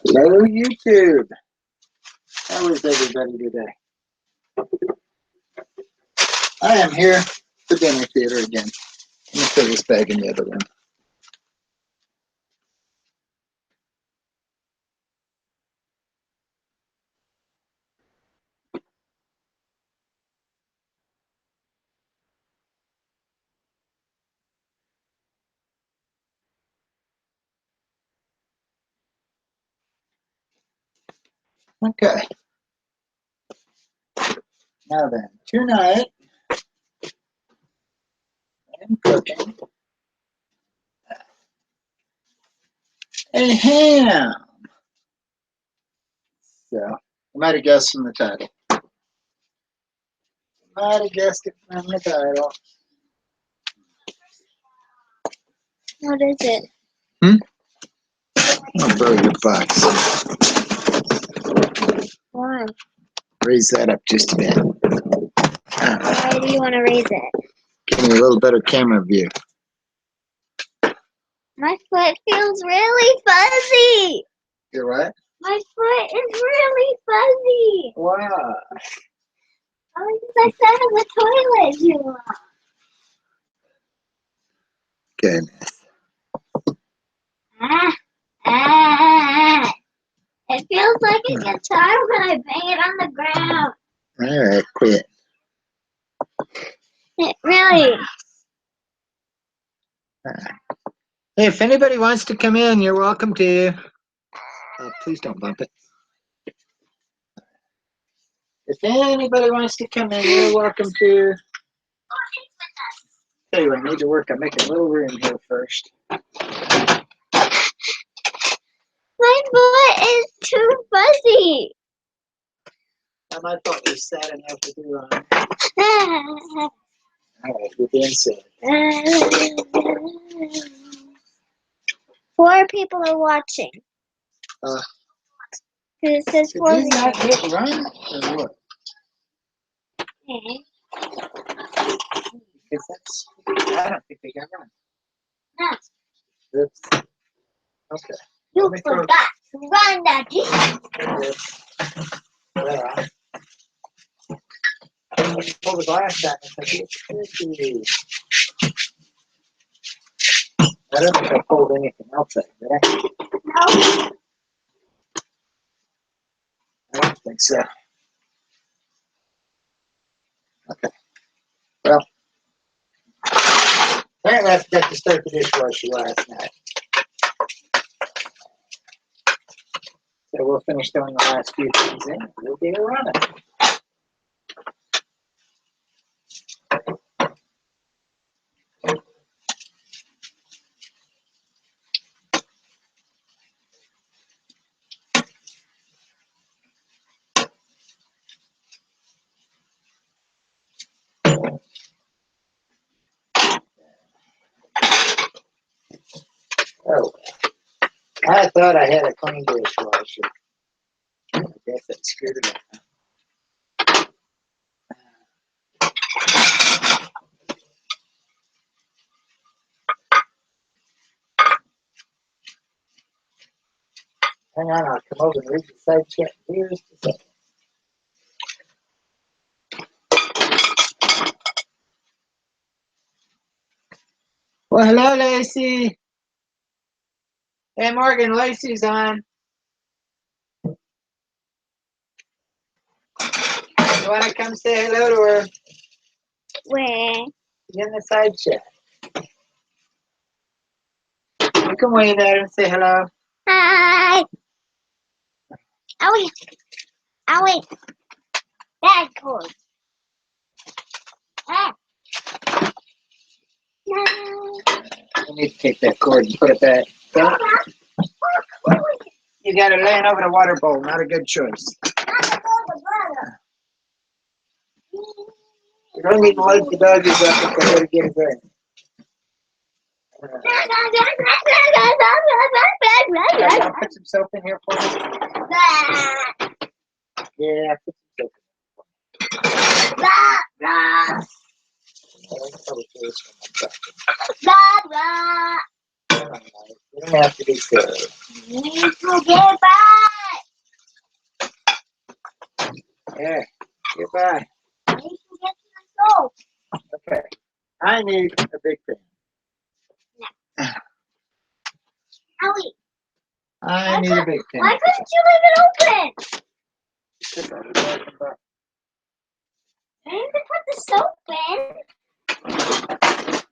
Hello, YouTube. How is everybody today? I am here at the dinner theater again. Let me put this bag in the other room. Okay. Now then, tonight I'm cooking a ham. So, you might have guessed from the title. Might have guessed it from the title. What is it? I'll borrow your box. Why? Raise that up just a bit. Why do you want to raise it? Give me a little better camera view. My foot feels really fuzzy. You're what? My foot is really fuzzy. Wow. Probably because I sat in the toilet too long. Goodness. It feels like a guitar when I bang it on the ground. All right, quit. It really. Hey, if anybody wants to come in, you're welcome to. Please don't bump it. If anybody wants to come in, you're welcome to. Tell you what, I need to work on making a little room here first. My foot is too fuzzy. I thought you sat enough to do on. All right, we're being silly. 4 people are watching. It says 4 Did you not hit run or what? Okay. Because that's, I don't think they got run. No. Oops. Okay. You forgot to run that game. Well, pull the glass back and say, it's tricky. I don't think I pulled anything else out, did I? No. I don't think so. Okay. Well, apparently I forgot to start the dishwasher last night. So we'll finish throwing the last few things in. We'll get it running. Oh, I thought I had a clean dishwasher. I guess that screwed it up. Hang on, I'll come over and read the side check here just a second. Well, hello, Lacey. Hey, Morgan, Lacey's on. You want to come say hello to her? Where? In the side check. You can wave at her and say hello. Hi. Owie. Owie. Bad cord. Ah. No. I need to take that cord and put it back. You got it laying over the water bowl. Not a good choice. You don't need to light the doggies up if they're going to get it ready. I'll put some soap in here for you. Yeah, put some soap in. this when I'm talking. Blah, blah. Alright, you don't have to be good. Need to get back. There, goodbye. Need to get to the soap. Okay, I need a big pan. Ellie, I need a big pan. why couldn't you leave it open? Because I was talking about- I need to put the soap in.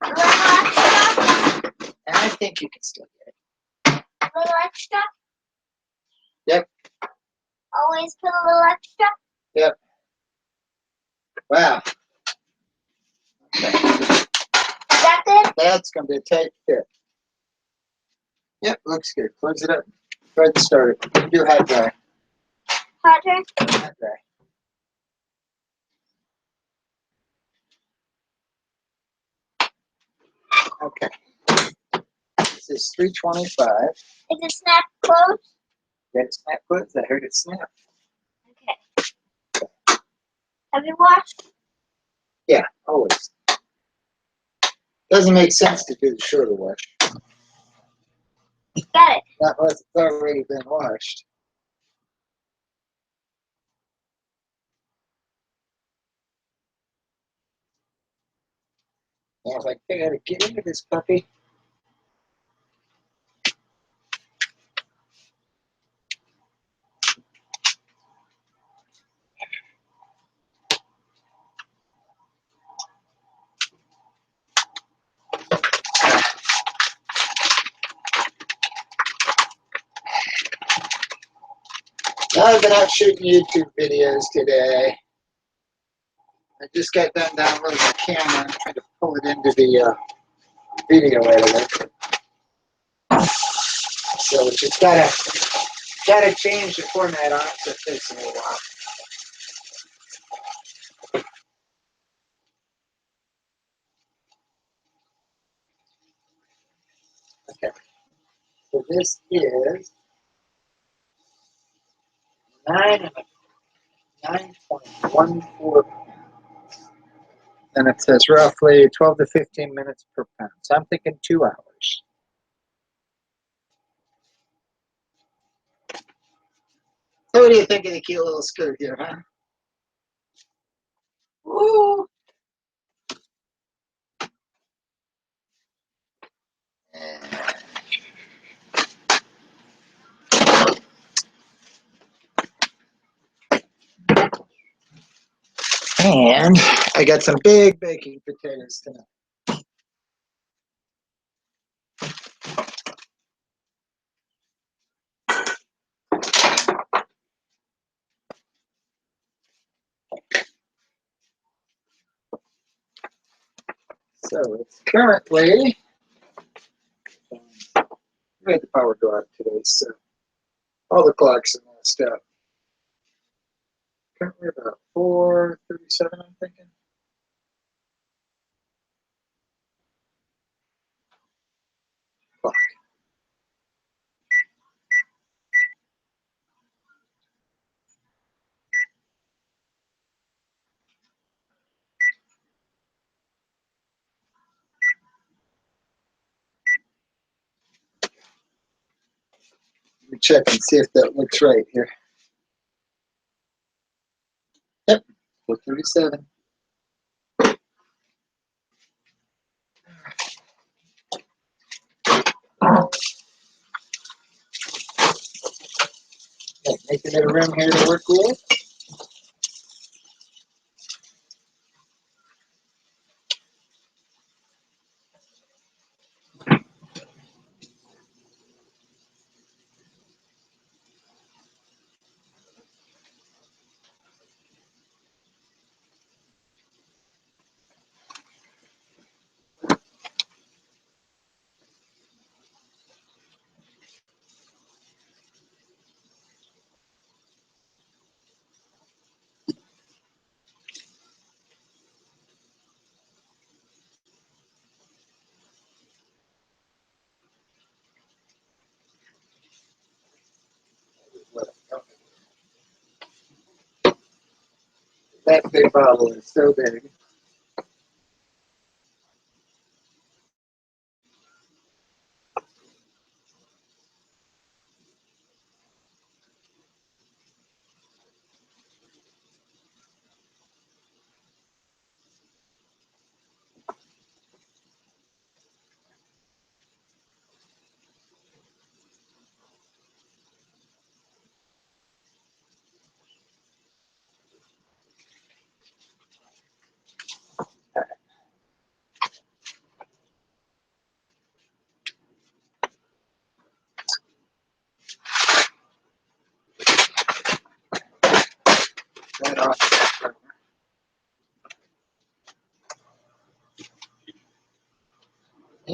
A little extra. And I think you can still get it. A little extra. Yep. Always put a little extra. Yep. Wow. Okay. Is that good? That's going to be a tight fit. Yep, looks good. Close it up. Go ahead and start it. You do hot dry. Roger. Hot dry. Okay. This is 325. Is it snap closed? Got it snap closed? I heard it snap. Okay. Have you washed? Yeah, always. Doesn't make sense to do the shorter wash. Got it. Not unless it's already been washed. I was like, I gotta get into this puppy. I've been out shooting YouTube videos today. I just got done downloading the camera and trying to pull it into the video editor. So just gotta change the format on it, so it takes me a while. Okay. So this is 9.14 pounds. And it says roughly 12 to 15 minutes per pound. So I'm thinking 2 hours. So what do you think of the cute little skirt here, huh? Woo! And I got some big baking potatoes tonight. So it's currently, we had the power go out today, so all the clocks are messed up. Currently about 4:37, I'm thinking. Clock. Let me check and see if that looks right here. Yep, 4:37. Okay, making it a room here to work with. That big bottle is so big.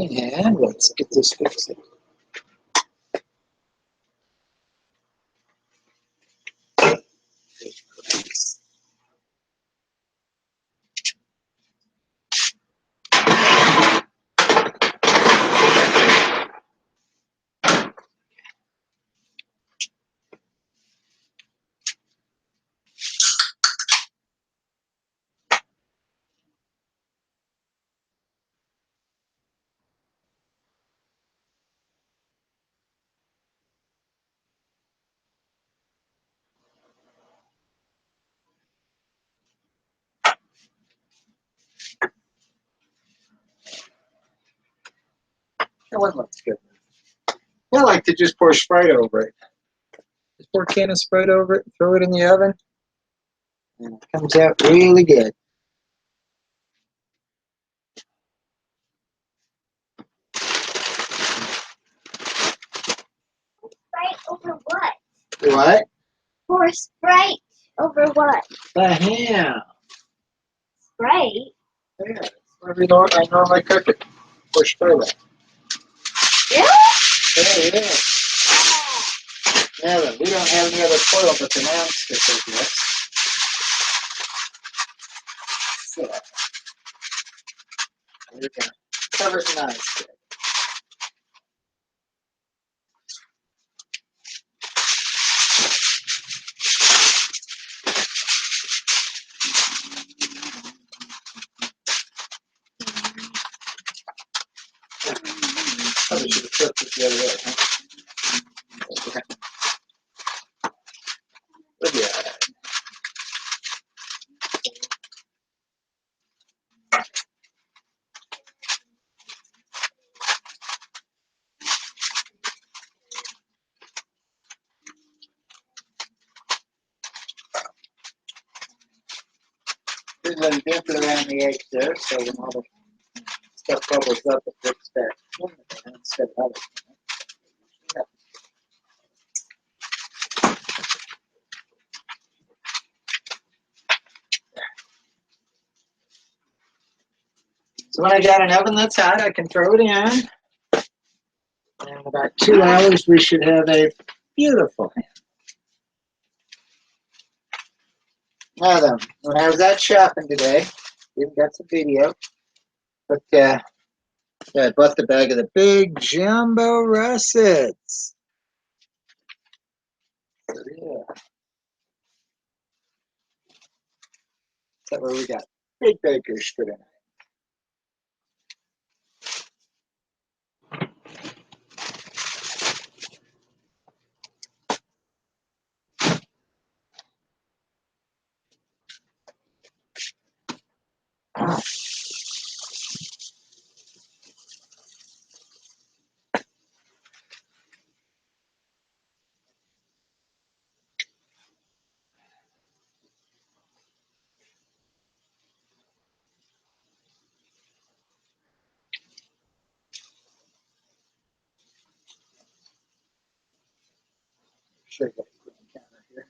And let's get this fixed. That one looks good. I like to just pour Sprite over it. Just pour a can of Sprite over it, throw it in the oven, and it comes out really good. Sprite over what? What? Pour Sprite over what? The ham. Sprite? Yeah, that's where I normally cook it. Pour Sprite over it. Really? Yeah. Yeah, we don't have any other foil but the nonstick of this. So, we're going to cover it in nonstick. Probably should have flipped it the other way, huh? Look at that. Just let it dip it around the edge there, so when all the stuff bubbles up, it drips back in there instead of out of it. So when I got an oven that's hot, I can throw it in. And in about 2 hours, we should have a beautiful ham. Now then, when I was out shopping today, even got some video, but yeah, I bought the bag of the big jumbo russets. So yeah, that's what we got. Big bakers for tonight. Sure, got to put the counter here.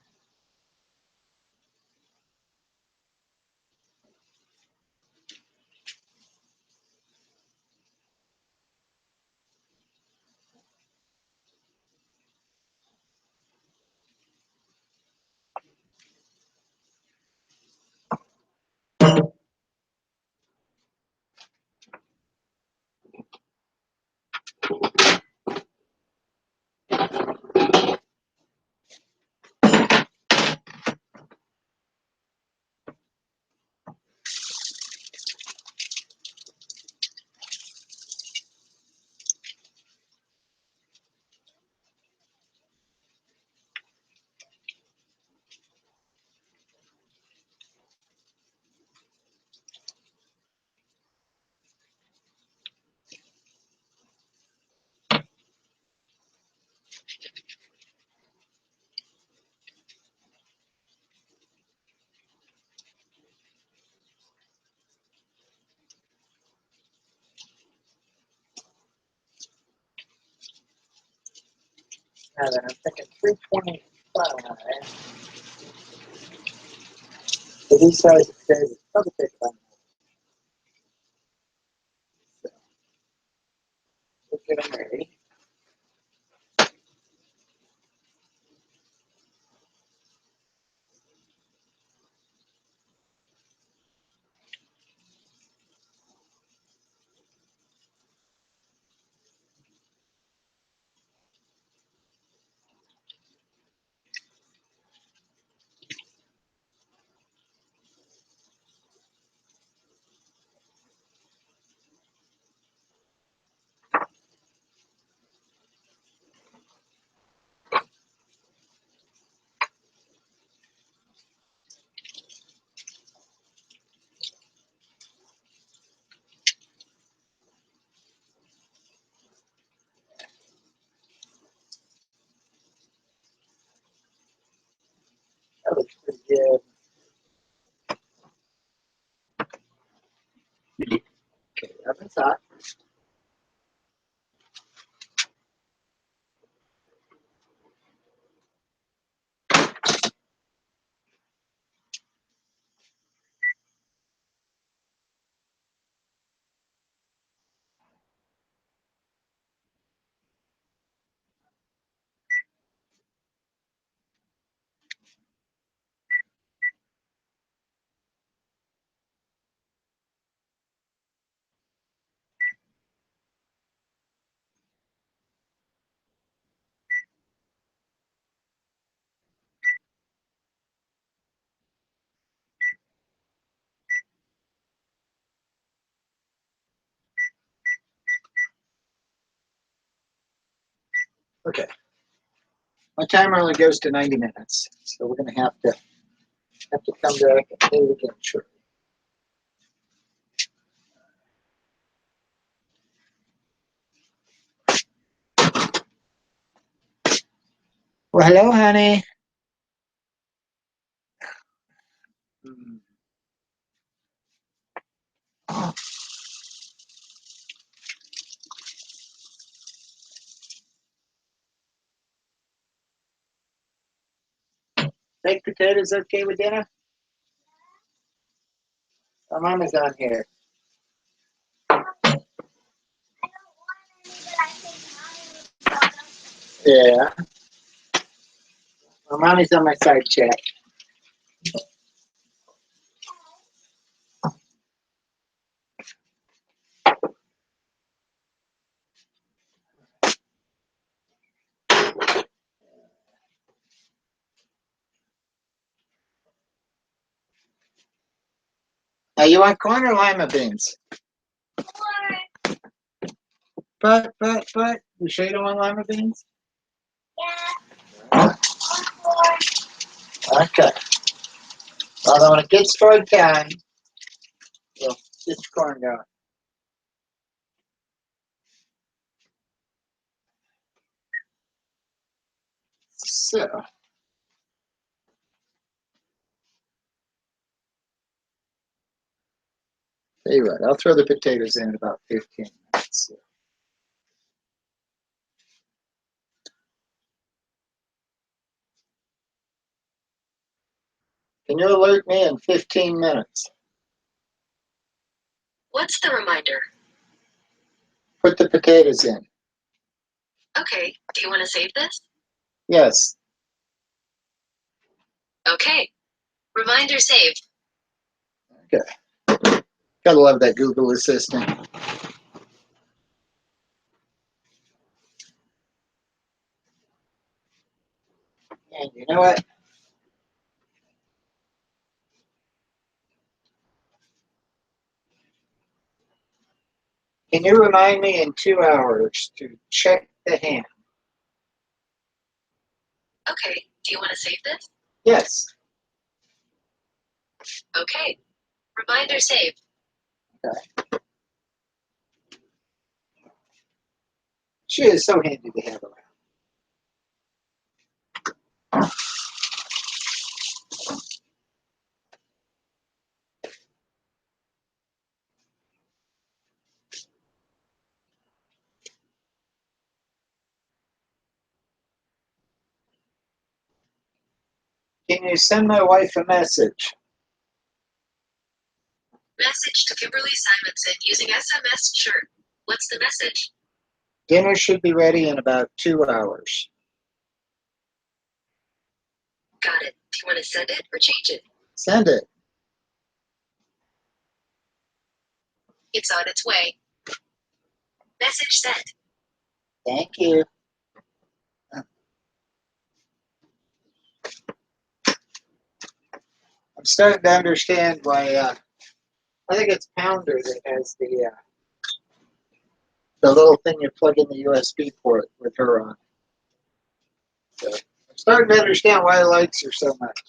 Now then, I'm thinking 325. For these size of trays, it's probably take about get them ready. That looks pretty good. Okay, oven's hot. Okay. My timer only goes to 90 minutes, so we're gonna have to come back and do it again shortly. Well, hello, honey. Baked potatoes okay with dinner? My mama's on here. Yeah. My mommy's on my side chat. Now, you want corn or lima beans? But, you sure you don't want lima beans? Yeah. Okay. Well, when it gets toward time, we'll get the corn going. So, tell you what, I'll throw the potatoes in about 15 minutes. So. Can you alert me in 15 minutes? What's the reminder? Put the potatoes in. Okay, do you want to save this? Yes. Okay. Reminder saved. Okay. Gotta love that Google Assistant. And you know what? Can you remind me in 2 hours to check the ham? Okay, do you want to save this? Yes. Okay. Reminder saved. Okay. She is so handy to have around. Can you send my wife a message? Message to Kimberly Simonson using SMS. Sure. What's the message? Dinner should be ready in about 2 hours. Got it. Do you want to send it or change it? Send it. It's on its way. Message sent. Thank you. I'm starting to understand why. I think it's Pounder that has the little thing you plug in the USB port with her on. So I'm starting to understand why he likes her so much.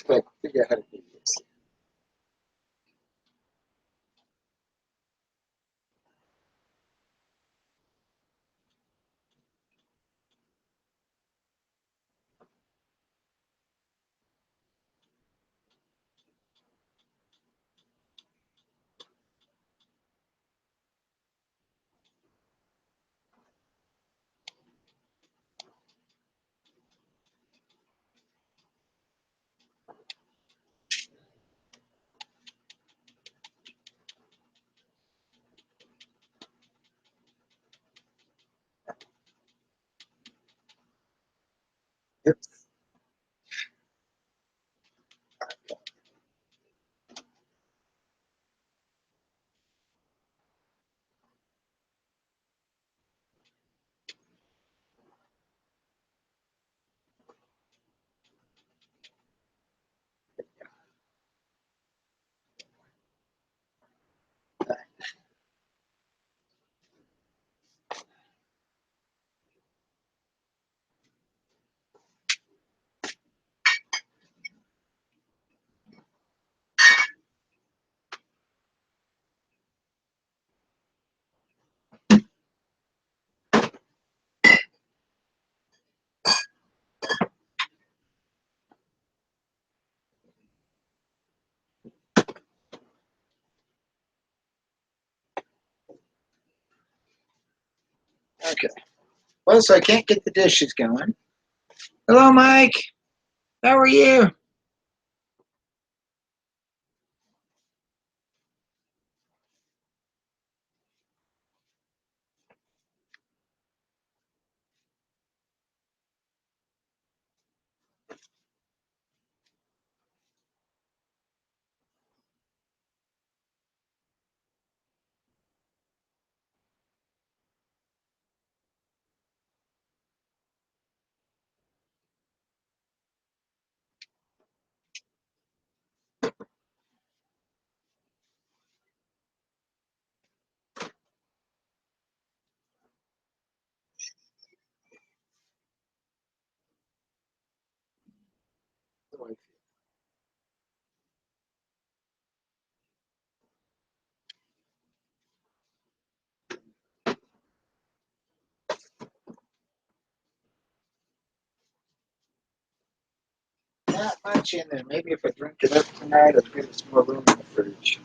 So I figure out how to do this. Oops. Okay. Well, so I can't get the dishes going. Hello, Mike. How are you? Not much in there. Maybe if I drink it up tonight, I'll give some more room in the fridge.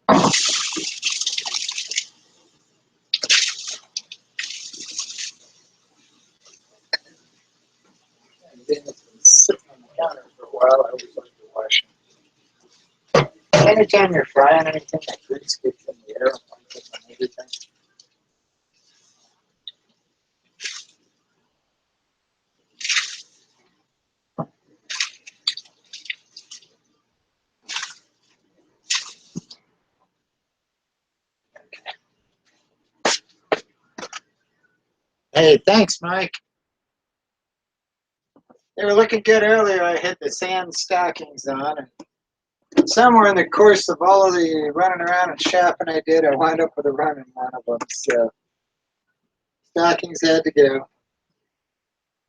And then it's been sitting on the counter for a while. I always like to wash it. Anytime you're frying anything, that grease gets in the air and gets on everything. Hey, thanks, Mike. They were looking good earlier. I had the sand stockings on, and somewhere in the course of all of the running around and shopping I did, I wound up with a run in one of them. So stockings had to go.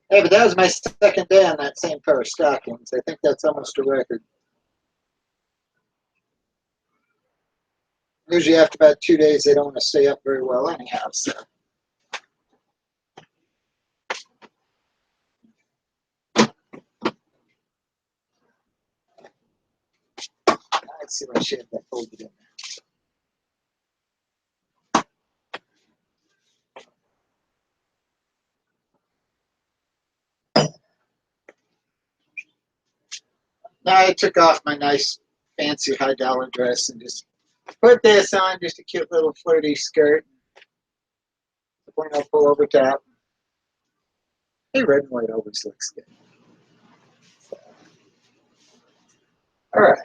Hey, but that was my second day on that same pair of stockings. I think that's almost a record. Usually after about 2 days, they don't want to stay up very well anyhow. So. Let's see what she had that folded in there. Now I took off my nice fancy high dollar dress and just put this on, just a cute little flirty skirt. Point I'll pull over top. Hey, red and white always looks good. So. All right.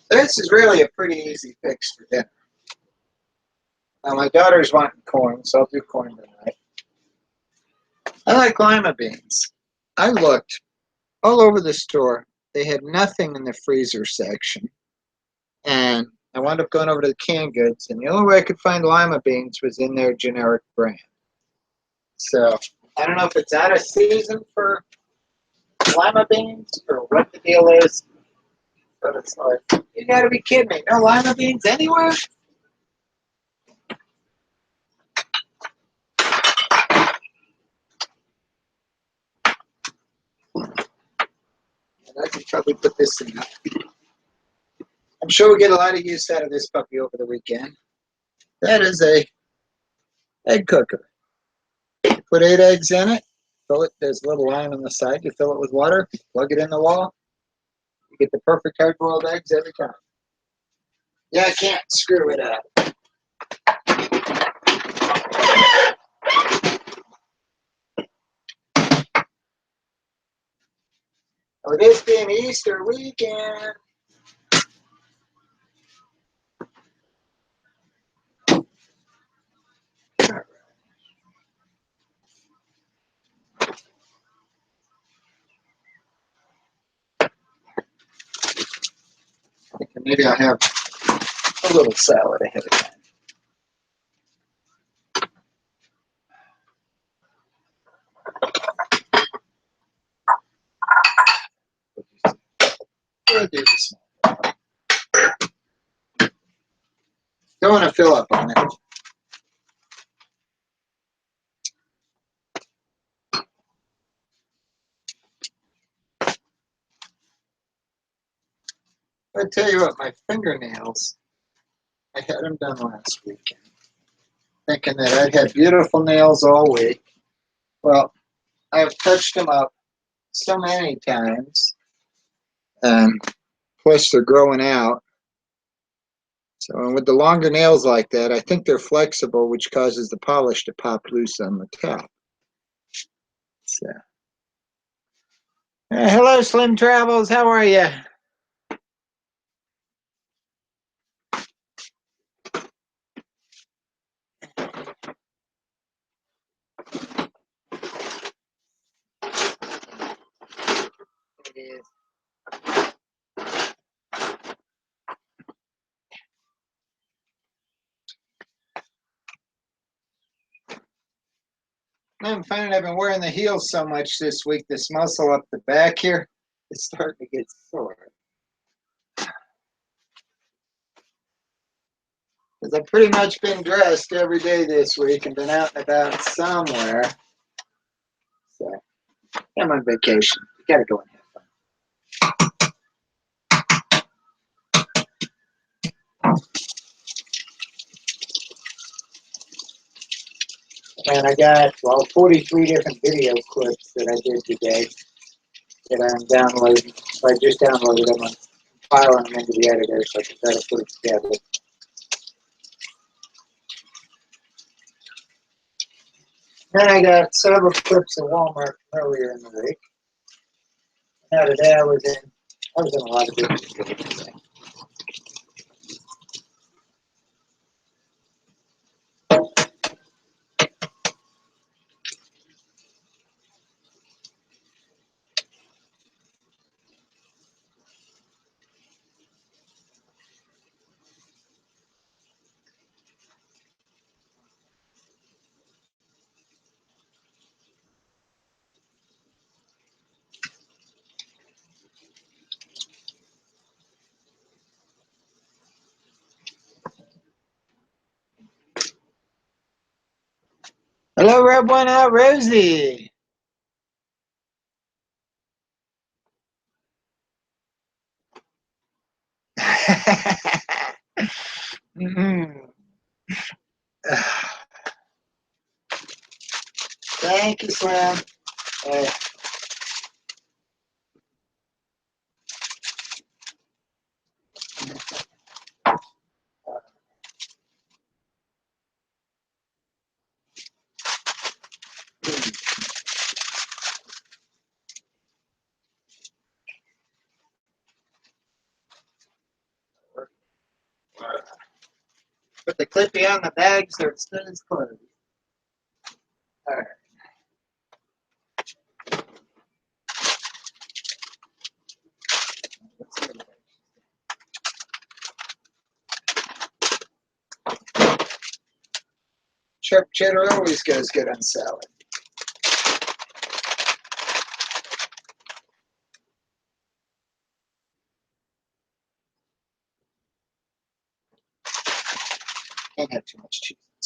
This is really a pretty easy fix for dinner. Now my daughter's wanting corn, so I'll do corn tonight. I like lima beans. I looked all over the store. They had nothing in the freezer section. And I wound up going over to the canned goods, and the only way I could find lima beans was in their generic brand. So I don't know if it's out of season for lima beans or what the deal is, but it's like, you gotta be kidding me. No lima beans anywhere? And I could probably put this in. I'm sure we'll get a lot of use out of this puppy over the weekend. That is a egg cooker. You put 8 eggs in it, fill it, there's a little line on the side, you fill it with water, plug it in the wall, you get the perfect hard-boiled eggs every time. Yeah, I can't screw it up. Oh, this being Easter weekend. Maybe I'll have a little salad ahead of time. We'll do this. Don't want to fill up on it. I tell you what, my fingernails, I had them done last weekend, thinking that I'd had beautiful nails all week. Well, I've touched them up so many times, and plus they're growing out. So, and with the longer nails like that, I think they're flexible, which causes the polish to pop loose on the top. So, hello, Slim Travels. How are you? It is. I'm finding I've been wearing the heels so much this week, this muscle up the back here is starting to get sore. Because I've pretty much been dressed every day this week and been out and about somewhere. So, I'm on vacation. You gotta go and have fun. And I got, well, 43 different video clips that I did today that I'm downloading. I just downloaded them. I'm filing them into the editor so I can try to put it together. Then I got several clips of Walmart from earlier in the week. Now today I was in a lot of different videos today. Hello, Rub One Out Rosie. Mhm. Thank you, Slim. Uh, Put the clippy on the bag so it stays closed. All right. Let's see. Sharp cheddar always goes good on salad. Can't have too much cheese on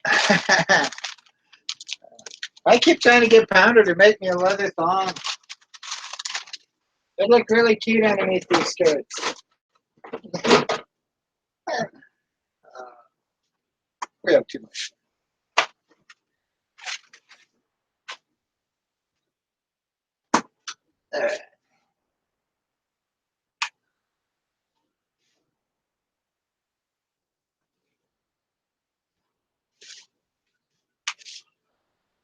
salad. I keep trying to get Pounder to make me a leather thong. They look really cute underneath these skirts. We have too much. All right.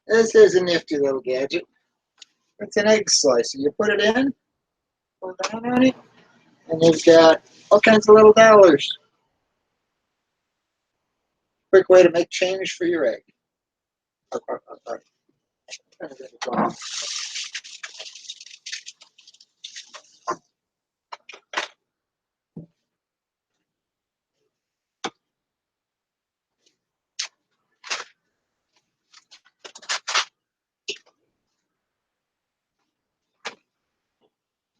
This is a nifty little gadget. It's an egg slicer. You put it in, pull down on it, and you've got all kinds of little dollars. Quick way to make change for your egg.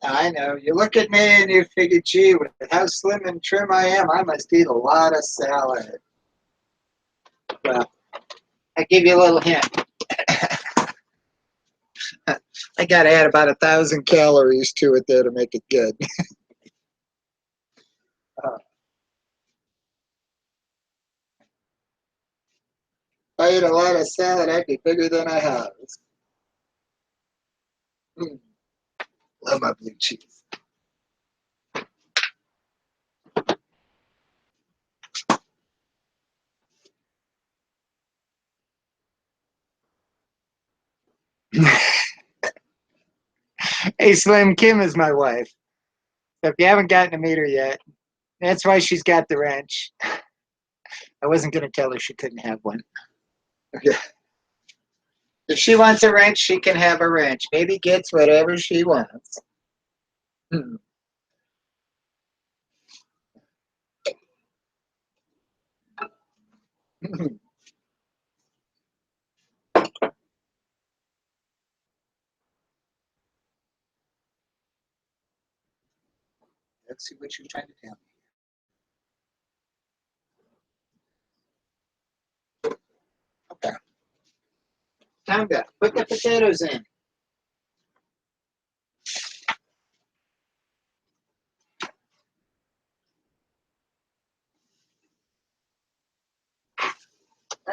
I know. You look at me and you figure, gee, with how slim and trim I am, I must eat a lot of salad. Well, I give you a little hint. I got to add about 1,000 calories to it there to make it good. If I ate a lot of salad, I'd be bigger than I have. Love my blue cheese. Hey, Slim, Kim is my wife. So if you haven't gotten to meet her yet, that's why she's got the wrench. I wasn't going to tell her she couldn't have one. Okay. If she wants a wrench, she can have a wrench. Baby gets whatever she wants. Let's see what you're trying to tell me. Okay. Time to put the potatoes in.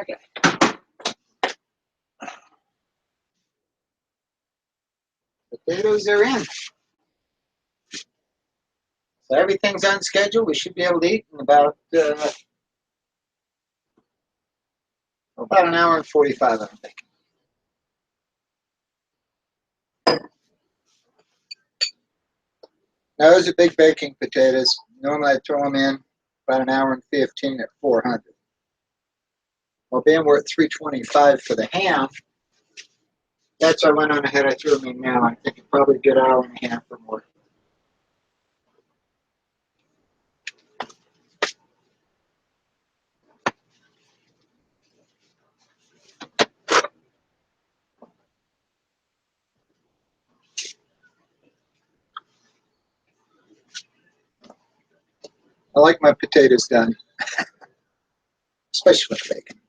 Okay. Potatoes are in. So everything's on schedule. We should be able to eat in about an hour and 45, I'm thinking. Now, those are big baking potatoes. Normally, I throw them in about an hour and 15 at 400. Well, being we're at 325 for the ham, that's why I went on ahead. I threw them in now. I'm thinking probably a good hour and a half or more. I like my potatoes done, especially with bacon.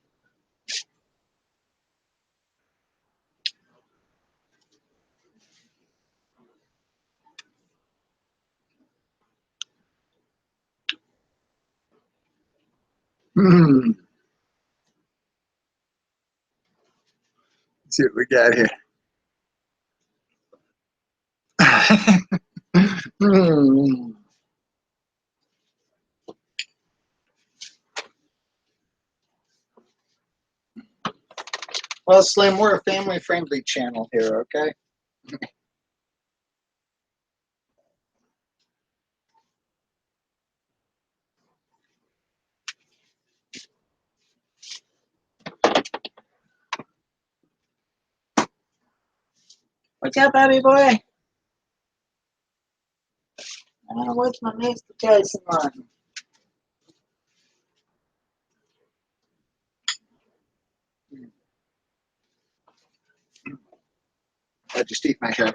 Mm. Let's see what we got here. Mm. Well, Slim, we're a family-friendly channel here, okay? What's up, baby boy? What's my mashed potatoes on? I just eat my hair.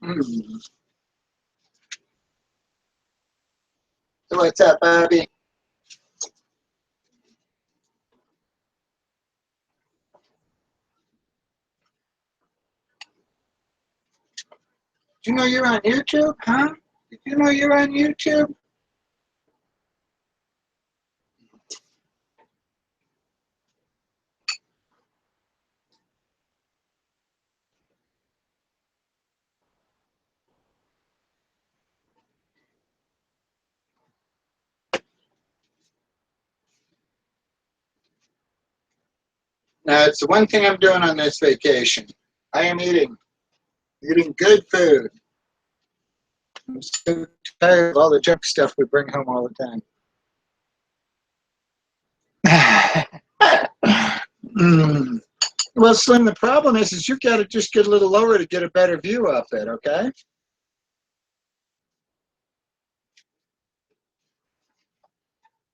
Mm. So what's up, baby? Did you know you're on YouTube, huh? Did you know you're on YouTube? Now, it's the one thing I'm doing on this vacation. I am eating good food. I'm so tired of all the junk stuff we bring home all the time. Mm. Well, Slim, the problem is you've got to just get a little lower to get a better view of it, okay?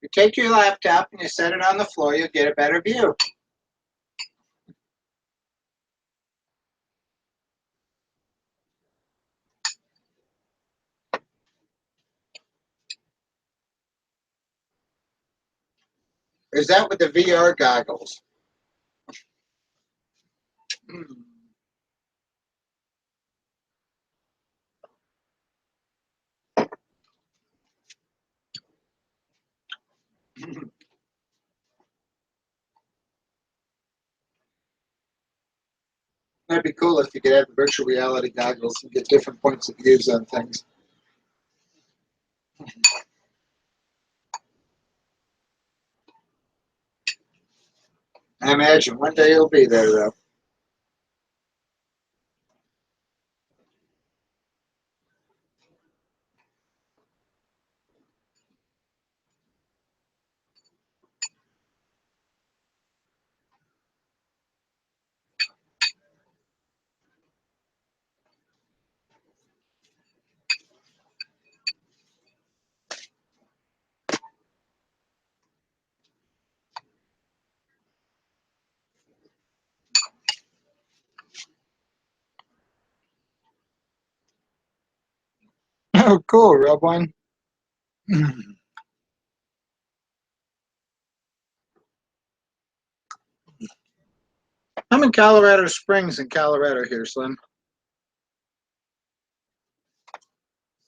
You take your laptop and you set it on the floor, you'll get a better view. Is that with the VR goggles? Mm. That'd be cool if you could have the virtual reality goggles and get different points of views on things. I imagine one day it'll be there, though. Oh, cool, rub one. I'm in Colorado Springs in Colorado here, Slim.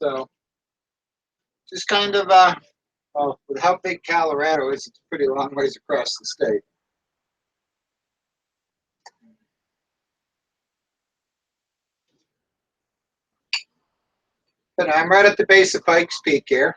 So just kind of, well, with how big Colorado is, it's a pretty long ways across the state. But I'm right at the base of Pikes Peak here.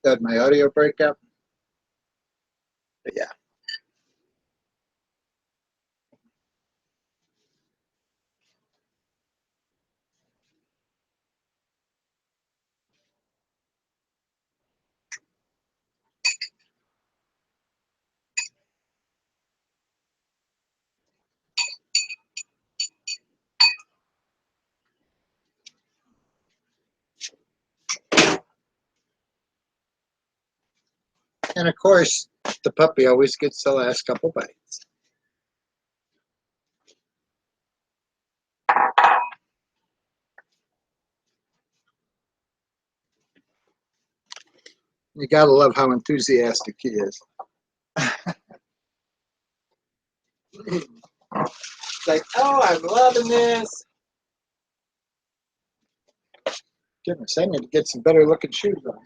Did my audio break up? But yeah. And of course, the puppy always gets the last couple bites. You gotta love how enthusiastic he is. It's like, oh, I'm loving this. Goodness, I need to get some better looking shoes on.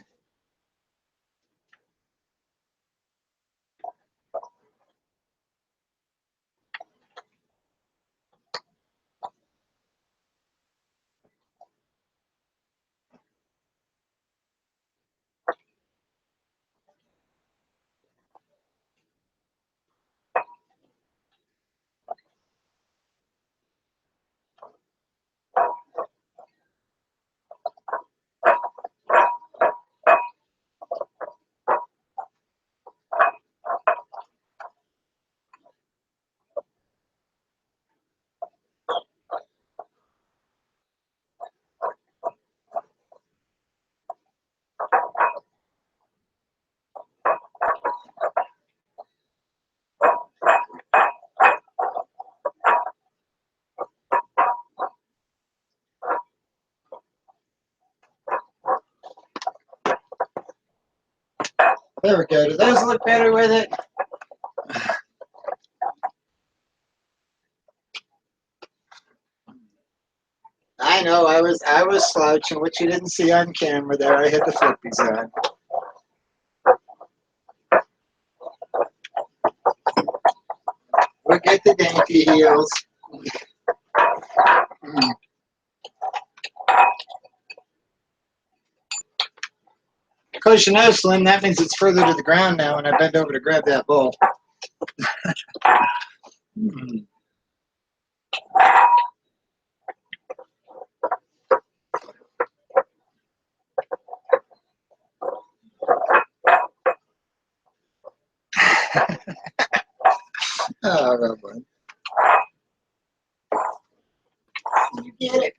There we go. Do those look better with it? I know, I was slouching, which you didn't see on camera there. I had the flippies on. Look at the dainty heels. Of course, you know, Slim, that means it's further to the ground now when I bend over to grab that bowl. Oh, Robin. You get it.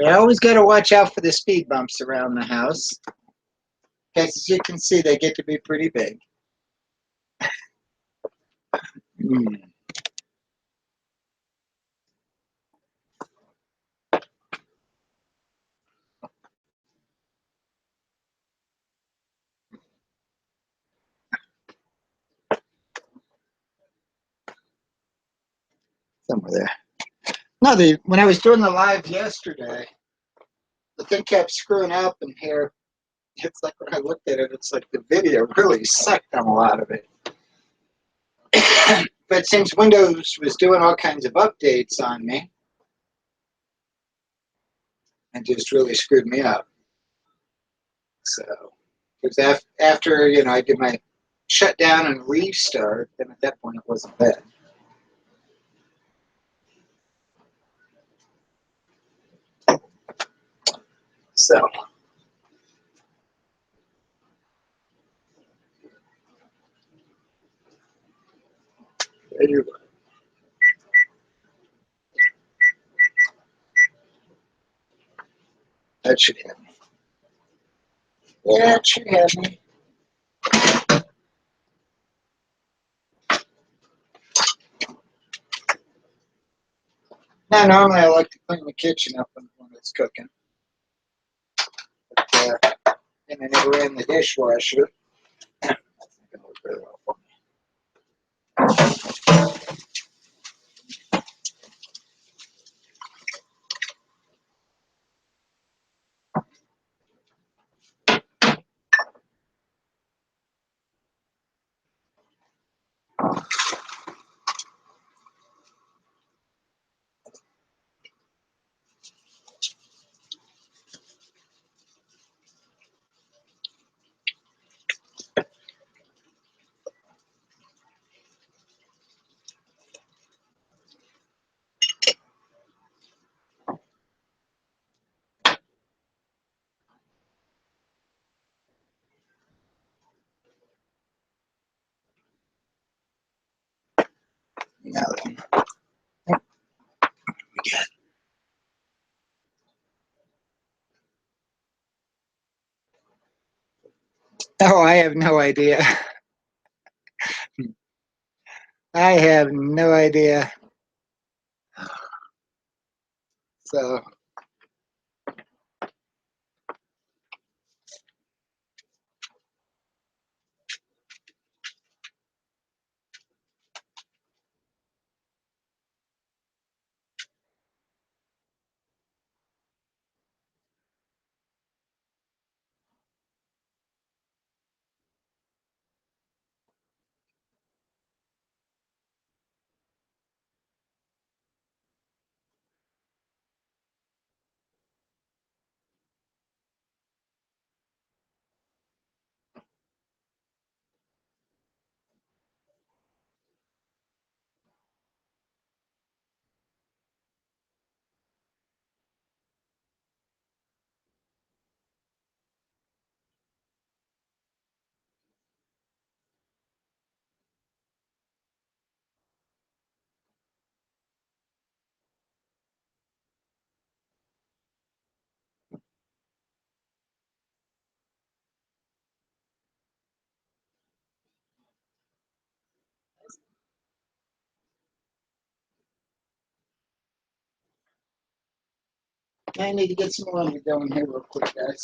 I always got to watch out for the speed bumps around the house. Because as you can see, they get to be pretty big. Somewhere there. No, when I was doing the live yesterday, the thing kept screwing up in here. It's like when I looked at it, it's like the video really sucked on a lot of it. But since Windows was doing all kinds of updates on me, it just really screwed me up. So, because after, you know, I did my shutdown and restart, then at that point it wasn't bad. So, there you go. That should have me. Yeah, it should have me. Now, normally I like to clean the kitchen up when it's cooking. But, and I never ran the dishwasher. That's not going to work very well for me. Oh, I have no idea. I have no idea. So, I need to get some more going here real quick, guys.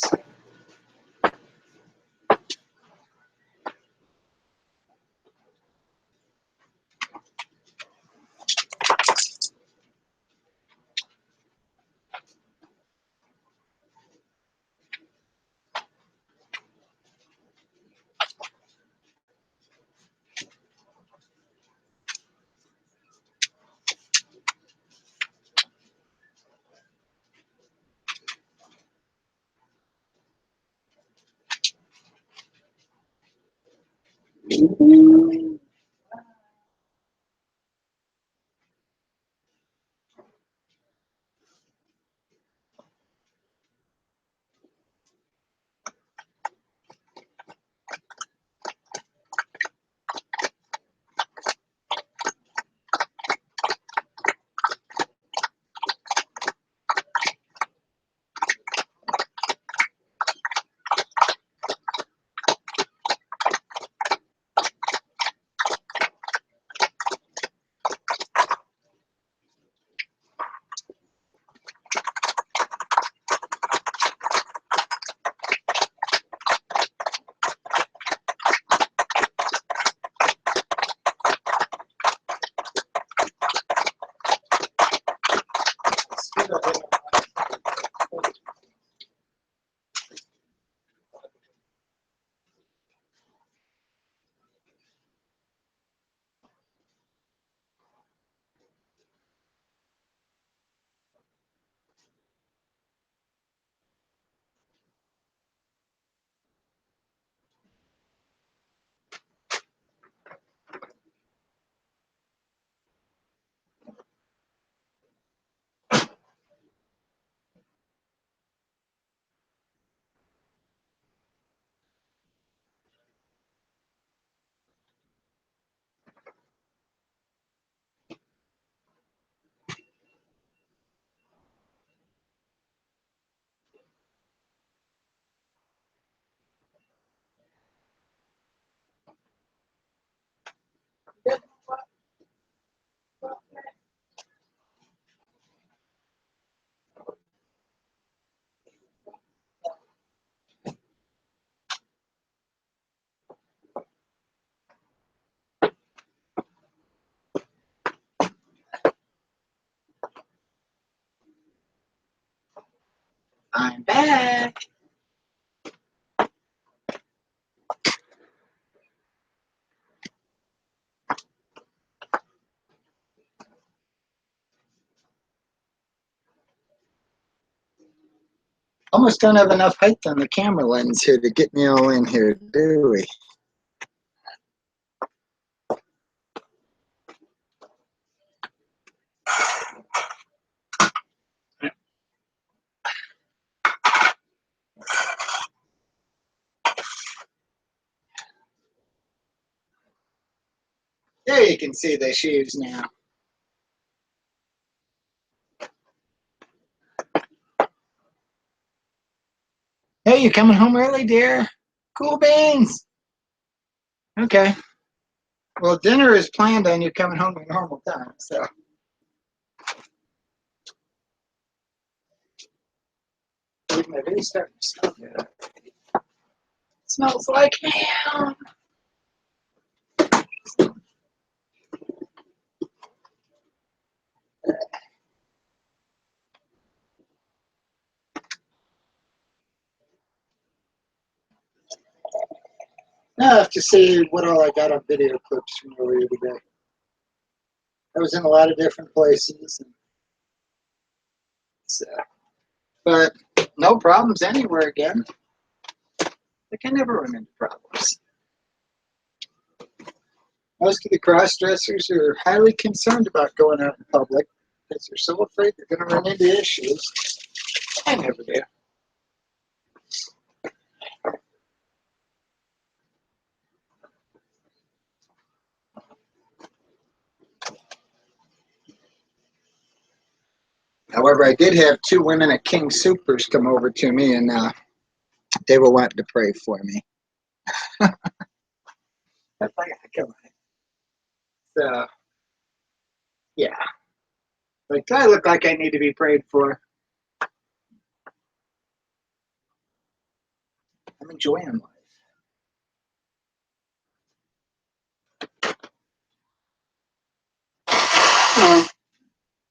I'm back. Almost don't have enough height on the camera lens here to get me all in here, do we? There you can see the shoes now. Hey, you coming home early, dear? Cool beans. Okay. Well, dinner is planned on you coming home at normal time, so. My baby's starting to smell good. Smells like ham. Now I have to see what all I got on video clips from earlier today. I was in a lot of different places, and so, but no problems anywhere again. I can never run into problems. Most of the cross-dressers are highly concerned about going out in public because they're so afraid they're going to run into issues. I never do. However, I did have two women at King Supers come over to me, and they were wanting to pray for me. That's like, come on. So, yeah. Like, do I look like I need to be prayed for? I'm enjoying life.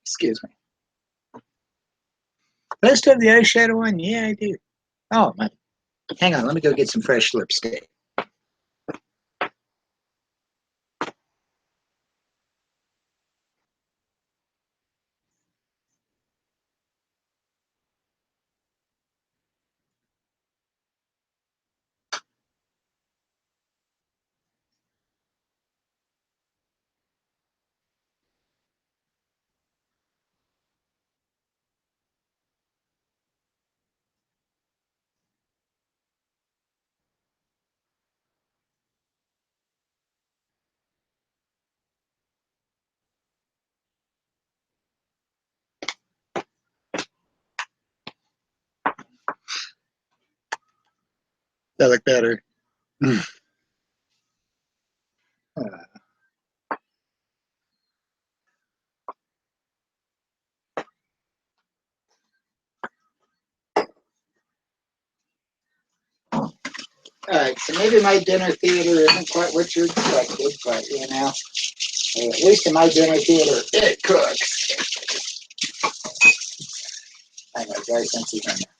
Excuse me. Do I still have the eyeshadow on? Yeah, I do. Oh, my. Hang on. Let me go get some fresh lipstick. That look better. All right, so maybe my dinner theater isn't quite what you expected, but you know, at least in my dinner theater, it cooks. I know, dry sense of humor.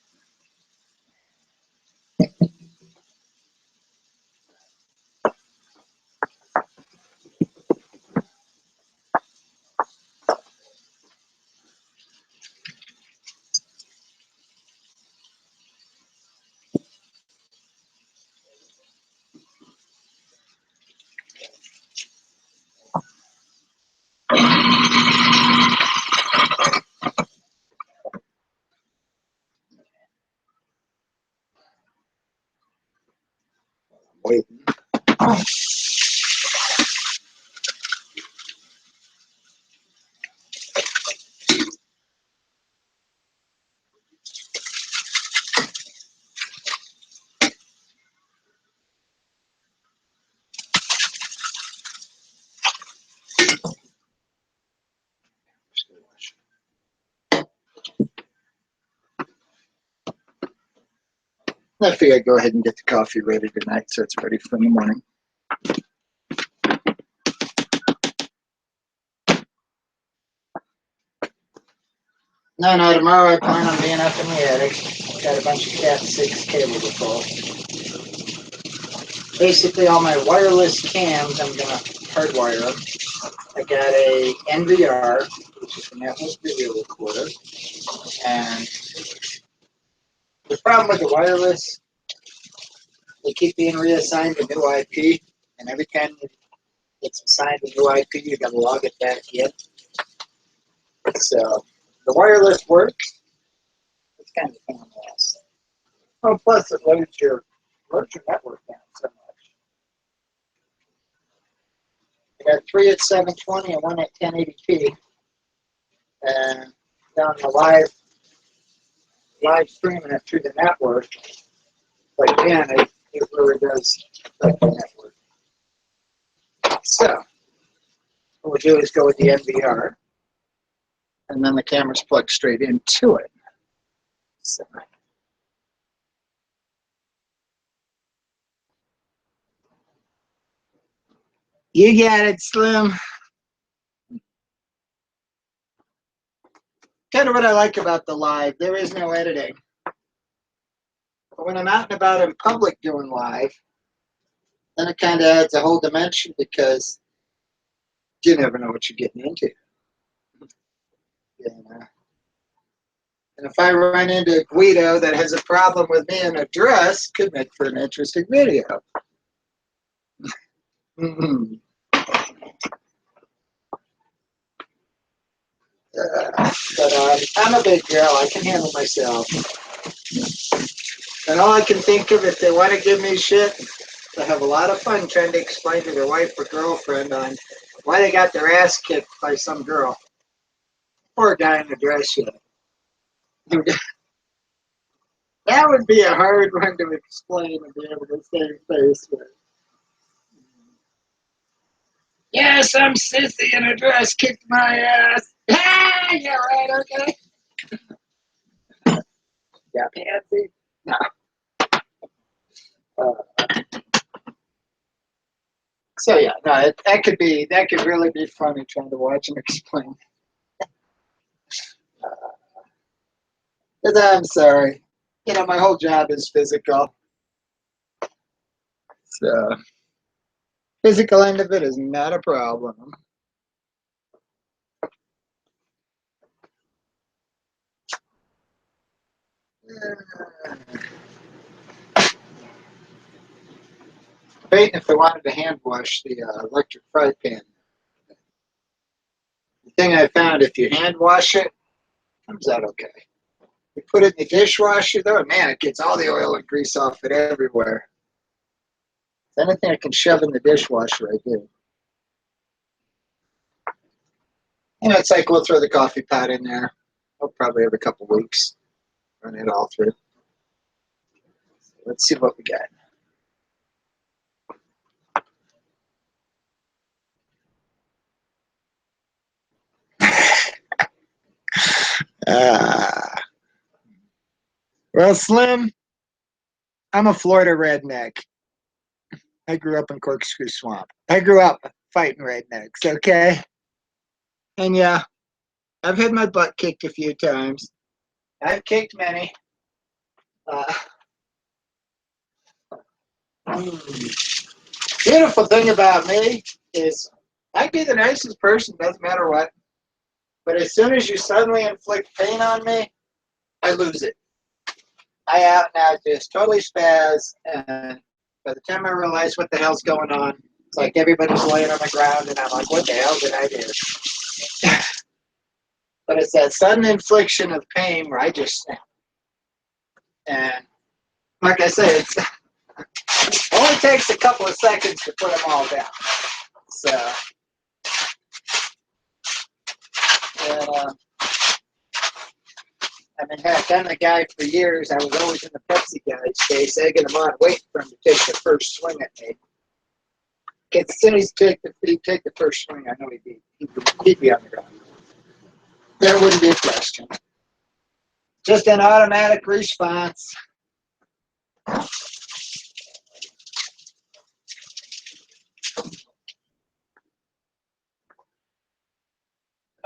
Waiting. I figure I'd go ahead and get the coffee ready tonight so it's ready for in the morning. No, tomorrow I plan on being up in the attic. Got a bunch of Cat 6 cable to pull. Basically, all my wireless cams, I'm going to hardwire them. I got a NVR, which is a network video recorder. And the problem with the wireless, they keep being reassigned a new IP. And every time it's assigned a new IP, you got to log it back in. So the wireless works. It's kind of a pain in the ass. Oh, plus it loads your network down so much. I got 3 at 720 and 1 at 1080p. And down the live streaming it through the network. But again, it really does affect the network. So what we'll do is go with the NVR, and then the camera's plugged straight into it. So. You got it, Slim. Kind of what I like about the live. There is no editing. But when I'm out and about in public doing live, then it kind of adds a whole dimension because you never know what you're getting into. And if I run into Guido that has a problem with me in a dress, could make for an interesting video. But I'm a big girl. I can handle myself. And all I can think of, if they want to give me shit, they have a lot of fun trying to explain to their wife or girlfriend on why they got their ass kicked by some girl or a guy in a dress yet. That would be a hard one to explain and be able to save face with. Yeah, some sissy in a dress kicked my ass. Ah, yeah, right, okay. Yeah, pansy? No. So yeah, no, that could really be funny trying to watch and explain. But I'm sorry. You know, my whole job is physical. So physical end of it is not a problem. Debating if I wanted to hand wash the electric fry pan. The thing I found, if you hand wash it, it comes out okay. You put it in the dishwasher though, man, it gets all the oil and grease off it everywhere. If anything I can shove in the dishwasher, I do. You know, it's like we'll throw the coffee pot in there. I'll probably every couple weeks run it all through. Let's see what we got. Well, Slim, I'm a Florida redneck. I grew up in Corkscrew Swamp. I grew up fighting rednecks, okay? And yeah, I've had my butt kicked a few times. I've kicked many. Beautiful thing about me is I'd be the nicest person, doesn't matter what. But as soon as you suddenly inflict pain on me, I lose it. I out and out just totally spaz, and by the time I realize what the hell's going on, it's like everybody's laying on the ground, and I'm like, what the hell did I do? But it's that sudden infliction of pain where I just snap. And like I said, it only takes a couple of seconds to put them all down. So, and, I mean, heck, I'm the guy for years. I was always in the Pepsi guy's case, egging him on, waiting for him to take the first swing at me. As soon as he'd take the first swing, I know he'd be on the ground. There wouldn't be a question. Just an automatic response.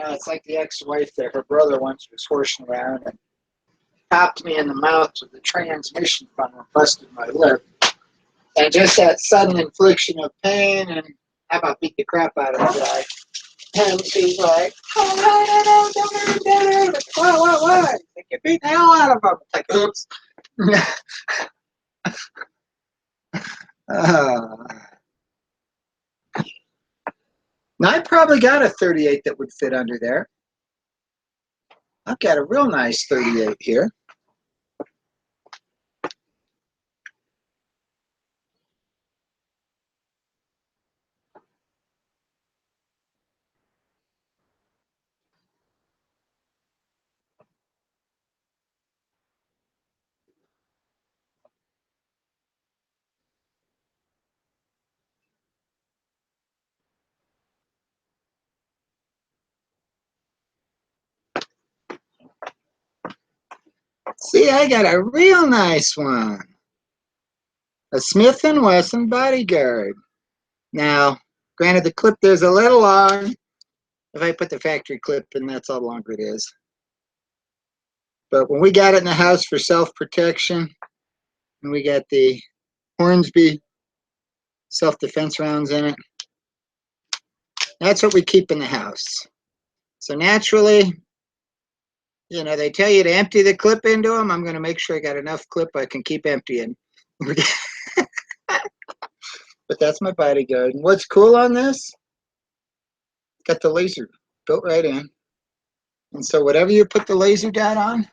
It's like the ex-wife there. Her brother once was horsing around and popped me in the mouth with the transmission funnel and busted my lip. And just that sudden infliction of pain, and how about beat the crap out of the guy? And she's like, oh, no, don't. What? You beat the hell out of him. It's like, oops. Now, I probably got a 38 that would fit under there. I've got a real nice 38 here. See, I got a real nice one. A Smith & Wesson bodyguard. Now, granted, the clip there's a little long. If I put the factory clip in, that's how longer it is. But when we got it in the house for self-protection, and we got the Hornsby self-defense rounds in it, that's what we keep in the house. So naturally, you know, they tell you to empty the clip into them. I'm going to make sure I got enough clip I can keep emptying. But that's my bodyguard. And what's cool on this, got the laser built right in. And so whatever you put the laser dot on,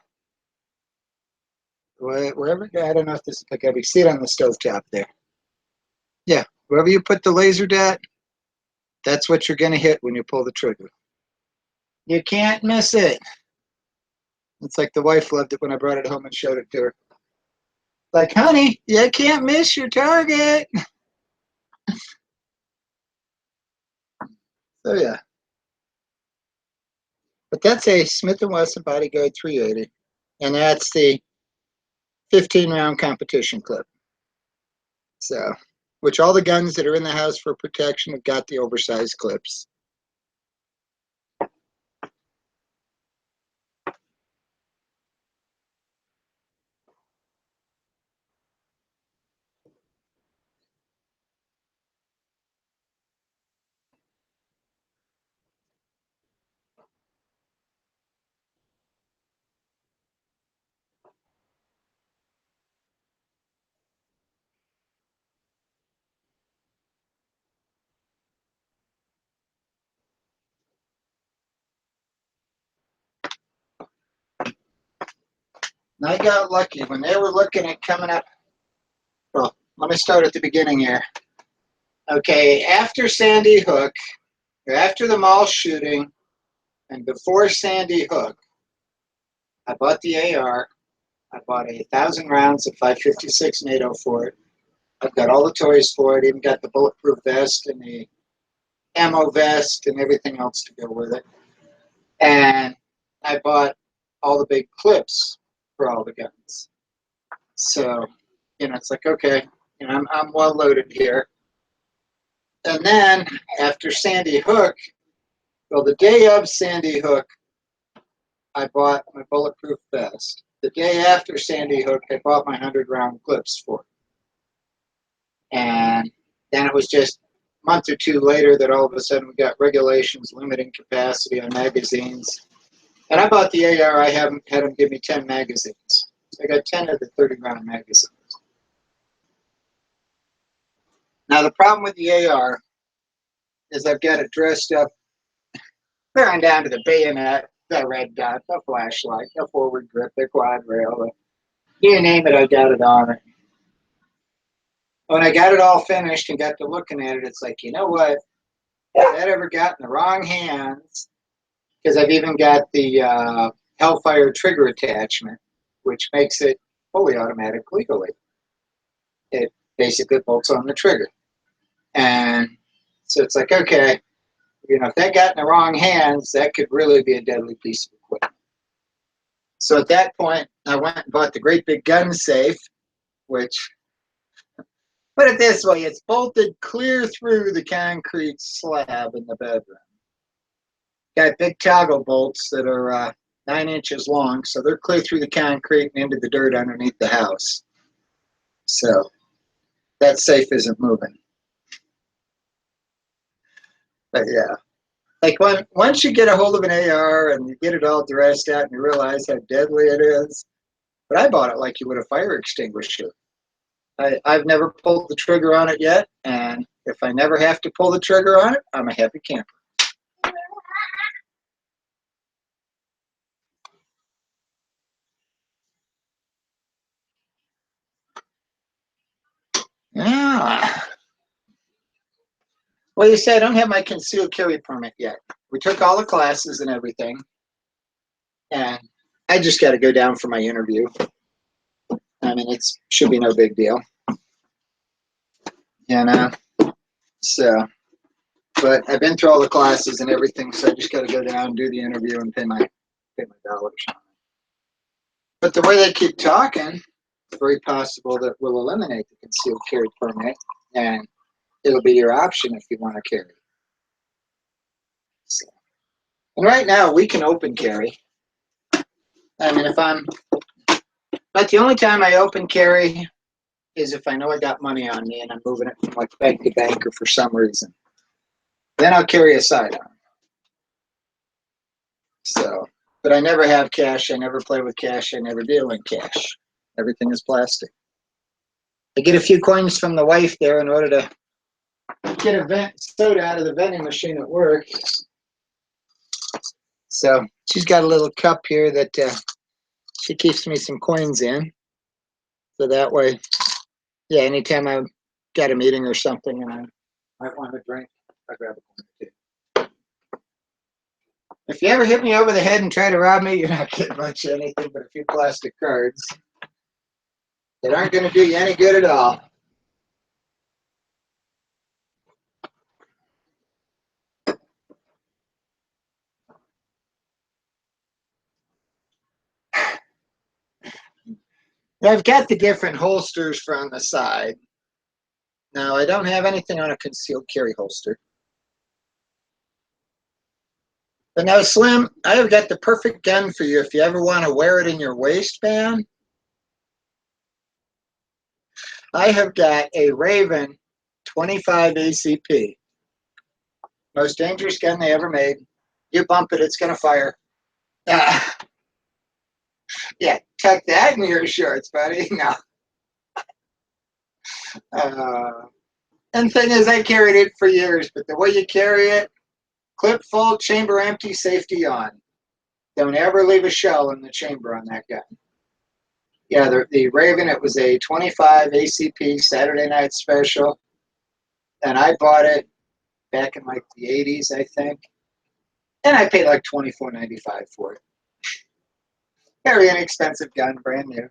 wherever, I don't know if this is like, we see it on the stovetop there. Yeah, wherever you put the laser dot, that's what you're going to hit when you pull the trigger. You can't miss it. It's like the wife loved it when I brought it home and showed it to her. Like, honey, you can't miss your target. So yeah. But that's a Smith & Wesson Bodyguard 380. And that's the 15-round competition clip. So, which all the guns that are in the house for protection have got the oversized clips. And I got lucky when they were looking at coming up. Well, let me start at the beginning here. Okay, after Sandy Hook, or after the mall shooting, and before Sandy Hook, I bought the AR. I bought 1,000 rounds of 5.56 NATO for it. I've got all the toys for it, even got the bulletproof vest and the ammo vest and everything else to go with it. And I bought all the big clips for all the guns. So, you know, it's like, okay, you know, I'm well loaded here. And then after Sandy Hook, well, the day of Sandy Hook, I bought my bulletproof vest. The day after Sandy Hook, I bought my 100-round clips for it. And then it was just a month or two later that all of a sudden we got regulations limiting capacity on magazines. And I bought the AR. I had them give me 10 magazines. So I got 10 of the 30-round magazines. Now the problem with the AR is I've got it dressed up, clearing down to the bayonet, the red dot, the flashlight, the forward grip, the quad rail, you name it, I got it on it. When I got it all finished and got to looking at it, it's like, you know what? If that ever got in the wrong hands, because I've even got the Hellfire trigger attachment, which makes it fully automatic legally. It basically bolts on the trigger. And so it's like, okay, you know, if that got in the wrong hands, that could really be a deadly piece of equipment. So at that point, I went and bought the great big gun safe, which, put it this way, it's bolted clear through the concrete slab in the bedroom. Got big toggle bolts that are 9 inches long, so they're clear through the concrete and into the dirt underneath the house. So that safe isn't moving. But yeah, like once you get a hold of an AR and you get it all dressed out and you realize how deadly it is, but I bought it like you would a fire extinguisher. I've never pulled the trigger on it yet, and if I never have to pull the trigger on it, I'm a happy camper. Yeah. Well, you say I don't have my concealed carry permit yet. We took all the classes and everything, and I just got to go down for my interview. I mean, it should be no big deal, you know. So, but I've been through all the classes and everything, so I just got to go down, do the interview, and pay my dollars on it. But the way they keep talking, it's very possible that we'll eliminate the concealed carry permit, and it'll be your option if you want to carry. So, and right now, we can open carry. I mean, but the only time I open carry is if I know I got money on me and I'm moving it from like bank to bank or for some reason. Then I'll carry a sidearm. So, but I never have cash. I never play with cash. I never deal in cash. Everything is plastic. I get a few coins from the wife there in order to get a soda out of the vending machine at work. So she's got a little cup here that she keeps me some coins in. So that way, yeah, anytime I've got a meeting or something and I might want a drink, I grab a coin too. If you ever hit me over the head and try to rob me, you're not getting much of anything but a few plastic cards that aren't going to do you any good at all. I've got the different holsters for on the side. Now, I don't have anything on a concealed carry holster. But now, Slim, I have got the perfect gun for you if you ever want to wear it in your waistband. I have got a Raven 25 ACP. Most dangerous gun they ever made. You bump it, it's going to fire. Yeah, tuck that in your shorts, buddy. No. And thing is, I carried it for years, but the way you carry it, clip full, chamber empty, safety on. Don't ever leave a shell in the chamber on that gun. Yeah, the Raven, it was a 25 ACP Saturday night special, and I bought it back in like the 80s, I think, and I paid like $24.95 for it. Very inexpensive gun, brand new.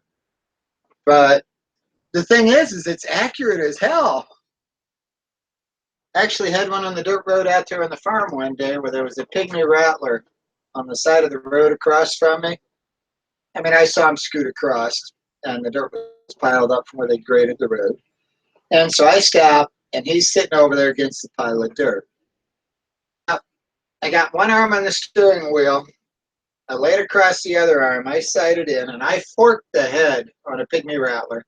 But the thing is it's accurate as hell. I actually had one on the dirt road out there on the farm one day where there was a pygmy rattler on the side of the road across from me. I mean, I saw him scoot across, and the dirt was piled up from where they graded the road. And so I stopped, and he's sitting over there against the pile of dirt. I got one arm on the steering wheel. I laid across the other arm. I sighted in, and I forked the head on a pygmy rattler,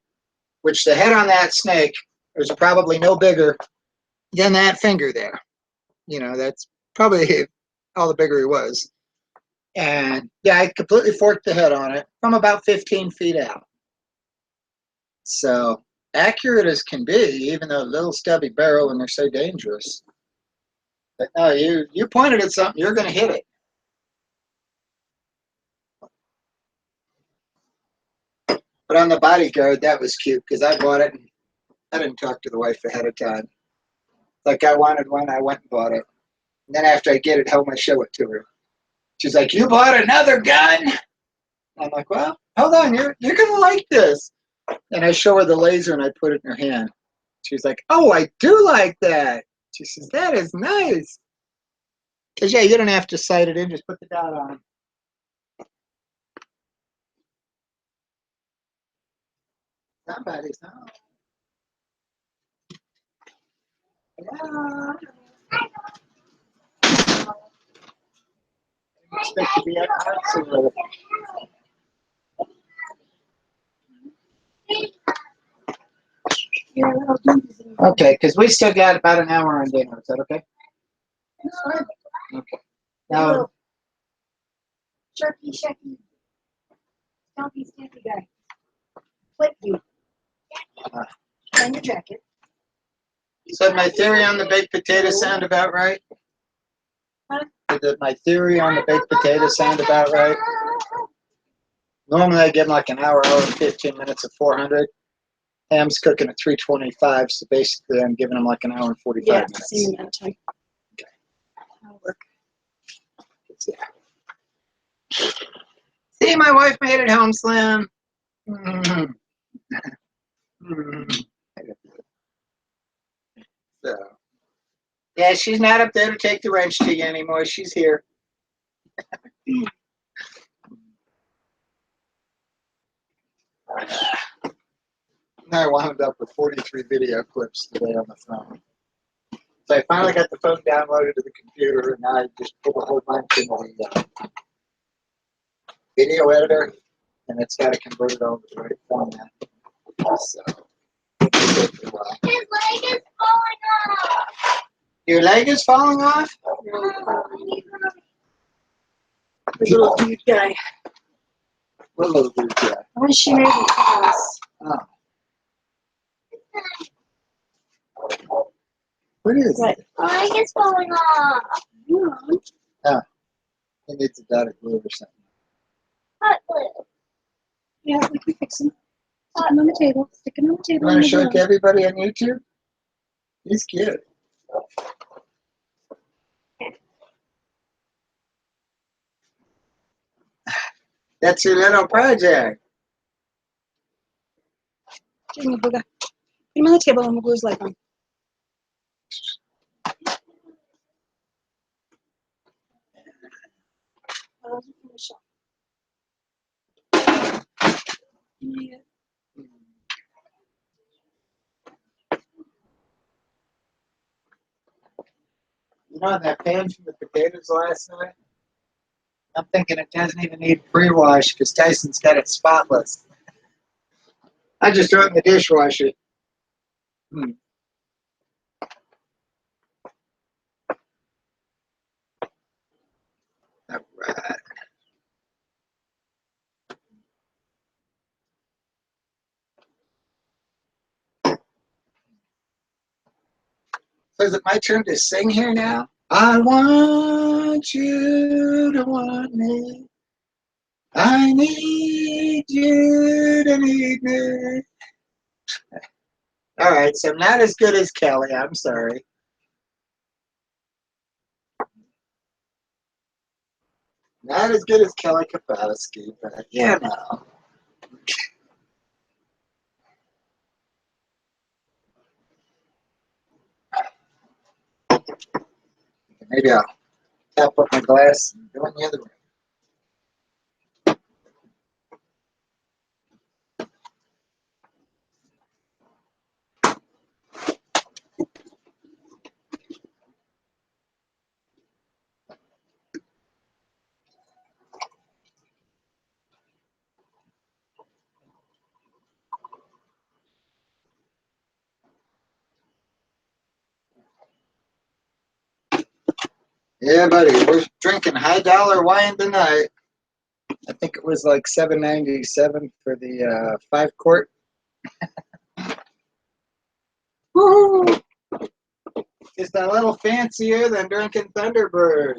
which the head on that snake was probably no bigger than that finger there. You know, that's probably all the bigger he was. And yeah, I completely forked the head on it from about 15 feet out. So accurate as can be, even though a little stubby barrel and they're so dangerous. But no, you pointed at something, you're going to hit it. But on the bodyguard, that was cute because I bought it and I didn't talk to the wife ahead of time. Like I wanted one, I went and bought it. And then after I get it home, I show it to her. She's like, "You bought another gun?" I'm like, "Well, hold on, you're gonna like this." And I show her the laser and I put it in her hand. She's like, "Oh, I do like that." She says, "That is nice." Because yeah, you don't have to sight it in, just put the dot on. Somebody's home. Yeah. Expect to be at the Okay, because we still got about an hour on dinner. Is that okay? Okay. Now, Sharky, sharky. Stompy, stampy guy. Flip you. And your jacket. so my theory on the baked potato sound about right? Huh? Did my theory on the baked potato sound about right? Normally I give them like an hour and 15 minutes at 400. Ham's cooking at 325, so basically I'm giving them like an hour and 45 minutes. Same amount of time. Okay. That'll work. See, my wife made it home, Slim. Mm-hmm. Mm-hmm. So, yeah, she's not up there to take the wrench to you anymore. She's here. And I wound up with 43 video clips today on the phone. So I finally got the phone downloaded to the computer, and now I just put a whole bunch in the video editor, and it's got to convert it all to the right format. So, His leg is falling off. your leg is falling off? Little dude guy. What little dude guy? I wish she made me pass. Oh. What is What? it? My leg is falling off. Oh, it needs a dot of glue or something. Hot glue. Yeah, we can fix him. Stick him on the table. Stick him on the You table. want to show it to everybody on YouTube? He's cute. That's your little project. Jamie, Booga. Put him on the table and we'll glue his leg on. Yeah. You know that pan from the potatoes last night? I'm thinking it doesn't even need pre-wash because Tyson's got it spotless. I just throw it in the dishwasher. All right. So is it my turn to sing here now? I want you to want me. I need you to need me. All right, so I'm not as good as Kelly. I'm sorry. Not as good as Kelly Kapowski, but you know. Maybe I'll tap up my glass and go in the other room. Yeah, buddy, we're drinking high dollar wine tonight. I think it was like $7.97 for the 5-quart. Woo! Just a little fancier than drinking Thunderbird.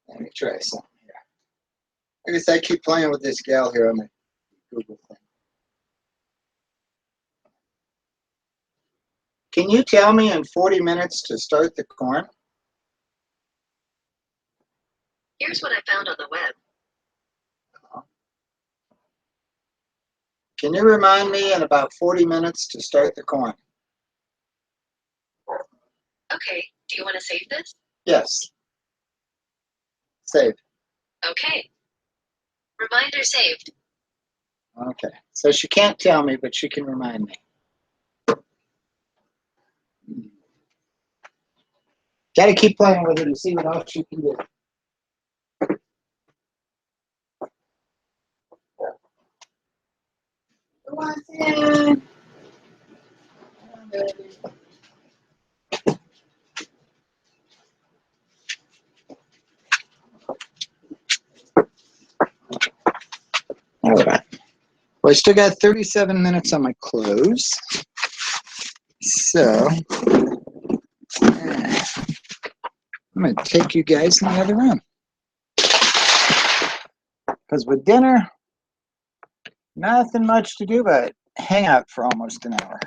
Let me try something here. I guess I keep playing with this gal here on the Google thing. Can you tell me in 40 minutes to start the corn? Here's what I found on the web. Can you remind me in about 40 minutes to start the corn? Okay, do you want to save this? Yes. Save. Okay. Reminder saved. Okay. So she can't tell me, but she can remind me. Got to keep playing with it to see what else you can do. All right. Well, I still got 37 minutes on my close. So I'm going to take you guys in the other room. Because with dinner, Nothing much to do but hang out for almost an hour.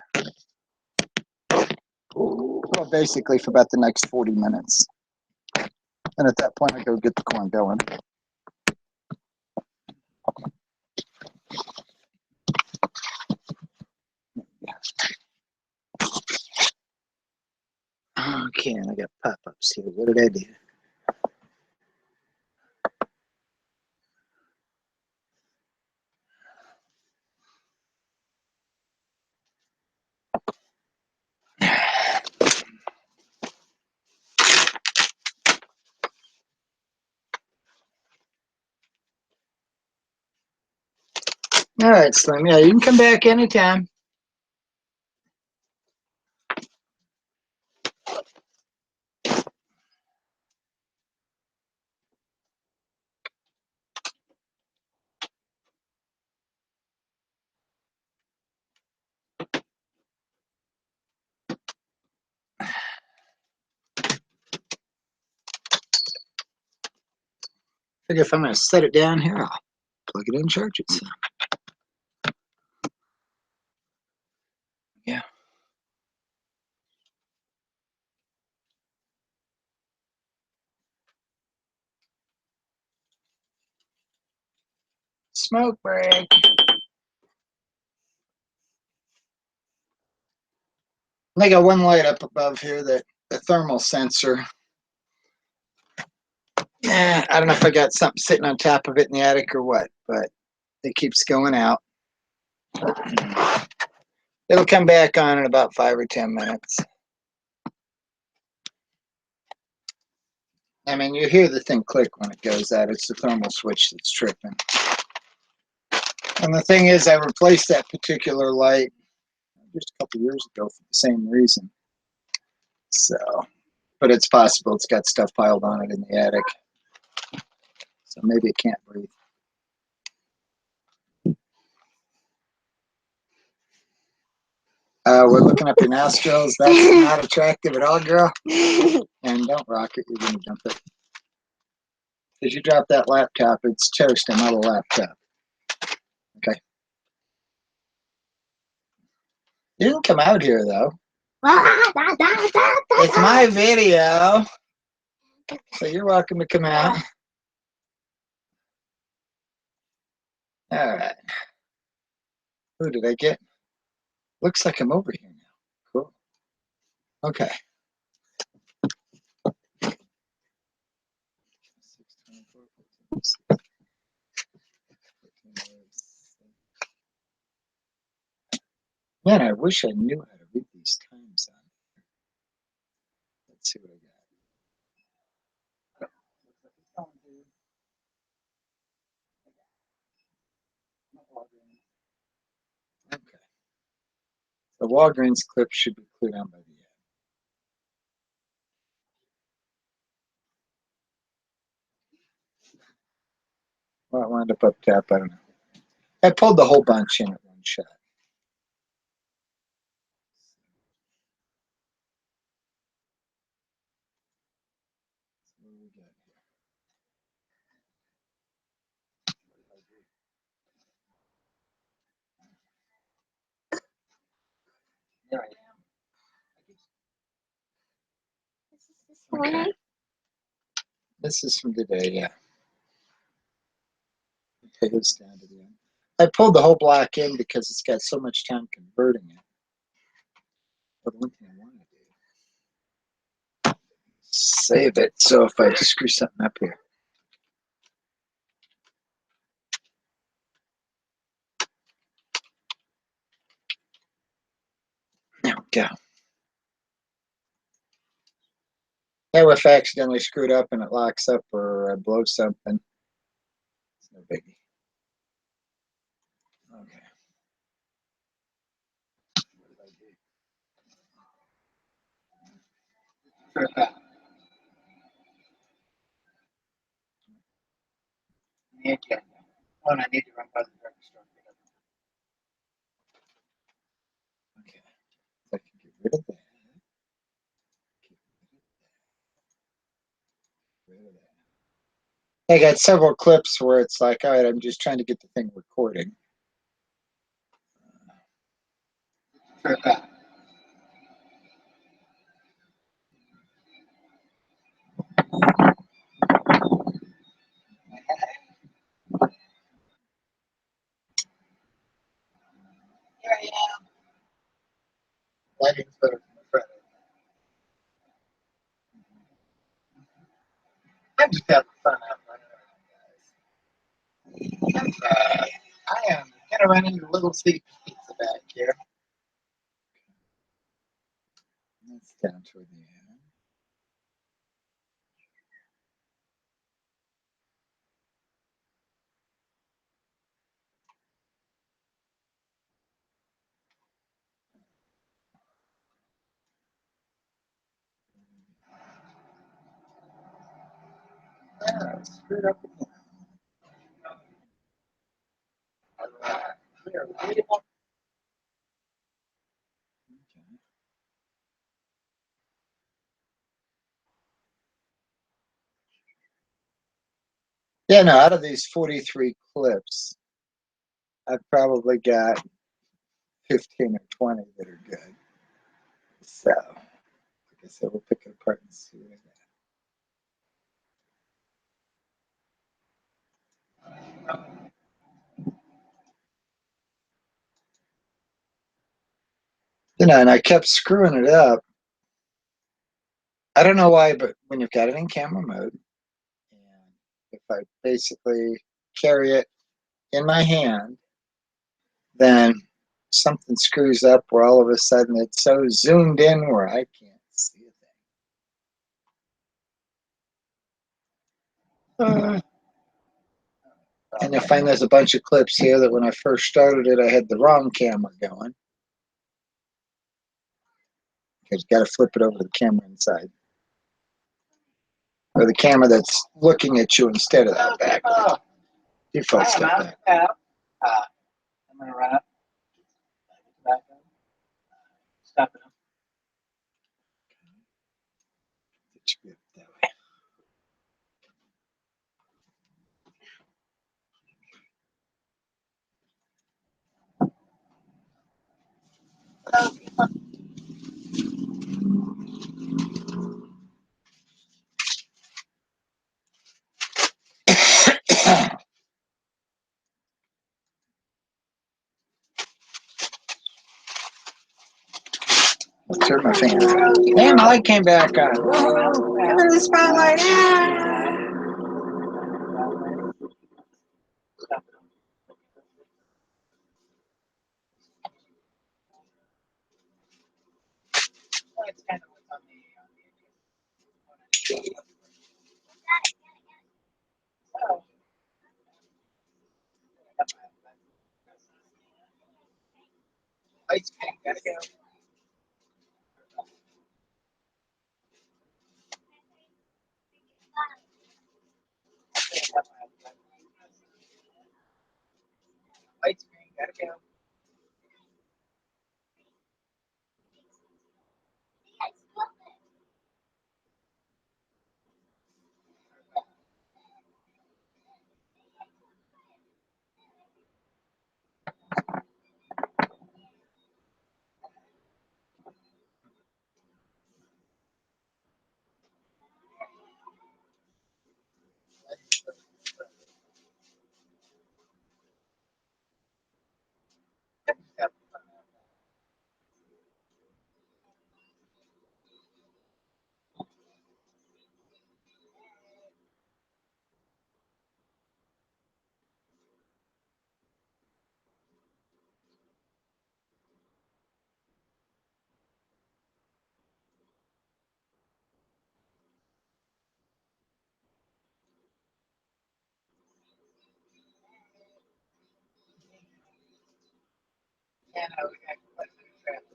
Well, basically for about the next 40 minutes. And at that point, I go get the corn going. Okay, and I got pop-ups here. What did I do? All right, Slim. Yeah, you can come back anytime. Figure if I'm going to set it down here, I'll plug it in and charge it. So. Yeah. Smoke break. I got one light up above here, that the thermal sensor. I don't know if I got something sitting on top of it in the attic or what, but it keeps going out. It'll come back on in about 5 or 10 minutes. I mean, you hear the thing click when it goes out. It's the thermal switch that's tripping. And the thing is, I replaced that particular light just a couple years ago for the same reason. So, but it's possible it's got stuff piled on it in the attic. So maybe it can't breathe. We're looking up your nostrils. That's not attractive at all, girl. And don't rock it. You're going to jump it. Because you drop that laptop, it's toast. I'm not a laptop. Okay. You didn't come out here, though. It's my video. So you're welcome to come out. All right. Who did I get? Looks like I'm over here now. Cool. Okay. Man, I wish I knew how to read these times on here. Let's see what I got. Okay. The Walgreens clip should be cleared on by the end. Well, it wound up top. I don't know. I pulled the whole bunch in at one shot. What do we got here? There I am. Okay. This is from today, yeah. Okay, it's down to the end. I pulled the whole block in because it's got so much time converting it. But one thing I want to do, save it. So if I screw something up here. There we go. Now if I accidentally screwed up and it locks up or I blow something, it's no biggie. Okay. What did I do? The agenda. Oh, and I need to run by the drugstore. Okay. So I can get rid of that. Get rid of that. I got several clips where it's like, all right, I'm just trying to get the thing recording. for that. Here I am. Lighting's better from the front. I'm just having fun out running around, guys. I am kind of running a little sleepy pizza back here. That's down toward the end. Yeah, screwed up again. Alright, we are ready. Yeah, no, out of these 43 clips, I've probably got 15 or 20 that are good. So, like I said, we'll pick it apart and see what I got. You know, and I kept screwing it up. I don't know why, but when you've got it in camera mode, and if I basically carry it in my hand, then something screws up where all of a sudden it's so zoomed in where I can't see a thing. And I find there's a bunch of clips here that when I first started it, I had the wrong camera going. Because you got to flip it over to the camera inside. Or the camera that's looking at you instead of that back. Default step back. I'm going to run up. Stop it. It should be up that way. Let's turn my fan. And my light came back on. Whoa, look at the spotlight. Lights gotta go. Lights gotta go. Yeah, no, we got quite a bit of traffic.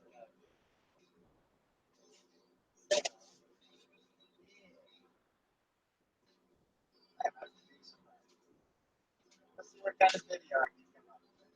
Let's see what kind of video I can come up with.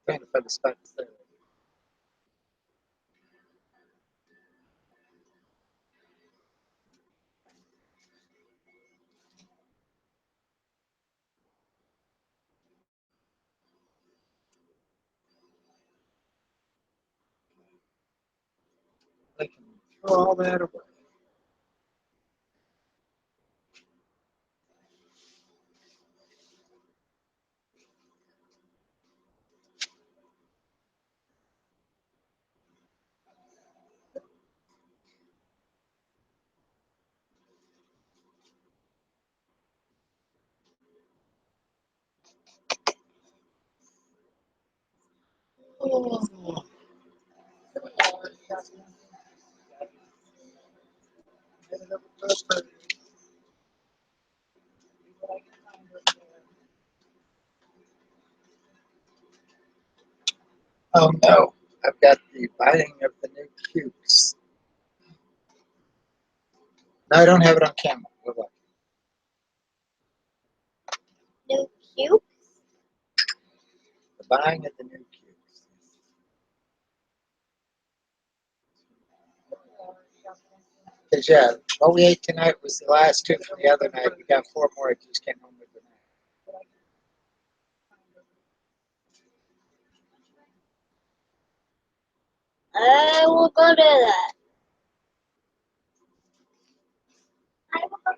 trying to find the spot to say. I can throw all that away. Oh. Oh no, I've got the binding of the new cubes. No, I don't have it on camera. Hold on. New cube? The buying of the new cubes. Because yeah, what we ate tonight was the last two from the other night. We got four more. I just came home with tonight. I will go to that. I will go.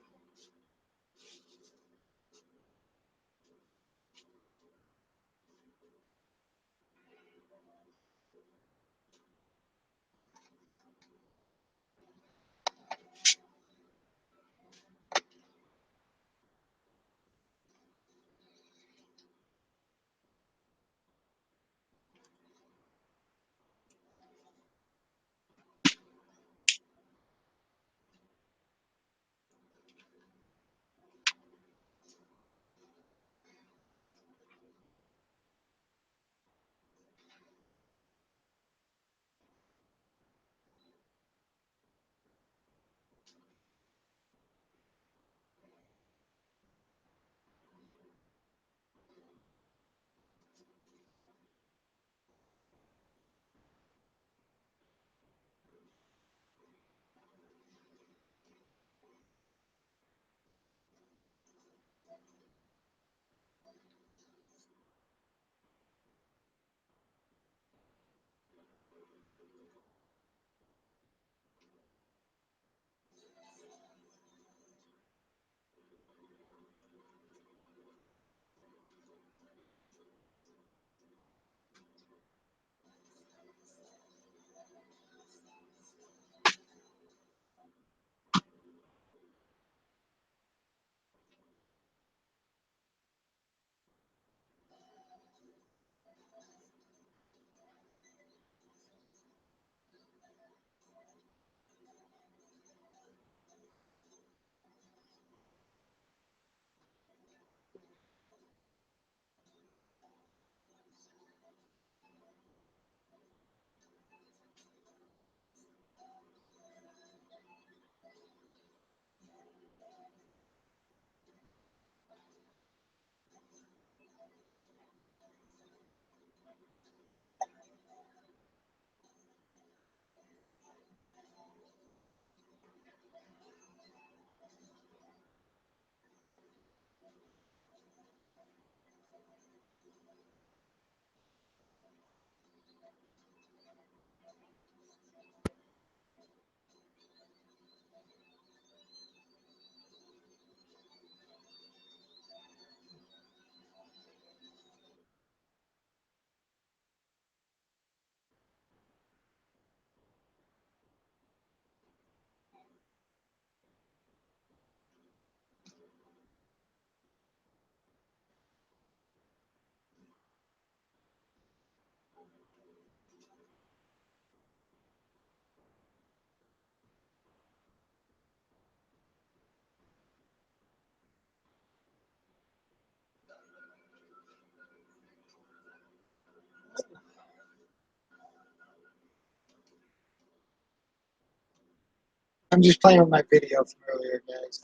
I'm just playing with my video from earlier, guys.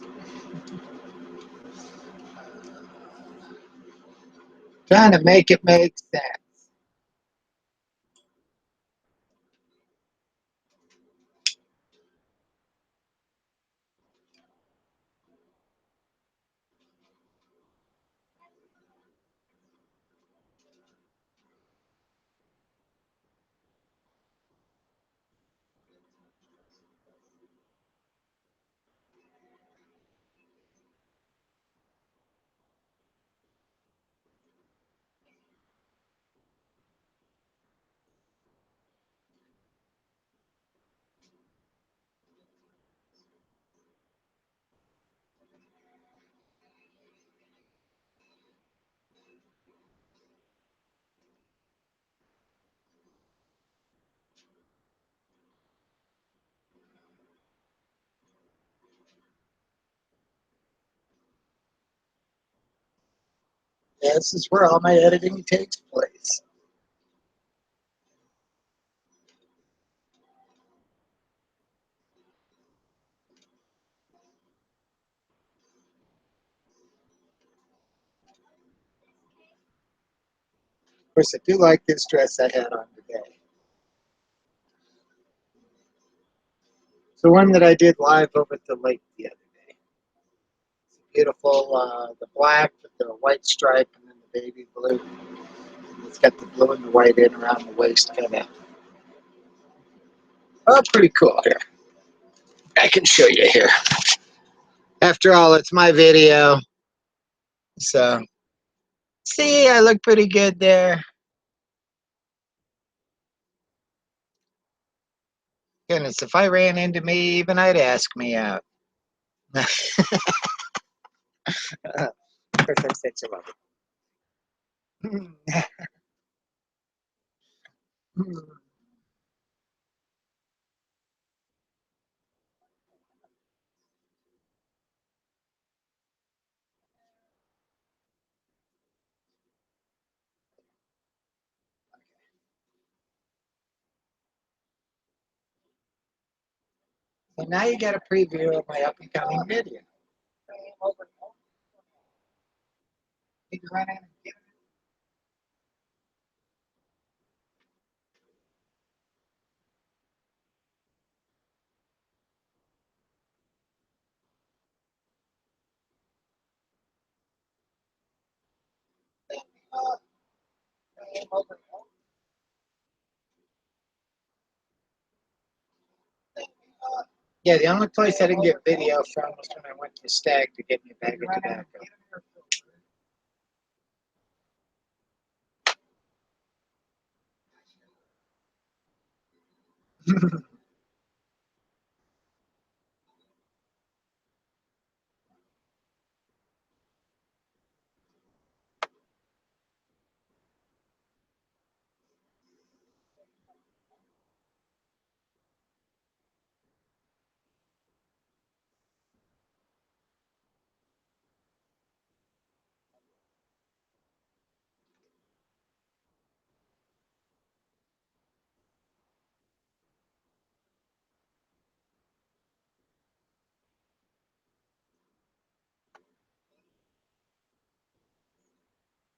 Trying to make it make sense. This is where all my editing takes place. Of course, I do like this dress I had on today. It's the one that I did live over at the lake the other day. It's beautiful, the black with the white stripe and then the baby blue. It's got the blue and the white in around the waist, kind of. Oh, pretty cool here. I can show you here. After all, it's my video. So, see, I look pretty good there. Goodness, if I ran into me, even I'd ask me out. Of course, I'm such a lover. So now you get a preview of my up and coming video. Need to run in and get it. Yeah, the only place I didn't get video from was when I went to Stag to get me a bag of tobacco.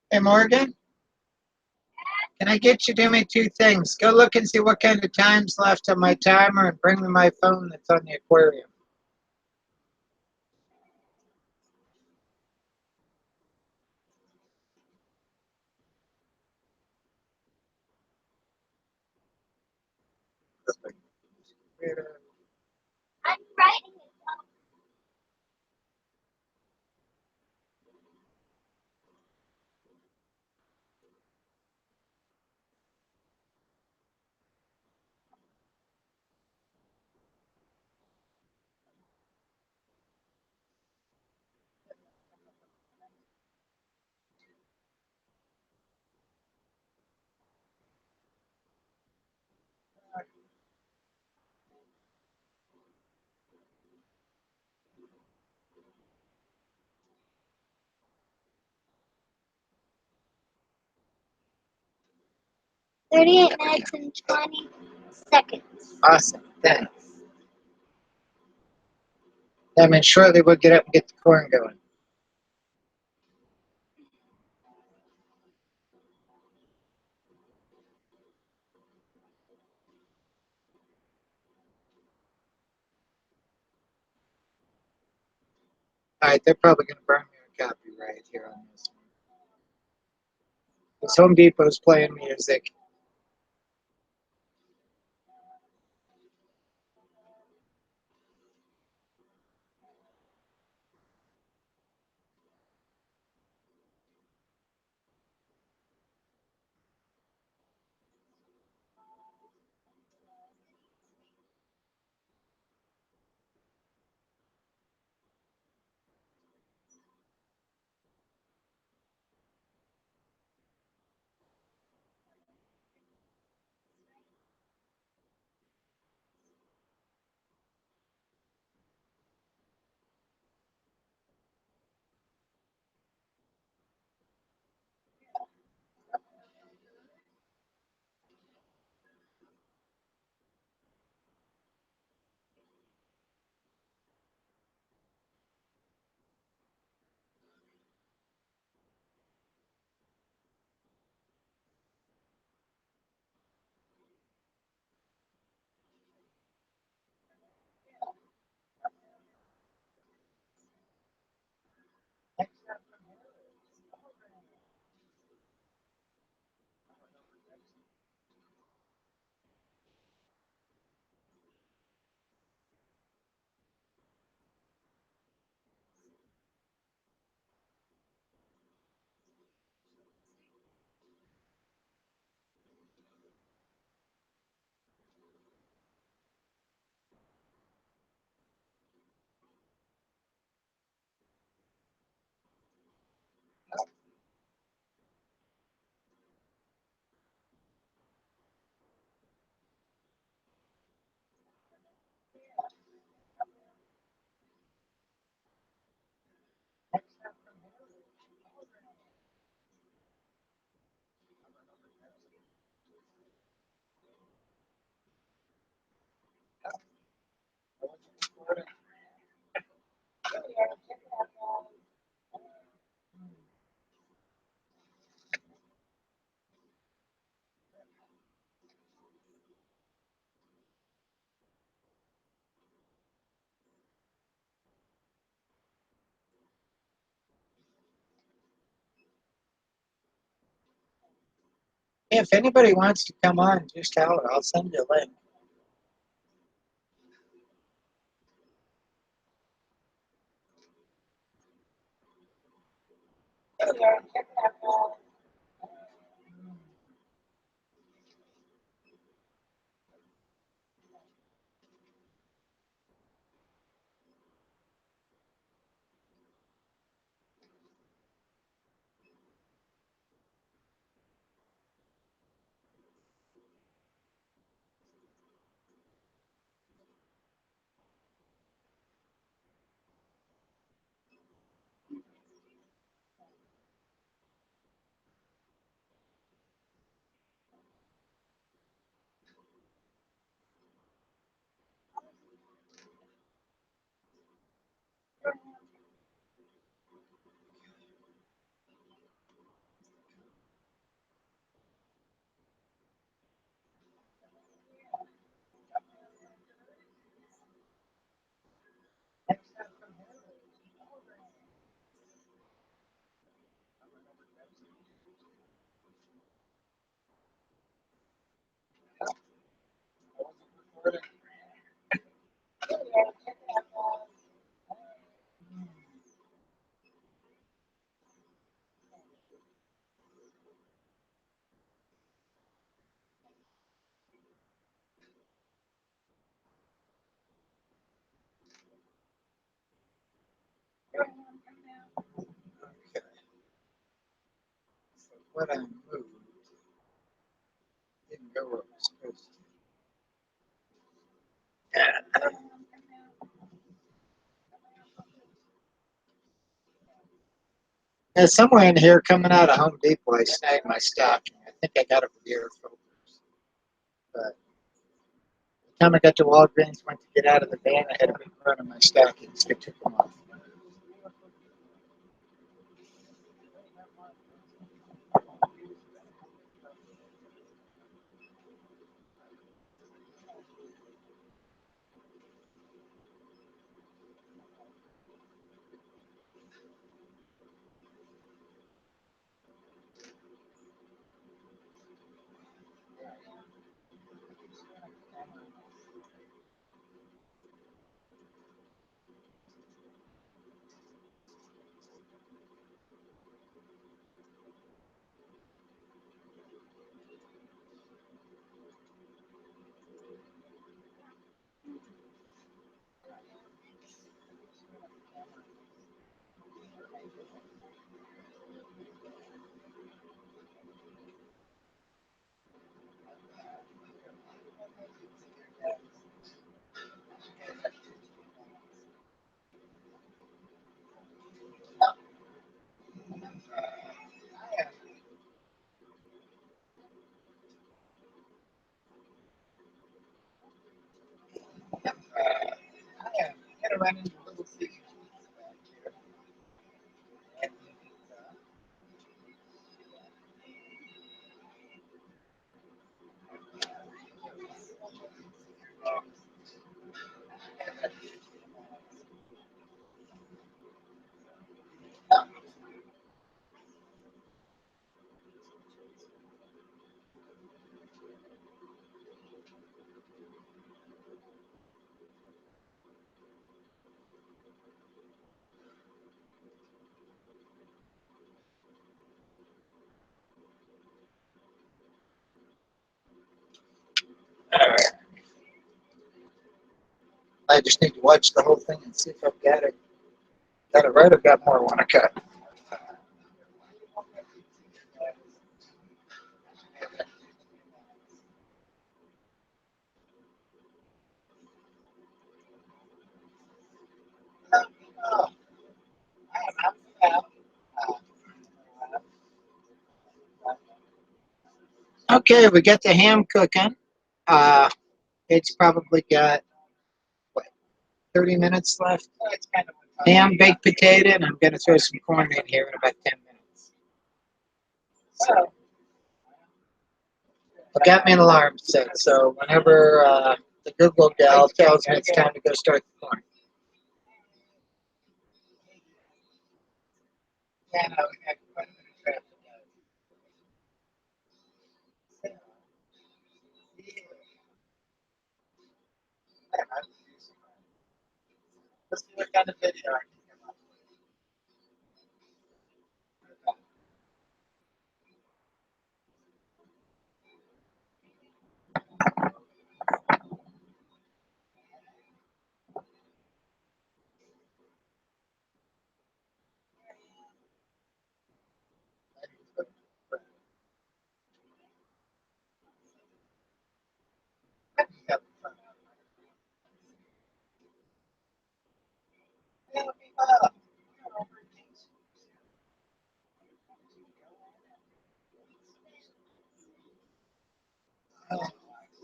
Hey, Morgan, can I get you to do me two things? Go look and see what kind of time's left on my timer and bring me my phone that's on the aquarium. I'm writing it. Up. 38 minutes and 20 seconds. Awesome, thanks. That means shortly we'll get up and get the corn going. All right, they're probably going to burn me a copyright here on this one. Because Home Depot's playing music. If anybody wants to come on, just tell her. I'll send you a link. Okay. So what I moved didn't go where it was supposed to. There's somewhere in here coming out of Home Depot. I snagged my stocking. I think I got it with the air filters. But the time I got to Walgreens, went to get out of the van, I had a big run on my stockings. I took them off. I just need to watch the whole thing and see if I've got it. Got it right. I've got more I want to cut. Okay, we got the ham cooking. It's probably got what 30 minutes left. Ham, baked potato, and I'm going to throw some corn in here in about 10 minutes. So, I got me an alarm set, so whenever the Google gal tells me it's time to go start the corn. Yeah, no, we got quite a bit of traffic. Let's see what kind of video I can come up with.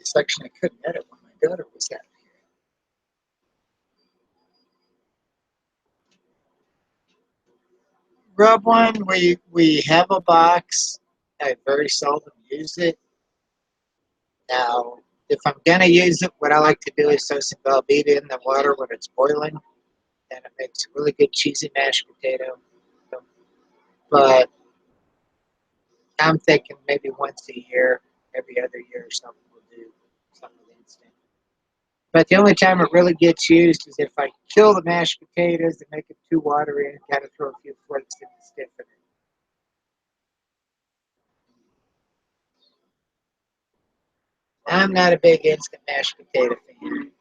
Section I couldn't edit when my daughter was at. Rub one, we have a box. I very seldom use it. Now, if I'm gonna use it, what I like to do is throw some Velveeta in the water when it's boiling, and it makes a really good cheesy mashed potato. But I'm thinking maybe once a year, every other year or something, we'll do something instant. But the only time it really gets used is if I kill the mashed potatoes and make it too watery and kind of throw a few flakes in to stiffen it. I'm not a big instant mashed potato fan.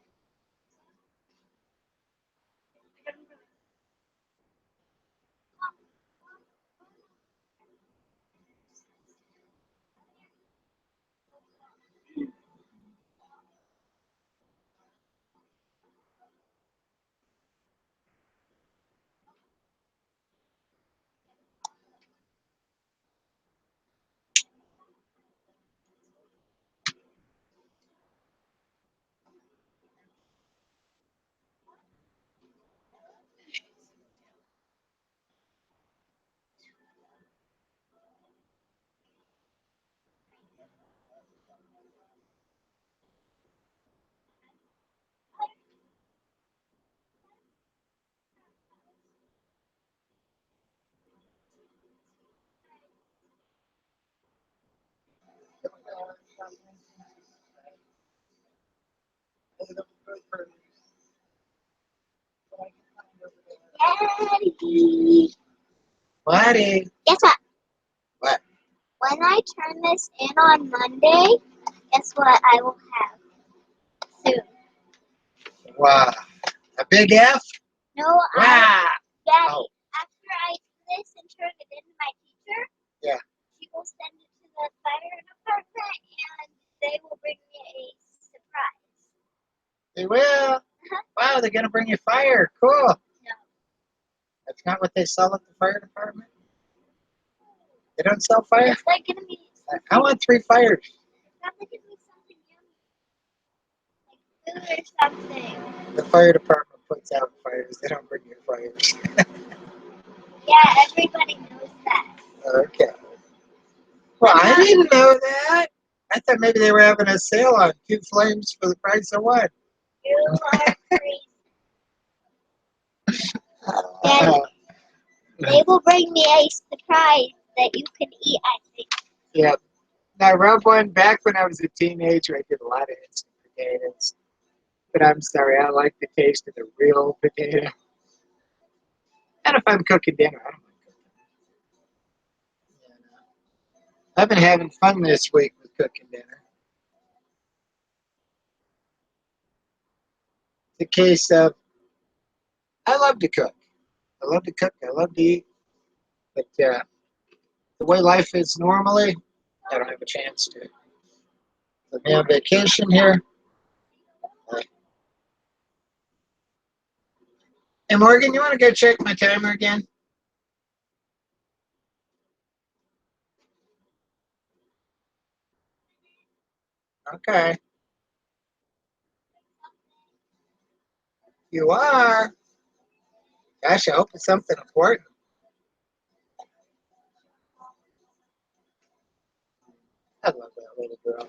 Daddy. Buddy. Guess what? What? When I turn this in on Monday, guess what I will have soon? Wow. A big F? No, Wow. Daddy, Oh. after I do this and turn it in to my teacher, Yeah. she will send it to the fire department and they will bring me a surprise. They will. Wow, they're going to bring you fire. Cool. No. That's not what they sell at the fire department? They don't sell fire? It's like gonna be I want 3 fires. it's probably gonna be something yummy. Like food or something. The fire department puts out fires. They don't bring you fires. Yeah, everybody knows that. Okay. Well, I didn't know that. I thought maybe they were having a sale on 2 flames for the price of 1. You are crazy. Daddy, they will bring me a surprise that you can eat, I think. Yeah. Now, rub one, back when I was a teenager, I did a lot of instant potatoes. But I'm sorry, I like the taste of the real potato. And if I'm cooking dinner, I don't mind cooking. I've been having fun this week with cooking dinner. It's a case of, I love to cook. I love to cook. I love to eat. But the way life is normally, I don't have a chance to. I'm on vacation here. Hey, Morgan, you want to go check my timer again? Okay. You are. Gosh, I hope it's something important. I love that little girl.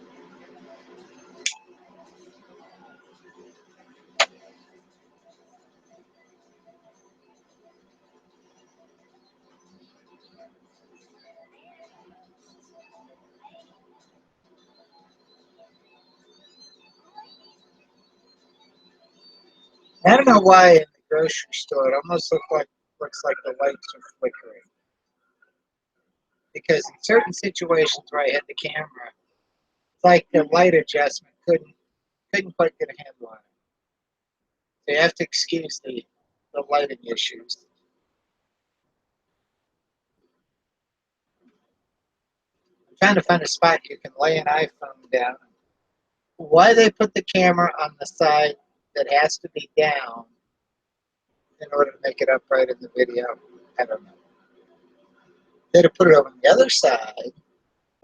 I don't know why in the grocery store it almost looks like the lights are flickering. Because in certain situations where I had the camera, it's like the light adjustment couldn't quite get a handle on it. So you have to excuse the lighting issues. I'm trying to find a spot you can lay an iPhone down. Why they put the camera on the side that has to be down in order to make it upright in the video, I don't know. They'd have put it on the other side,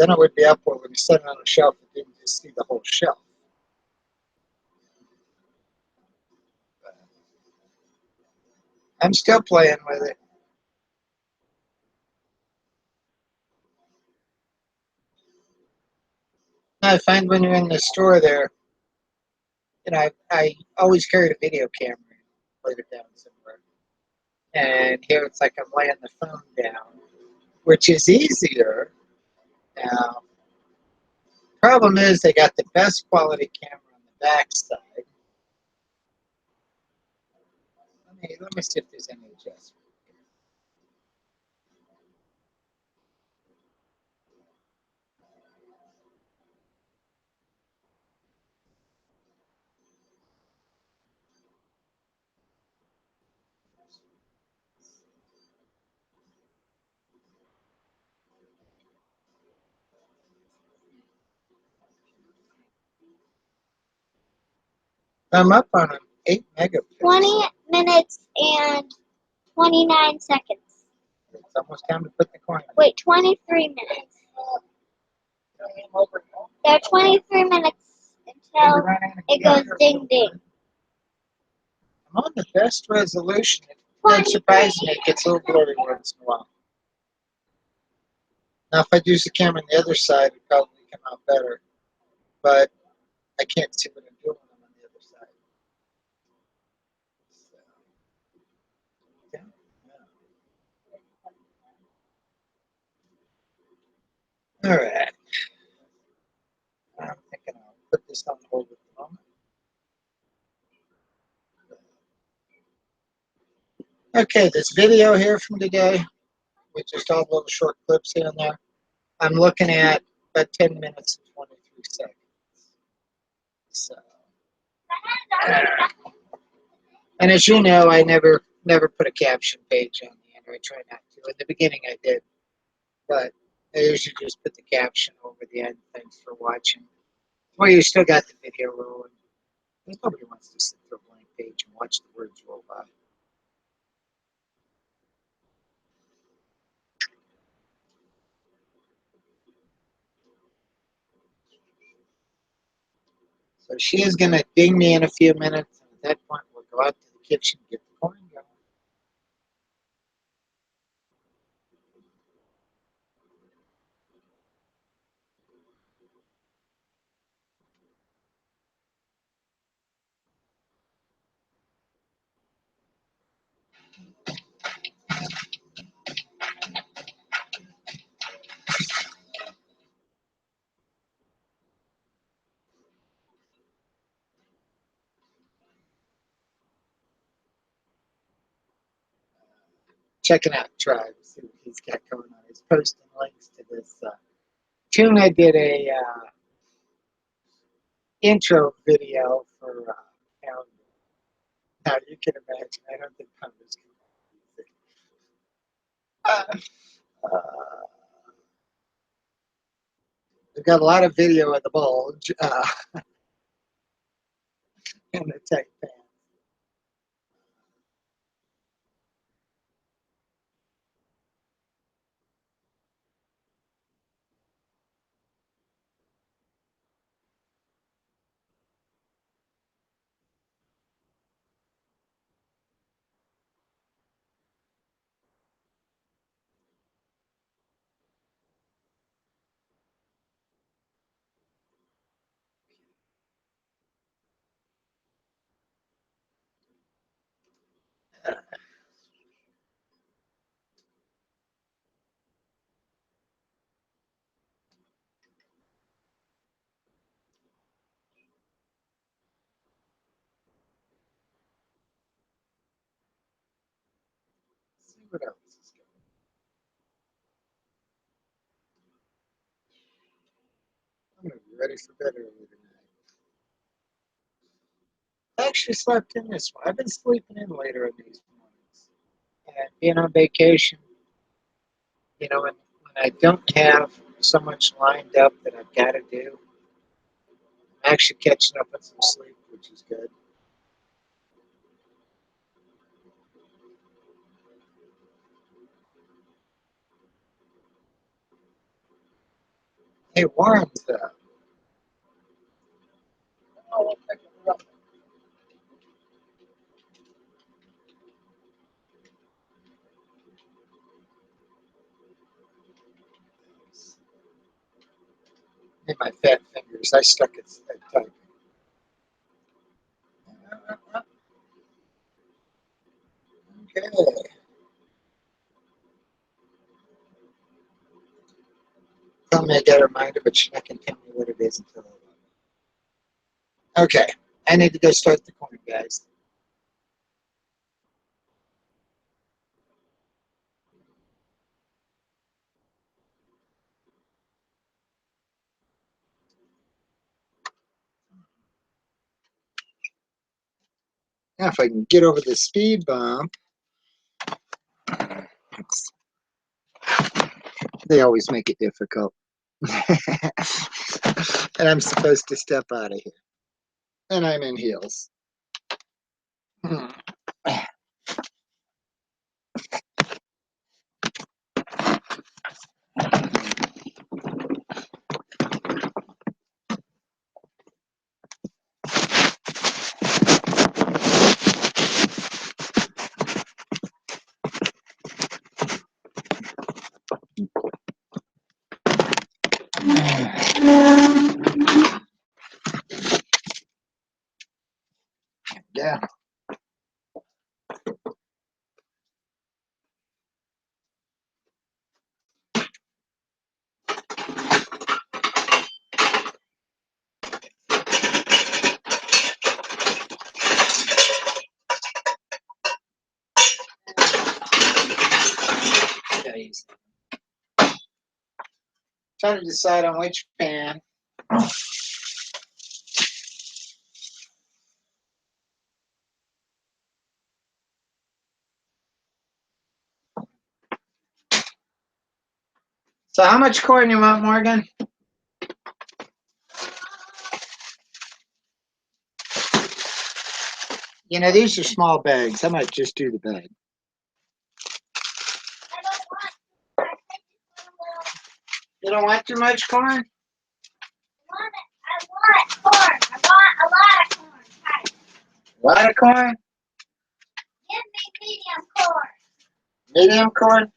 then it would be up where when you set it on a shelf, you didn't just see the whole shelf. I'm still playing with it. I find when you're in the store there, I always carried a video camera and laid it down somewhere. And here it's like I'm laying the phone down, which is easier. Now, problem is they got the best quality camera on the back side. Let me see if there's any adjustment. I'm up on an 8 megapixel. 20 minutes and 29 seconds. It's almost time to put the coin in. Wait, 23 minutes. There are 23 minutes until it goes ding ding. I'm on the best resolution. It surprises me. It gets a little blurry once in a while. Now, if I'd use the camera on the other side, it'd probably come out better. But I can't see what I'm doing when I'm on the other side. So, yeah. All right. I'm thinking I'll put this on hold at the moment. Okay, this video here from today, with just all the little short clips here and there, I'm looking at about 10 minutes and 23 seconds. So, and as you know, I never put a caption page on the end, or I try not to. In the beginning, I did, but I usually just put the caption over the end. Thanks for watching. Well, you still got the video rolling. Nobody wants to sit through a blank page and watch the words roll by. So she is going to ding me in a few minutes. And at that point, we'll go out to the kitchen and get the coin going. Checking out Tribe, see what he's got going on. He's posting links to this tune I did a intro video for Calendar. Now you can imagine, I don't think Congress can. We've got a lot of video of the bulge in the tech pan. See what else is going on. I'm gonna be ready for bed early tonight. I actually slept in this one. I've been sleeping in later in these mornings. And being on vacation, when I don't have so much lined up that I've got to do, I'm actually catching up on some sleep, which is good. Hey, Warren's up. Oh, we'll pick her up. In my fat fingers, I stuck it tight. Okay. Tell me I got a reminder, but she's not going to tell me what it is until 11. Okay. I need to go start the corn, guys. Now, if I can get over the speed bump, they always make it difficult. And I'm supposed to step out of here. And I'm in heels. Yeah. Days. Trying to decide on which pan. So how much corn you want, Morgan? These are small bags. I might just do the bag. You don't want too much corn? I want corn. I want a lot of corn. Hi. A lot of corn? Give me medium corn. Medium corn?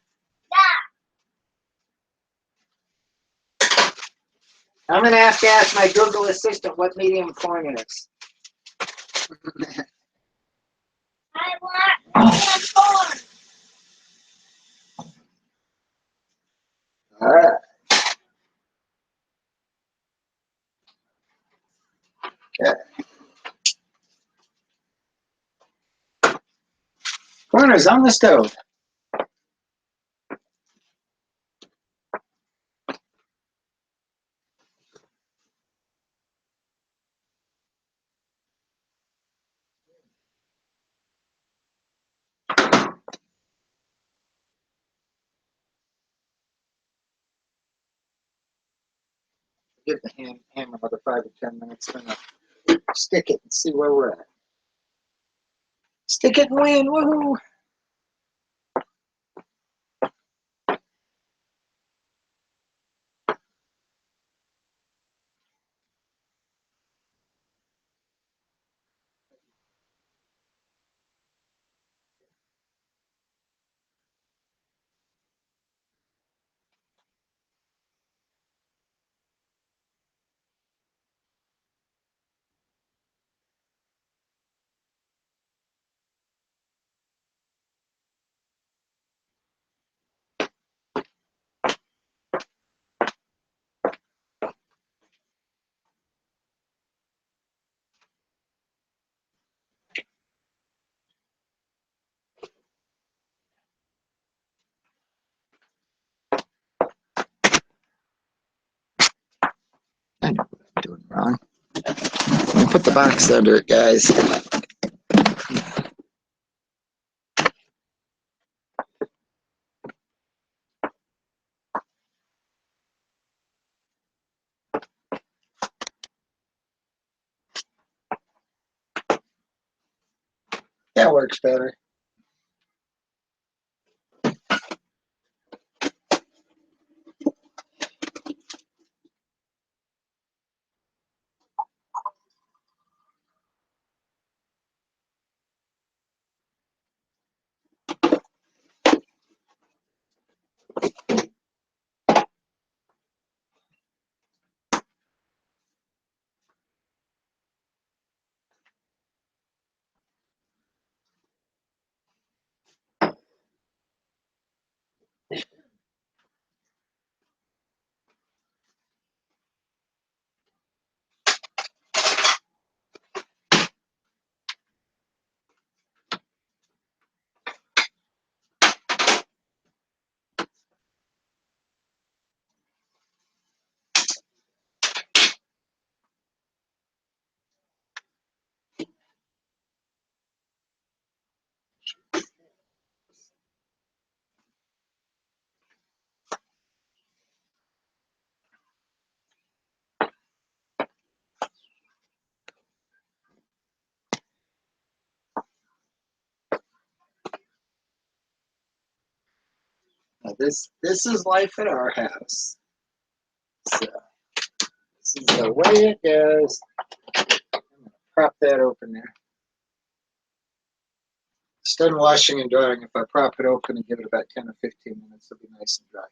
I'm going to have to ask my Google Assistant what medium corn is. I want medium corn. All right. Okay. Corn is on the stove. Give the hammer another 5 or 10 minutes. Then I'll stick it and see where we're at. Stick it and win. Woohoo! I know what I'm doing wrong. Let me put the box under it, guys. That works better. Now this is life at our house. So this is the way it goes. I'm gonna prop that open there. It's done washing and drying. If I prop it open and give it about 10 or 15 minutes, it'll be nice and dry.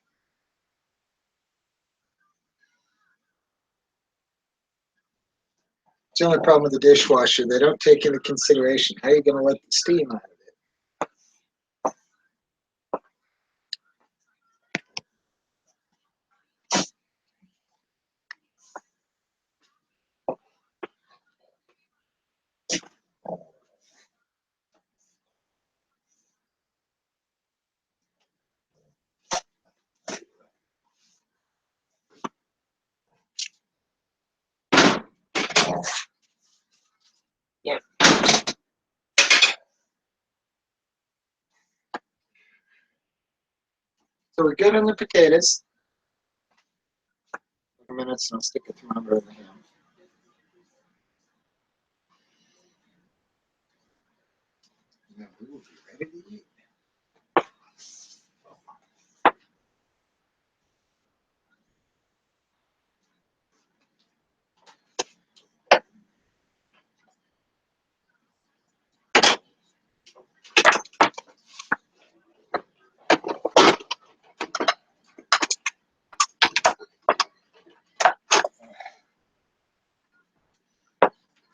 It's the only problem with the dishwasher. They don't take into consideration how you're going to let the steam out of it. Yeah. So we're good on the potatoes. In a minute, and I'll stick a thermometer in the ham. Now we will be ready to eat.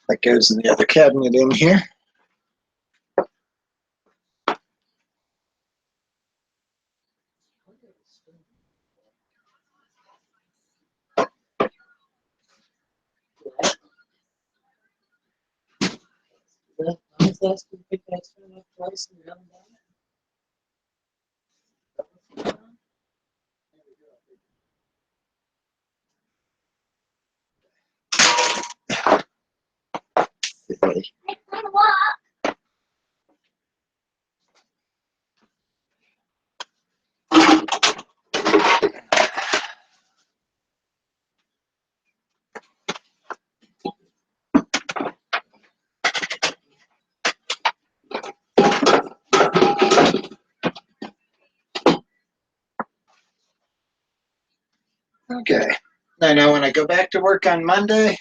That goes in the other cabinet in here. Okay. I know when I go back to work on Monday,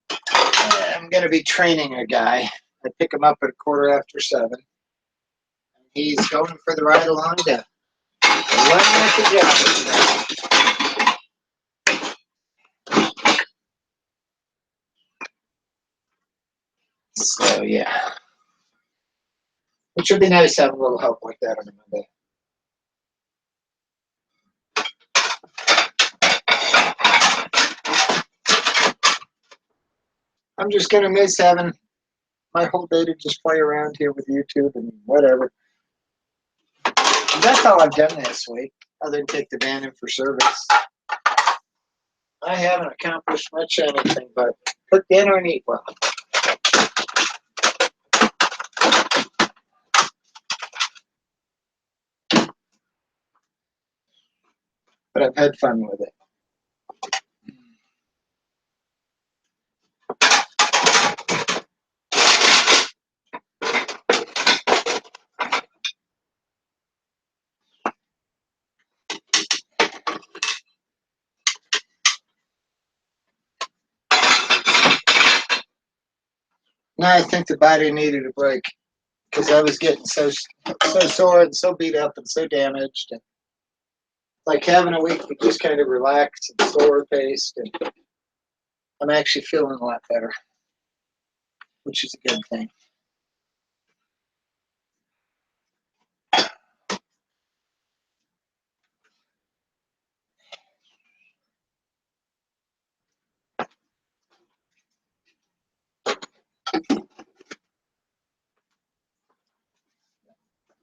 I'm going to be training a guy. I pick him up at 7:15. He's going for the ride along to learn what the job is about. So, yeah. It should be nice to have a little help like that on a Monday. I'm just going to miss having my whole day to just play around here with YouTube and whatever. That's all I've done this week, other than take the van in for service. I haven't accomplished much anything but cook dinner and eat well. But I've had fun with it. Now I think the body needed a break because I was getting so sore and so beat up and so damaged. And like having a week to just kind of relax and slower paced, and I'm actually feeling a lot better, which is a good thing.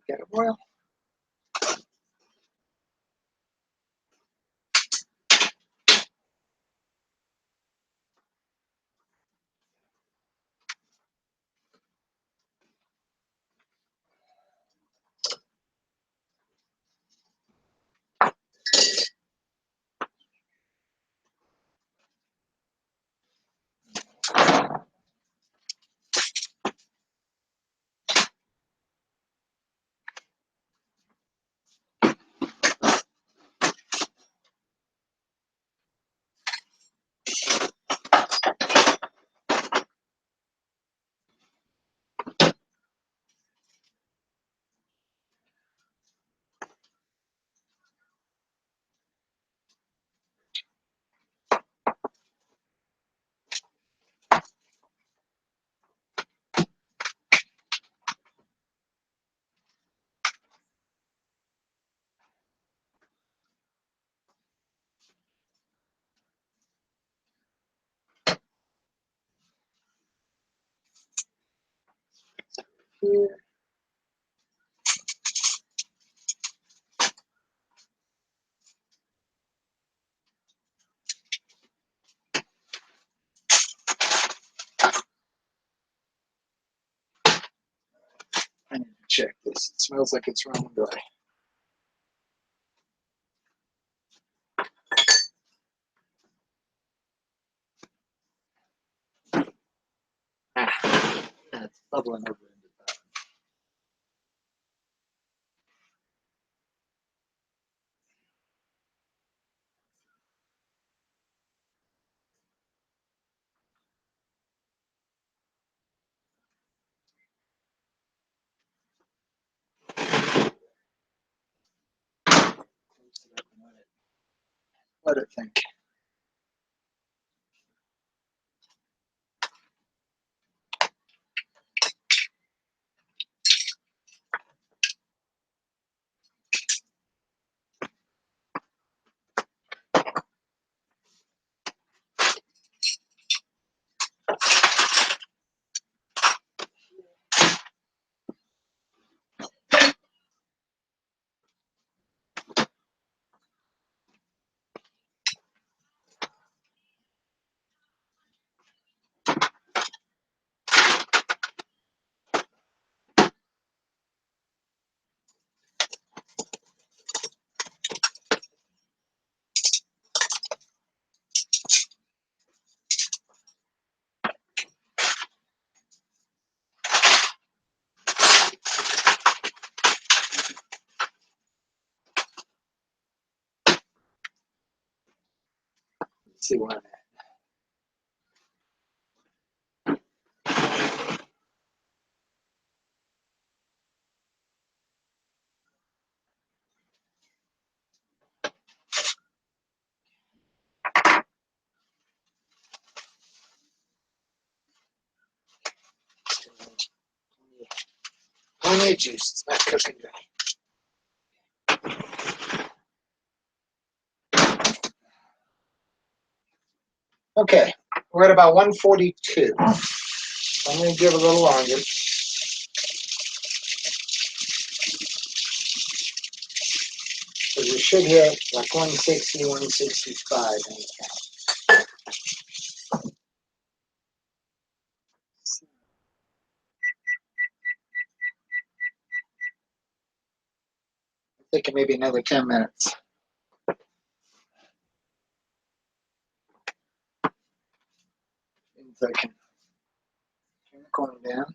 Get it well. Here. I need to check this. It smells like it's running dry. It's bubbling over into that. Let it think. Let's see where I'm at. Plenty of juice. It's not cooking dry. Okay, we're at about 142. I'm going to give a little longer. So we should hit like 160, 165 anyhow. maybe another 10 minutes. Means I can turn the corner down.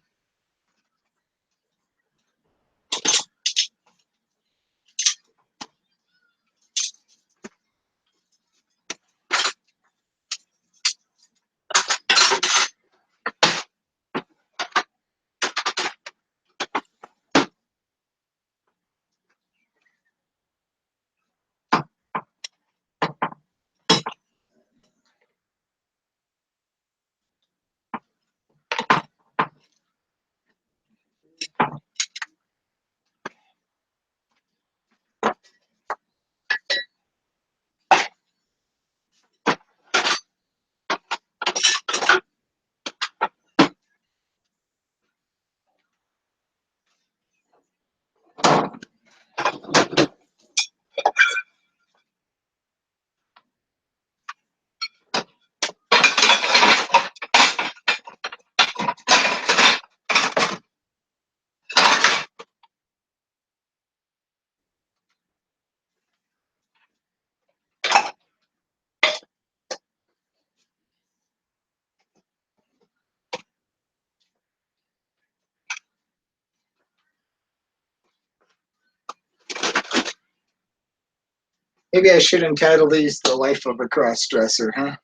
Maybe I should entitle these The Life of a Crossdresser, huh?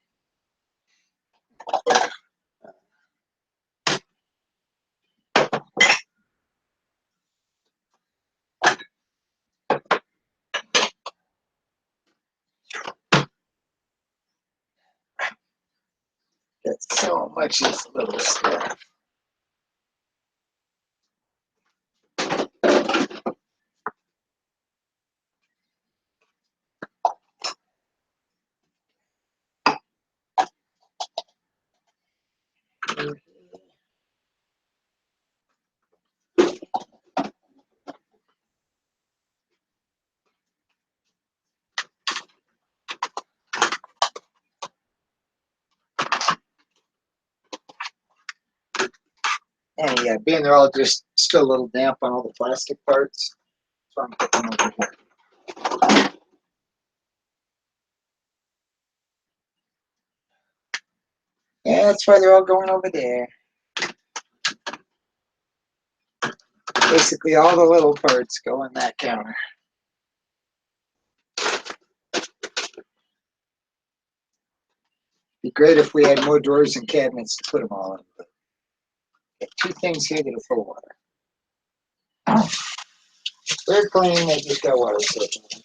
That's so much this little stuff. And yeah, being they're all just still a little damp on all the plastic parts, so I'm putting them over here. Yeah, that's why they're all going over there. Basically, all the little parts go in that counter. Be great if we had more drawers and cabinets to put them all in. But got two things here that are full of water. They're clean, they just got water soaking in them.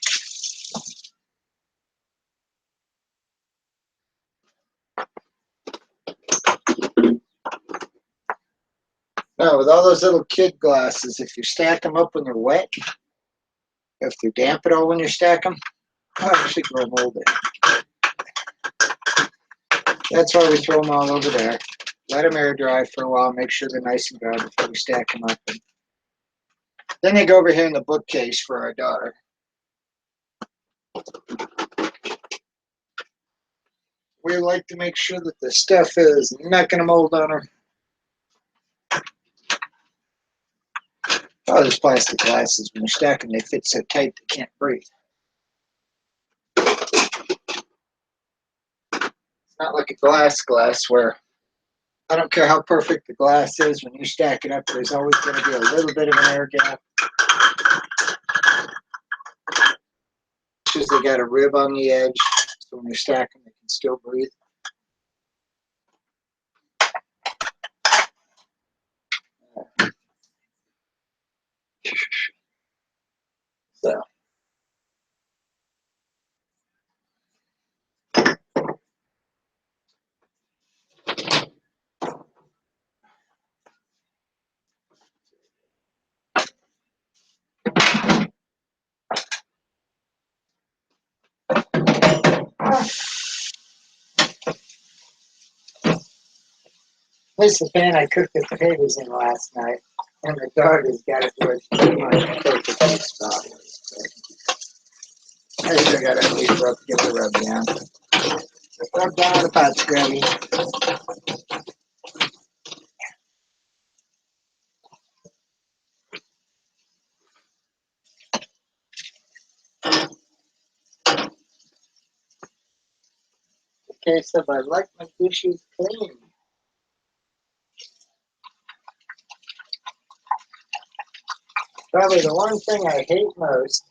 Now, with all those little kid glasses, if you stack them up when they're wet, if they're damp at all when you stack them, they'll actually grow molded. That's why we throw them all over there. Let them air dry for a while, make sure they're nice and dry before we stack them up. And then they go over here in the bookcase for our daughter. We like to make sure that the stuff is not going to mold on her. Oh, those plastic glasses, when you stack them, they fit so tight they can't breathe. It's not like a glass where I don't care how perfect the glass is, when you stack it up, there's always going to be a little bit of an air gap. Because they got a rib on the edge, so when you stack them, they can still breathe. So. This is the pan I cooked the potatoes in last night, and the daughter's got it where it's pretty much perfectly spot. I still got to leave rub, get the rub down. Rub down the pot scrubby. case of I like my dishes clean. Probably the one thing I hate most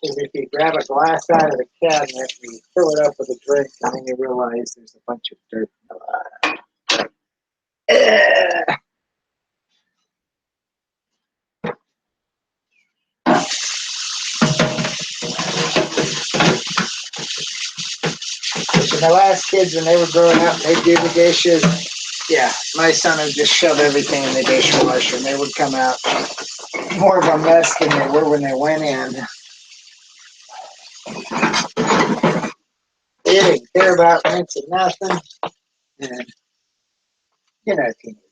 is if you grab a glass out of the cabinet and you fill it up with a drink and then you realize there's a bunch of dirt in the bottom. Ugh. My last kids, when they were growing up, they'd do the dishes. Yeah, my son would just shove everything in the dishwasher and they would come out more of a mess than they were when they went in. They didn't care about rinsing nothing. And, you know, teenagers.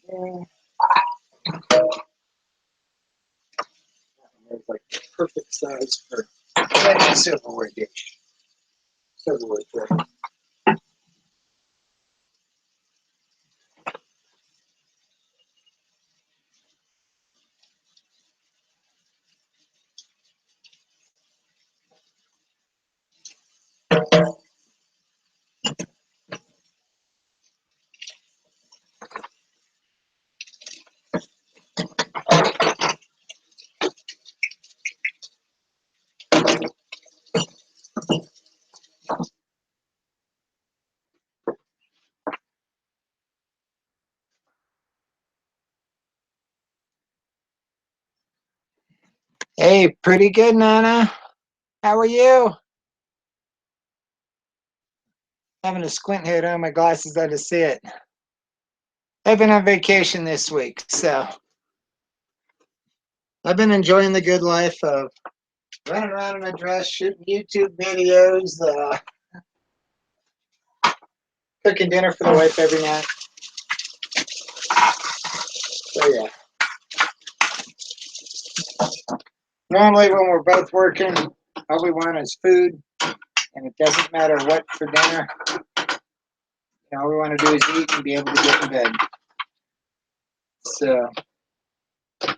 Yeah. It's like the perfect size for a silverware dish. Silverware tray. Hey, pretty good, Nana. How are you? Having a squint here on my glasses out to see it. I've been on vacation this week, so I've been enjoying the good life of running around in a dress, shooting YouTube videos, cooking dinner for the wife every night. So yeah. Normally when we're both working, all we want is food, and it doesn't matter what for dinner. All we want to do is eat and be able to get in bed. So,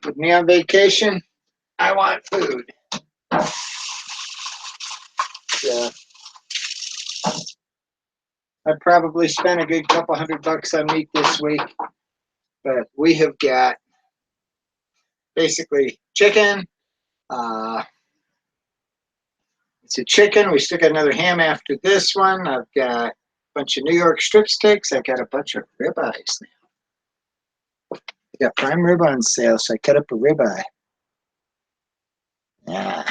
with me on vacation, I want food. So, I probably spent a good couple $100 on meat this week, but we have got basically chicken. It's a chicken. We still got another ham after this one. I've got a bunch of New York strip steaks. I got a bunch of ribeyes now. I got prime rib on sale, so I cut up a ribeye. Yeah.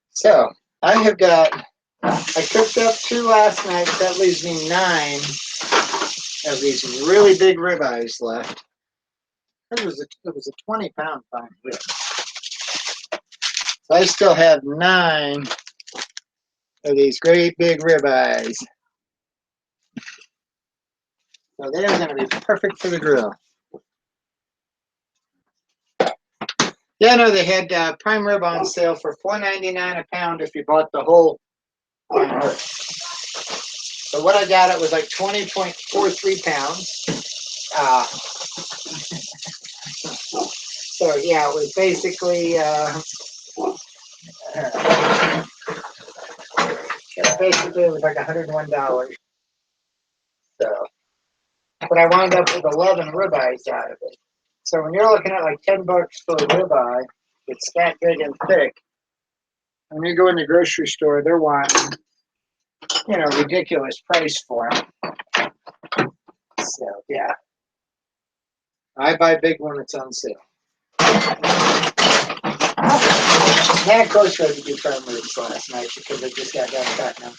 So I have got. I cooked up 2 last night. That leaves me 9 of these really big ribeyes left. It was a 20-pound fine rib. So I still have 9 of these great big ribeyes. So they're going to be perfect for the grill. Yeah, no, they had prime rib on sale for $4.99 a pound if you bought the whole prime rib. So what I got, it was like 20.43 pounds. So yeah, it was basically it was like $101. So, but I wound up with 11 ribeyes out of it. So when you're looking at like $10 for a ribeye, it's that big and thick. When you go in the grocery store, they're wanting, ridiculous price for them. So yeah, I buy big when it's on sale. And of course, I had to do prime ribs last night because I just got done cutting them.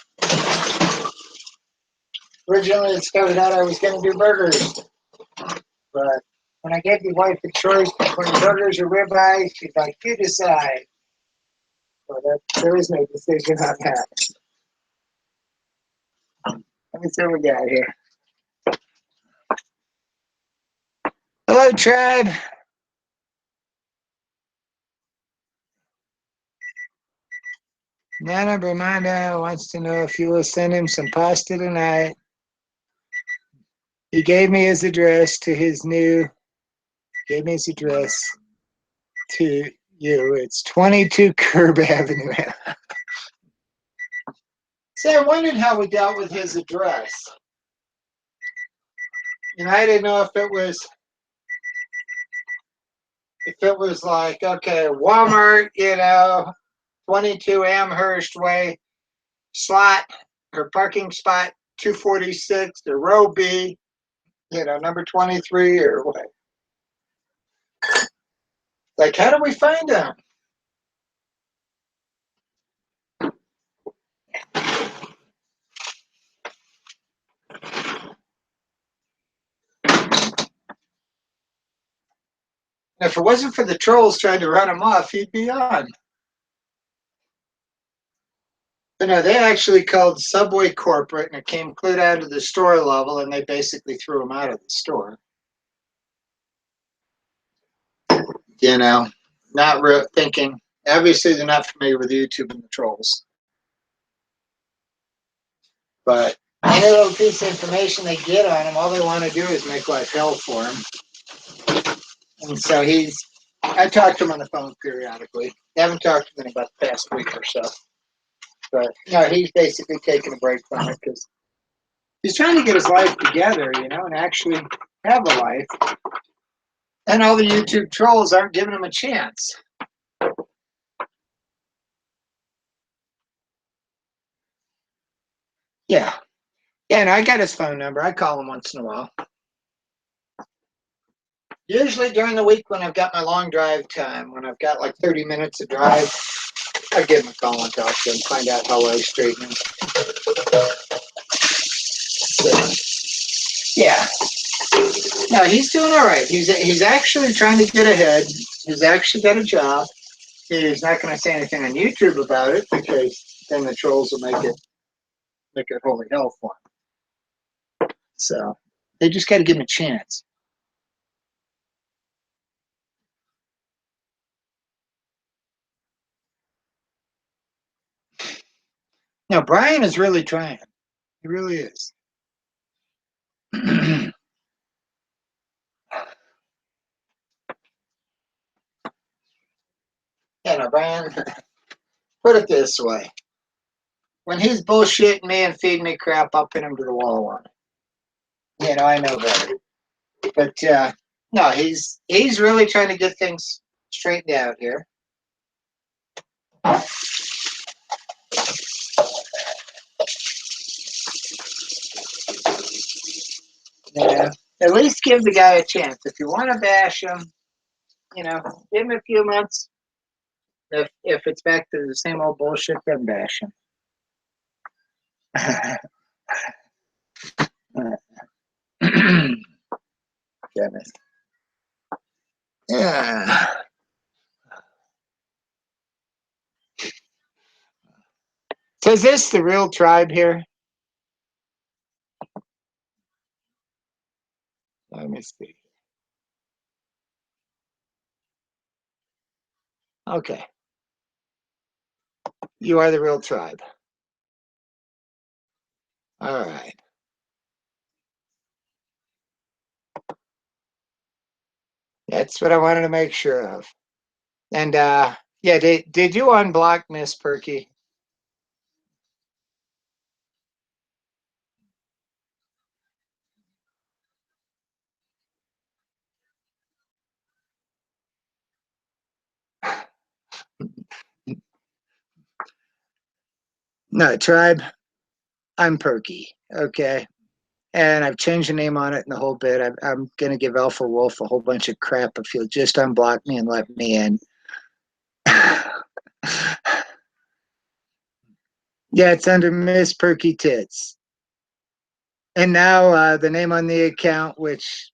Originally, it started out I was going to do burgers, but when I gave the wife the choice between burgers or ribeyes, she's like, "You decide." So there is no decision on that. Let me see what we got here. Hello, tribe. Nana Bramanda wants to know if you will send him some pasta tonight. He gave me his address to his new, gave me his address to you. It's 22 Curb Avenue. See, I wondered how we dealt with his address. And I didn't know if it was like, okay, Walmart, 22 Amherst Way, slot or parking spot 246 or row B, number 23 or what. Like, how do we find them? If it wasn't for the trolls trying to run him off, he'd be on. But no, they actually called Subway corporate, and it came clear down to the store level, and they basically threw him out of the store. Not real thinking. Obviously, they're not familiar with YouTube and the trolls. But any little piece of information they get on him, all they want to do is make life hell for him. And so I talked to him on the phone periodically. I haven't talked to him in about the past week or so. But, he's basically taking a break from it because he's trying to get his life together, and actually have a life. And all the YouTube trolls aren't giving him a chance. Yeah. Yeah, and I got his phone number. I call him once in a while. Usually during the week when I've got my long drive time, when I've got like 30 minutes of drive, I give him a call and talk to him, find out how life's straightening. So, yeah. No, he's doing all right. He's actually trying to get ahead. He's actually got a job. He's not going to say anything on YouTube about it because then the trolls will make it holy hell for him. So they just got to give him a chance. No, Brian is really trying. He really is. Brian, put it this way. When he's bullshitting me and feeding me crap, I'll pin him to the wall on it. I know better. But no, he's really trying to get things straightened out here. Yeah. At least give the guy a chance. If you want to bash him, give him a few months. If it's back to the same old bullshit, then bash him. Goodness. Yeah. So is this the real tribe here? Let me see. Okay. You are the real tribe. All right. That's what I wanted to make sure of. And yeah, did you unblock Miss Perky? No, tribe. I'm Perky. Okay. And I've changed the name on it and the whole bit. I'm going to give Alpha Wolf a whole bunch of crap if he'll just unblock me and let me in. Yeah, it's under Miss Perky Tits. And now the name on the account, which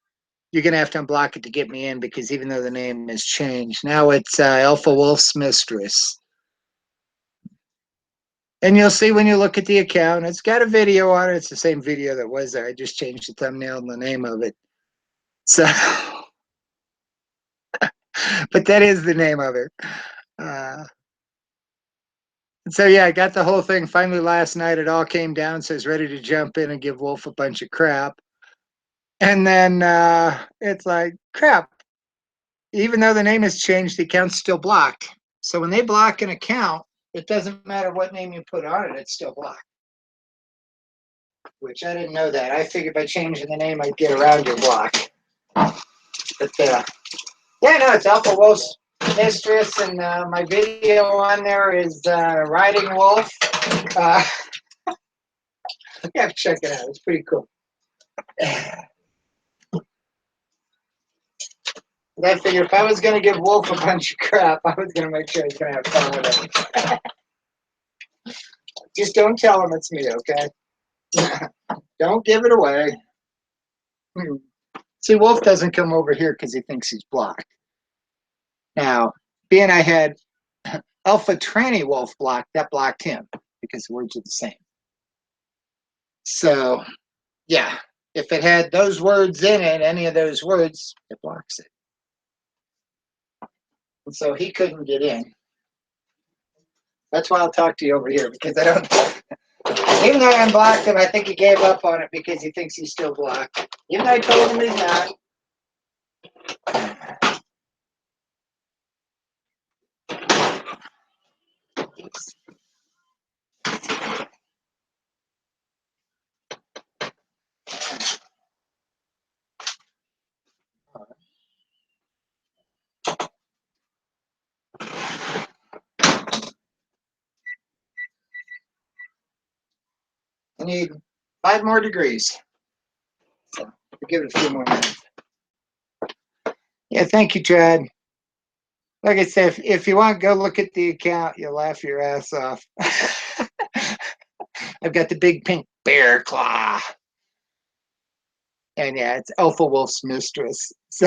you're going to have to unblock it to get me in because even though the name has changed, now it's Alpha Wolf's Mistress. And you'll see when you look at the account, it's got a video on it. It's the same video that was there. I just changed the thumbnail and the name of it. So, but that is the name of it. So yeah, I got the whole thing finally last night. It all came down, so I was ready to jump in and give Wolf a bunch of crap. And then it's like, crap. Even though the name has changed, the account's still blocked. So when they block an account, it doesn't matter what name you put on it, it's still blocked. Which I didn't know that. I figured by changing the name, I'd get around your block. But yeah, no, it's Alpha Wolf's Mistress, and my video on there is Riding Wolf. You have to check it out. It's pretty cool. I figured if I was going to give Wolf a bunch of crap, I was going to make sure he's going to have fun with it. Just don't tell him it's me, okay? Don't give it away. See, Wolf doesn't come over here because he thinks he's blocked. Now, being I had Alpha Tranny Wolf blocked, that blocked him because the words are the same. So, yeah, if it had those words in it, any of those words, it blocks it. And so he couldn't get in. That's why I'll talk to you over here, because I don't, even though I unblocked him, I think he gave up on it because he thinks he's still blocked. Even though I told him he's not. I need 5 more degrees. So we'll give it a few more minutes. Yeah, thank you, Chad. Like I said, if you want, go look at the account. You'll laugh your ass off. I've got the big pink bear claw. And yeah, it's Alpha Wolf's Mistress. So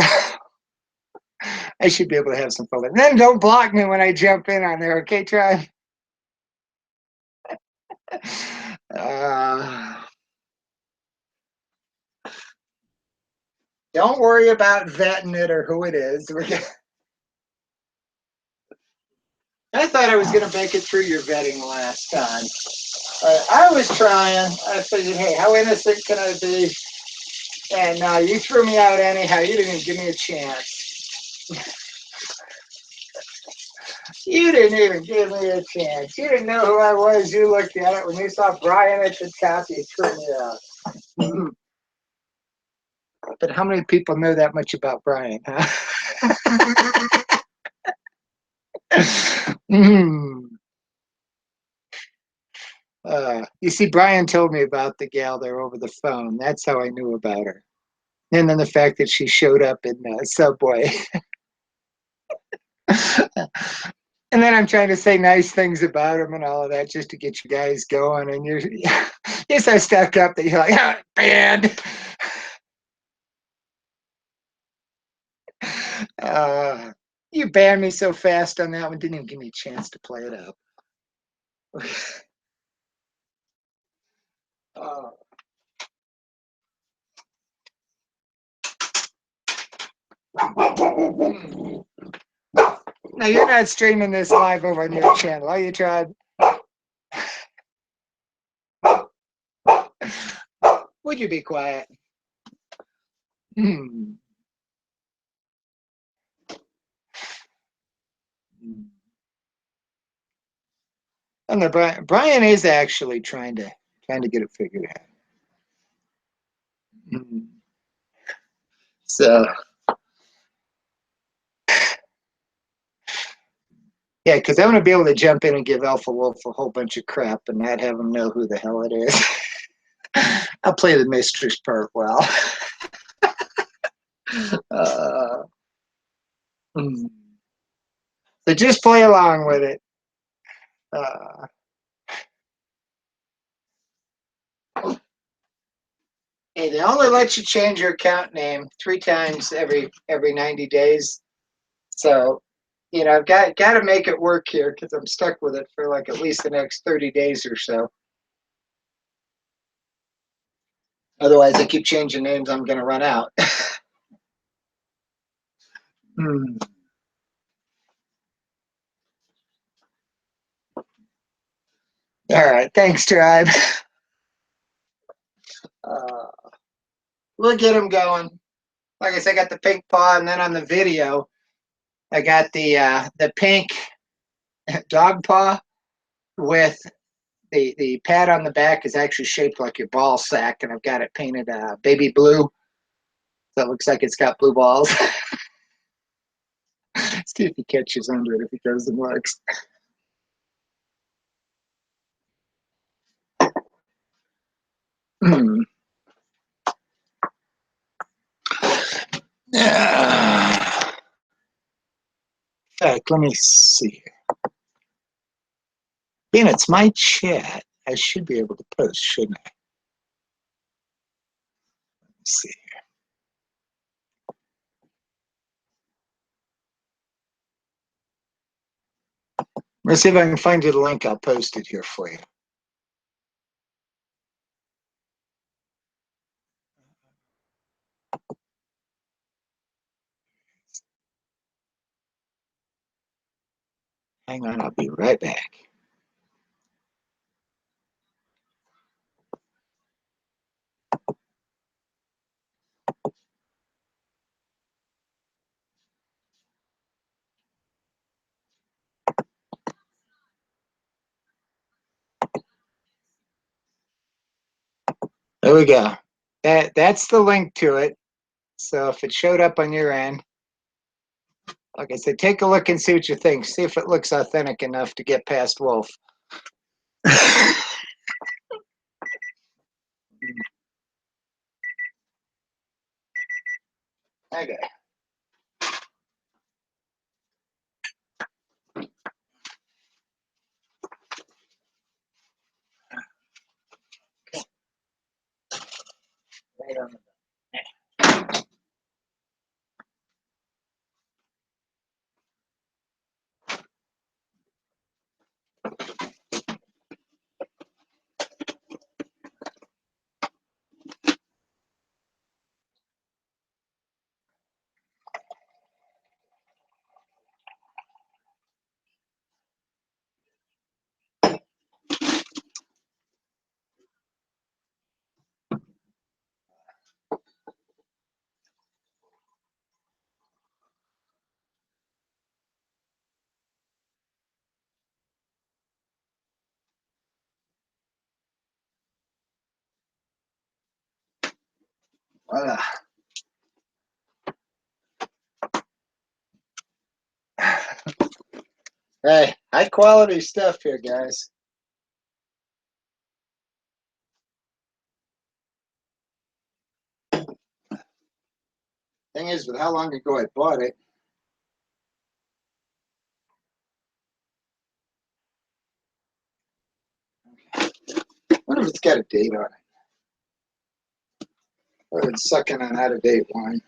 I should be able to have some fun. And then don't block me when I jump in on there, okay, Chad? Don't worry about vetting it or who it is. I thought I was going to make it through your vetting last time. I was trying. I figured, hey, how innocent can I be? And you threw me out anyhow. You didn't even give me a chance. You didn't even give me a chance. You didn't know who I was. You looked at it. When you saw Brian at the top, you threw me out. But how many people know that much about Brian, huh? You see, Brian told me about the gal there over the phone. That's how I knew about her. And then the fact that she showed up in Subway. And then I'm trying to say nice things about him and all of that just to get you guys going. And you're so stuck up that you're like, oh, banned. You banned me so fast on that one, didn't even give me a chance to play it up. Now, you're not streaming this live over on your channel, are you, Chad? Would you be quiet? And the Brian is actually trying to get it figured out. So yeah, because I'm gonna be able to jump in and give Alpha Wolf a whole bunch of crap and not have him know who the hell it is. I'll play the mistress part well. So just play along with it. Hey, they only let you change your account name 3 times every 90 days. So, you know, I've got to make it work here because I'm stuck with it for like at least the next 30 days or so. Otherwise, I keep changing names, I'm going to run out. All right, thanks, tribe. we'll get them going. Like I said, I got the pink paw, and then on the video, I got the pink dog paw with the pad on the back is actually shaped like your ball sack, and I've got it painted baby blue, so it looks like it's got blue balls. See if he catches under it, if he goes and looks. In fact, let me see here. Being it's my chat, I should be able to post, shouldn't I? Let's see here. Let's see if I can find you the link. I'll post it here for you. Hang on, I'll be right back. There we go. That's the link to it. So if it showed up on your end, like I said, take a look and see what you think. See if it looks authentic enough to get past Wolf. Okay. Right on the voila. Hey, high quality stuff here, guys. Thing is, with how long ago I bought it, I wonder if it's got a date on it. Or it's sucking an out of date wine.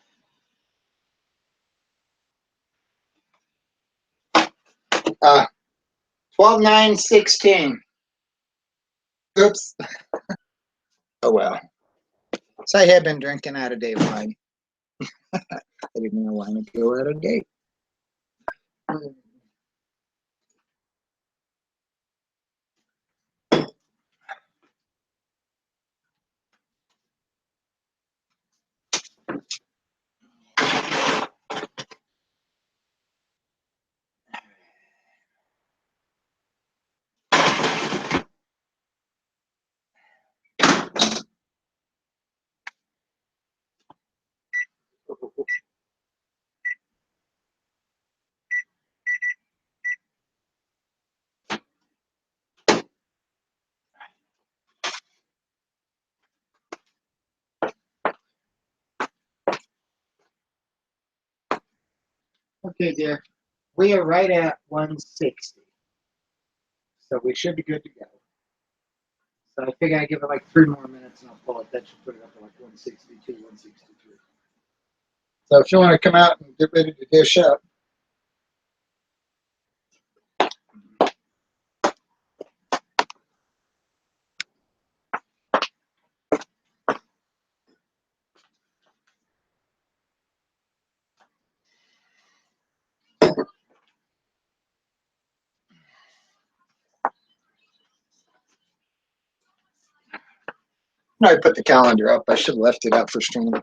12/9/16. Oops. Oh well. So I have been drinking out of date wine. I didn't know wine would go out of date. Okay, dear. We are right at 160. So we should be good to go. So I figure I give it like 3 more minutes and I'll pull it. That should put it up to like 162, 163. So if you want to come out and get ready to dish up. I put the calendar up. I should have left it up for streaming.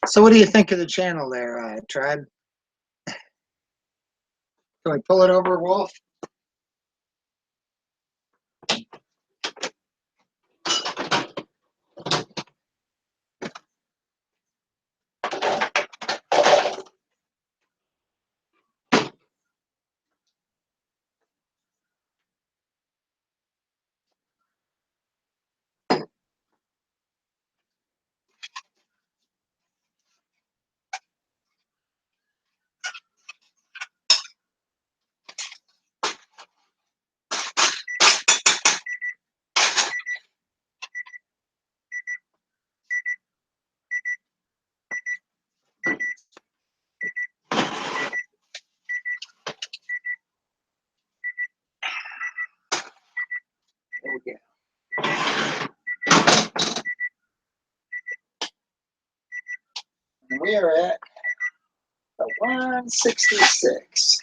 So what do you think of the channel there, Tribe? Can we pull it over, Wolf? There we go. And we are at the 166.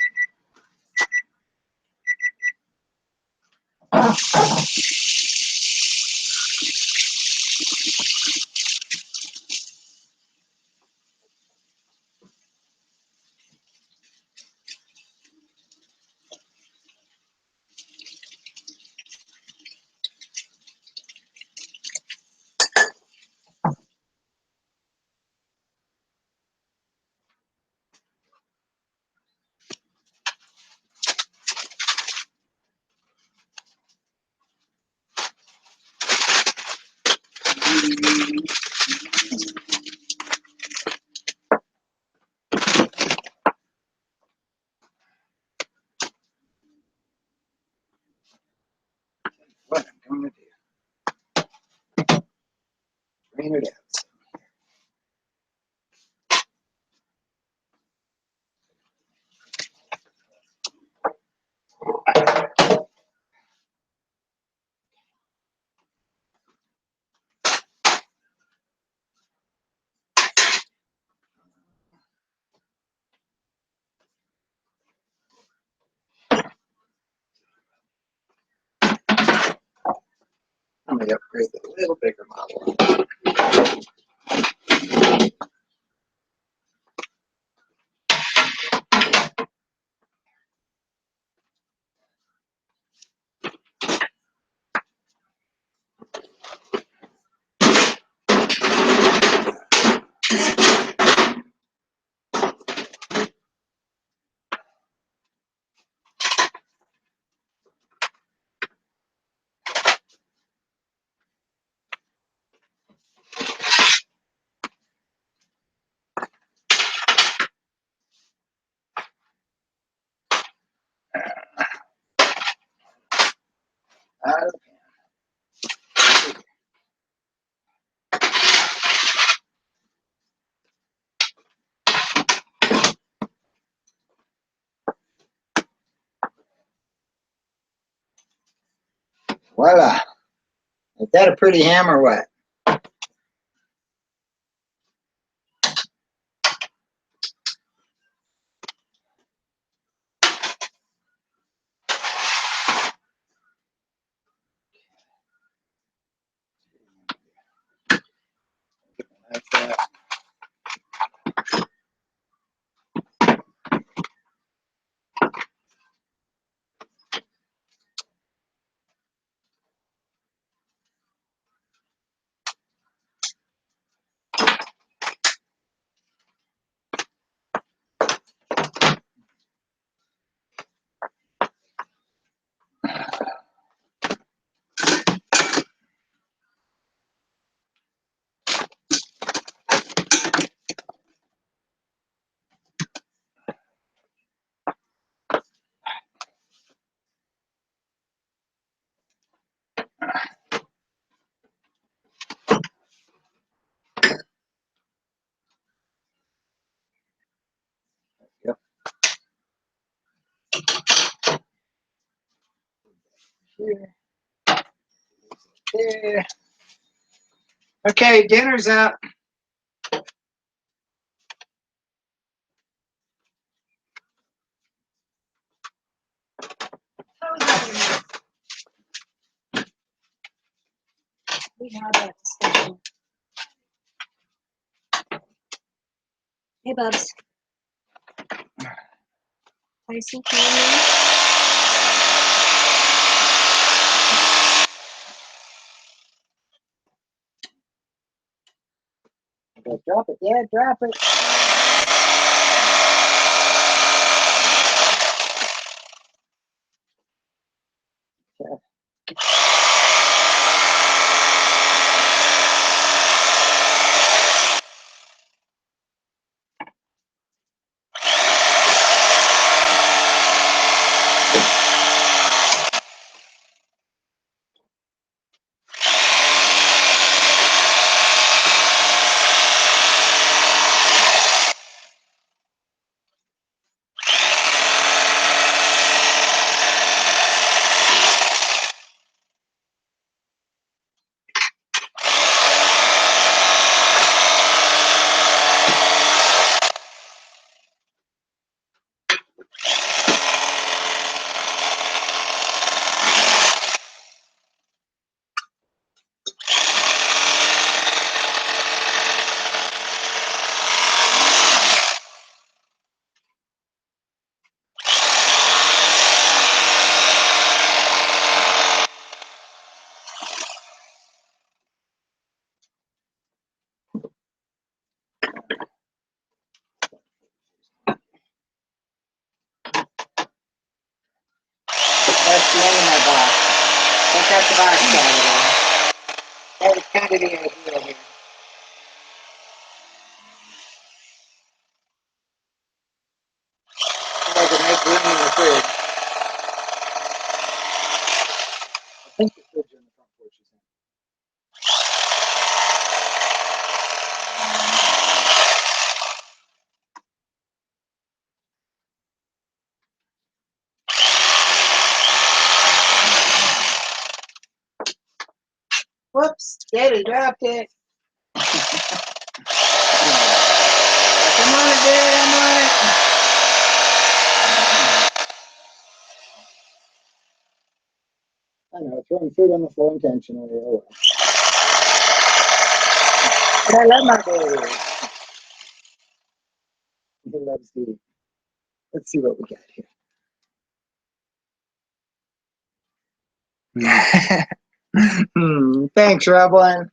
What I'm going to do. Bring it out. I'm going to upgrade to a little bigger model. Out of the pan. Voila. Is that a pretty ham or what? Like that. Yep. Here. There. Okay, dinner's up. How was that? We had that discussion. Hey, Bubs. Tyson, can you hear me? Okay, drop it, Dad, drop it. That's the end of my box. Take out the box out of there. That was kind of the idea here. So I could make room in the fridge. I think the fridge on the front porch is empty. Whoops, Daddy dropped it. Come on, Dad, I'm on it. I know, throwing food on the floor intentionally. Oh well. But I love my baby. He loves to eat. Let's see what we got here. Thanks, Roblin.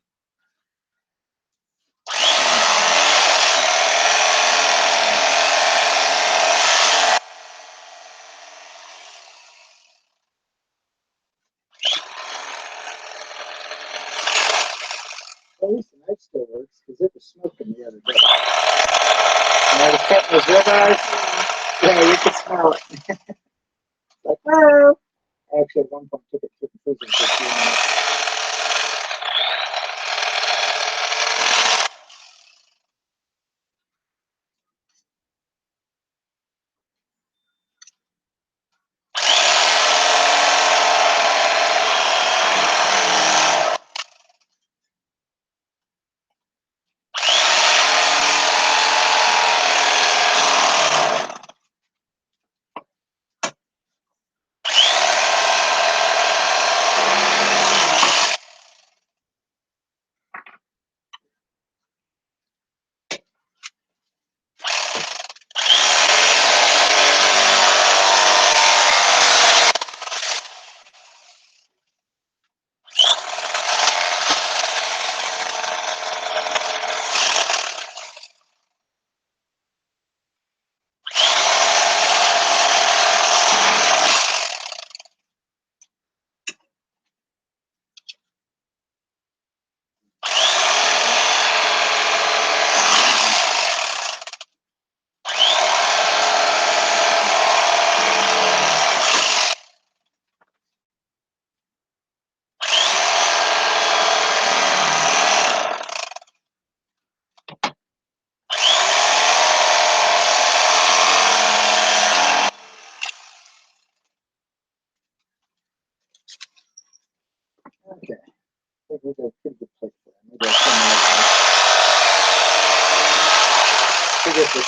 At least the night still works because it was smoking the other day. And I was cutting those ribeyes. Yeah, you could smell it. Like, oh. I actually at one point took it to the freezer for a few minutes.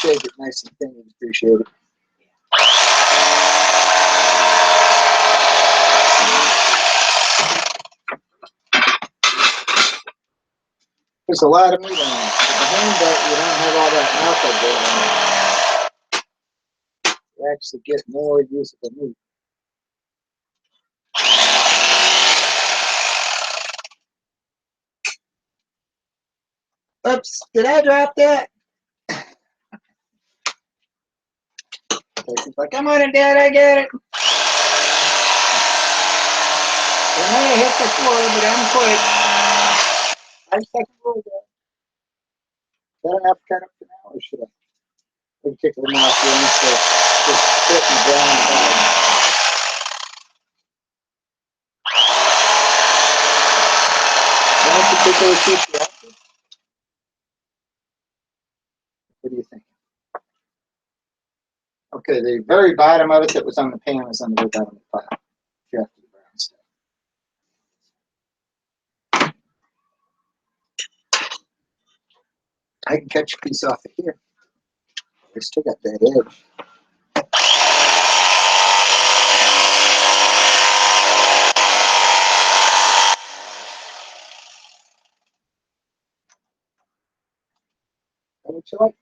shake it nice and thin, you'd appreciate it. There's a lot of meat on it. With the hand belt, you don't have all that knuckle going on. You actually get more usable meat. Oops, did I drop that? He's like, come on in, Dad, I get it. I may have hit the floor, but I'm quick. 5 seconds ago. Is that enough cut up for now, or should I? Maybe take them off here and just sit and brown bag. That particular piece you like it? What do you think? Okay, the very bottom of it that was on the pan is on the very bottom of the pile. After the brown stuff. I can catch a piece off of here. I still got that edge. What you like?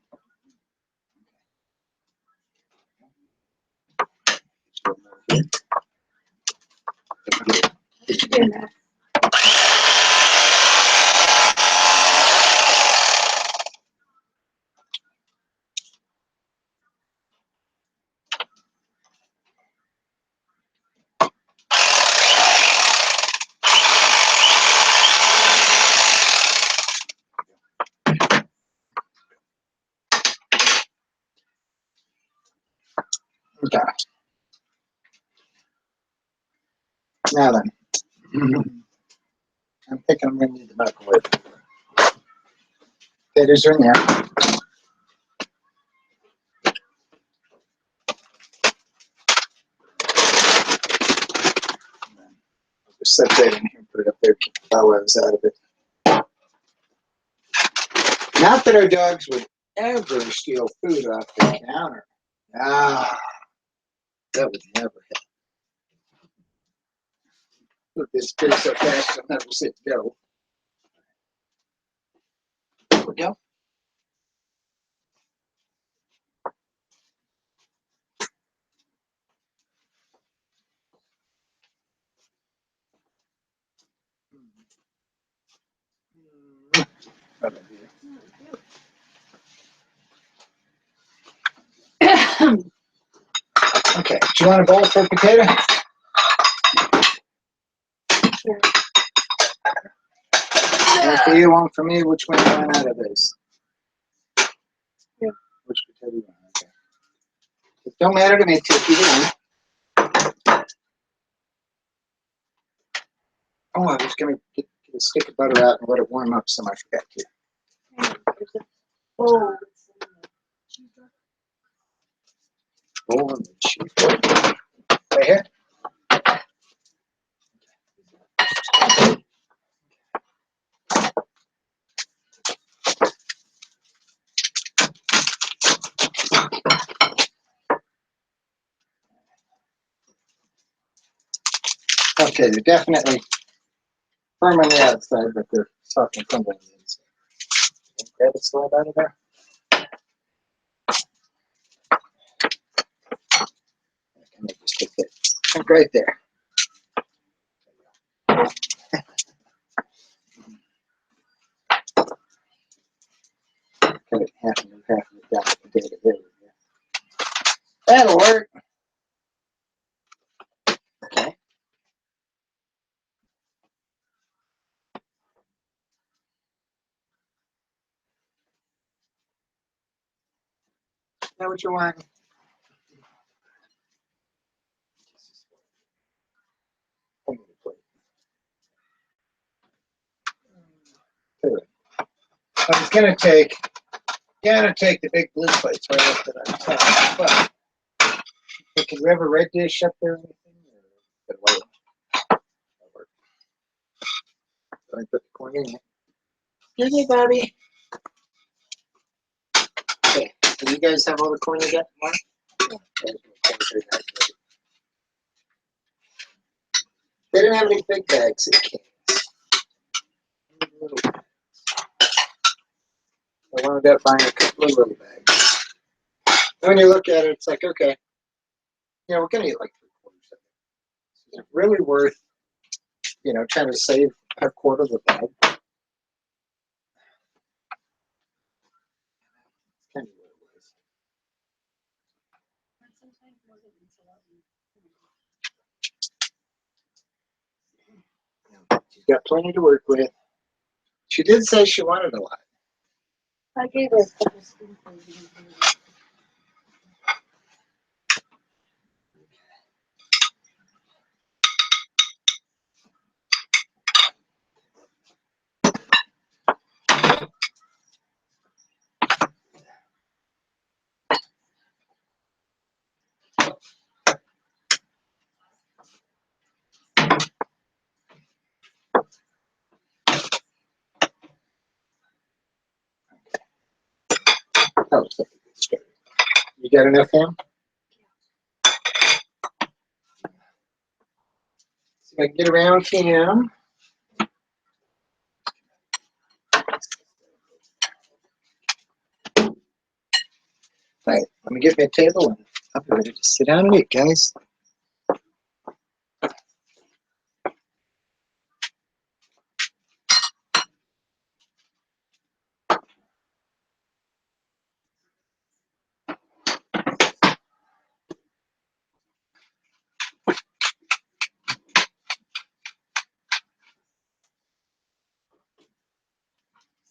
Okay. Now then, I'm thinking I'm going to need the microwave. Potatoes are in there. I'll just set that in here and put it up there, keep the bowels out of it. Not that our dogs would ever steal food off the counter. Ah, that would never happen. Look, this goes so fast, I'll never sit still. There we go. Okay, do you want a bowl for a potato? Sure. One for you, one for me. Which one do you want out of this? Yeah. Which potato do you want? Okay. It don't matter to me, take either one. Oh, I was going to get a stick of butter out and let it warm up, so I forgot to. There's a bowl. Bowl and the cheese. Right here? Okay, they're definitely firm on the outside, but they're soft and crumbly on the inside. Grab it slide out of there. I can just take that chunk right there. Cut it half and half of it down the potato. There we go. That'll work. Okay. Now what you want? I was gonna take the big blue plates right up to that top, but can you have a red dish up there or anything? Or white? That'll work. So I put the corn in it. Excuse me, Bobby. Okay. Do you guys have all the corn you got tomorrow? They didn't have any big bags at King's. Little bags. I wound up buying a couple of little bags. When you look at it, it's like, okay, you know, we're going to eat like 3/4 of it. Is it really worth, you know, trying to save a quarter of the bag? Kind of what it was. She's got plenty to work with. She did say she wanted a lot. I gave her a couple spoonfuls. Oh, okay. You got enough ham? See if I can get around him. All right, let me get me a table and I'll be ready to sit down and eat, guys.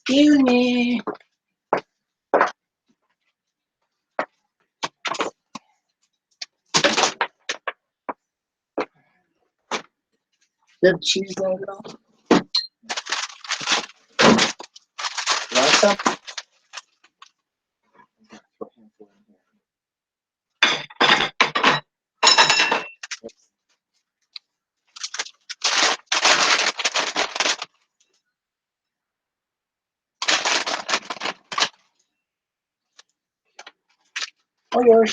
Excuse me. You have cheese on it all? You want some? All yours.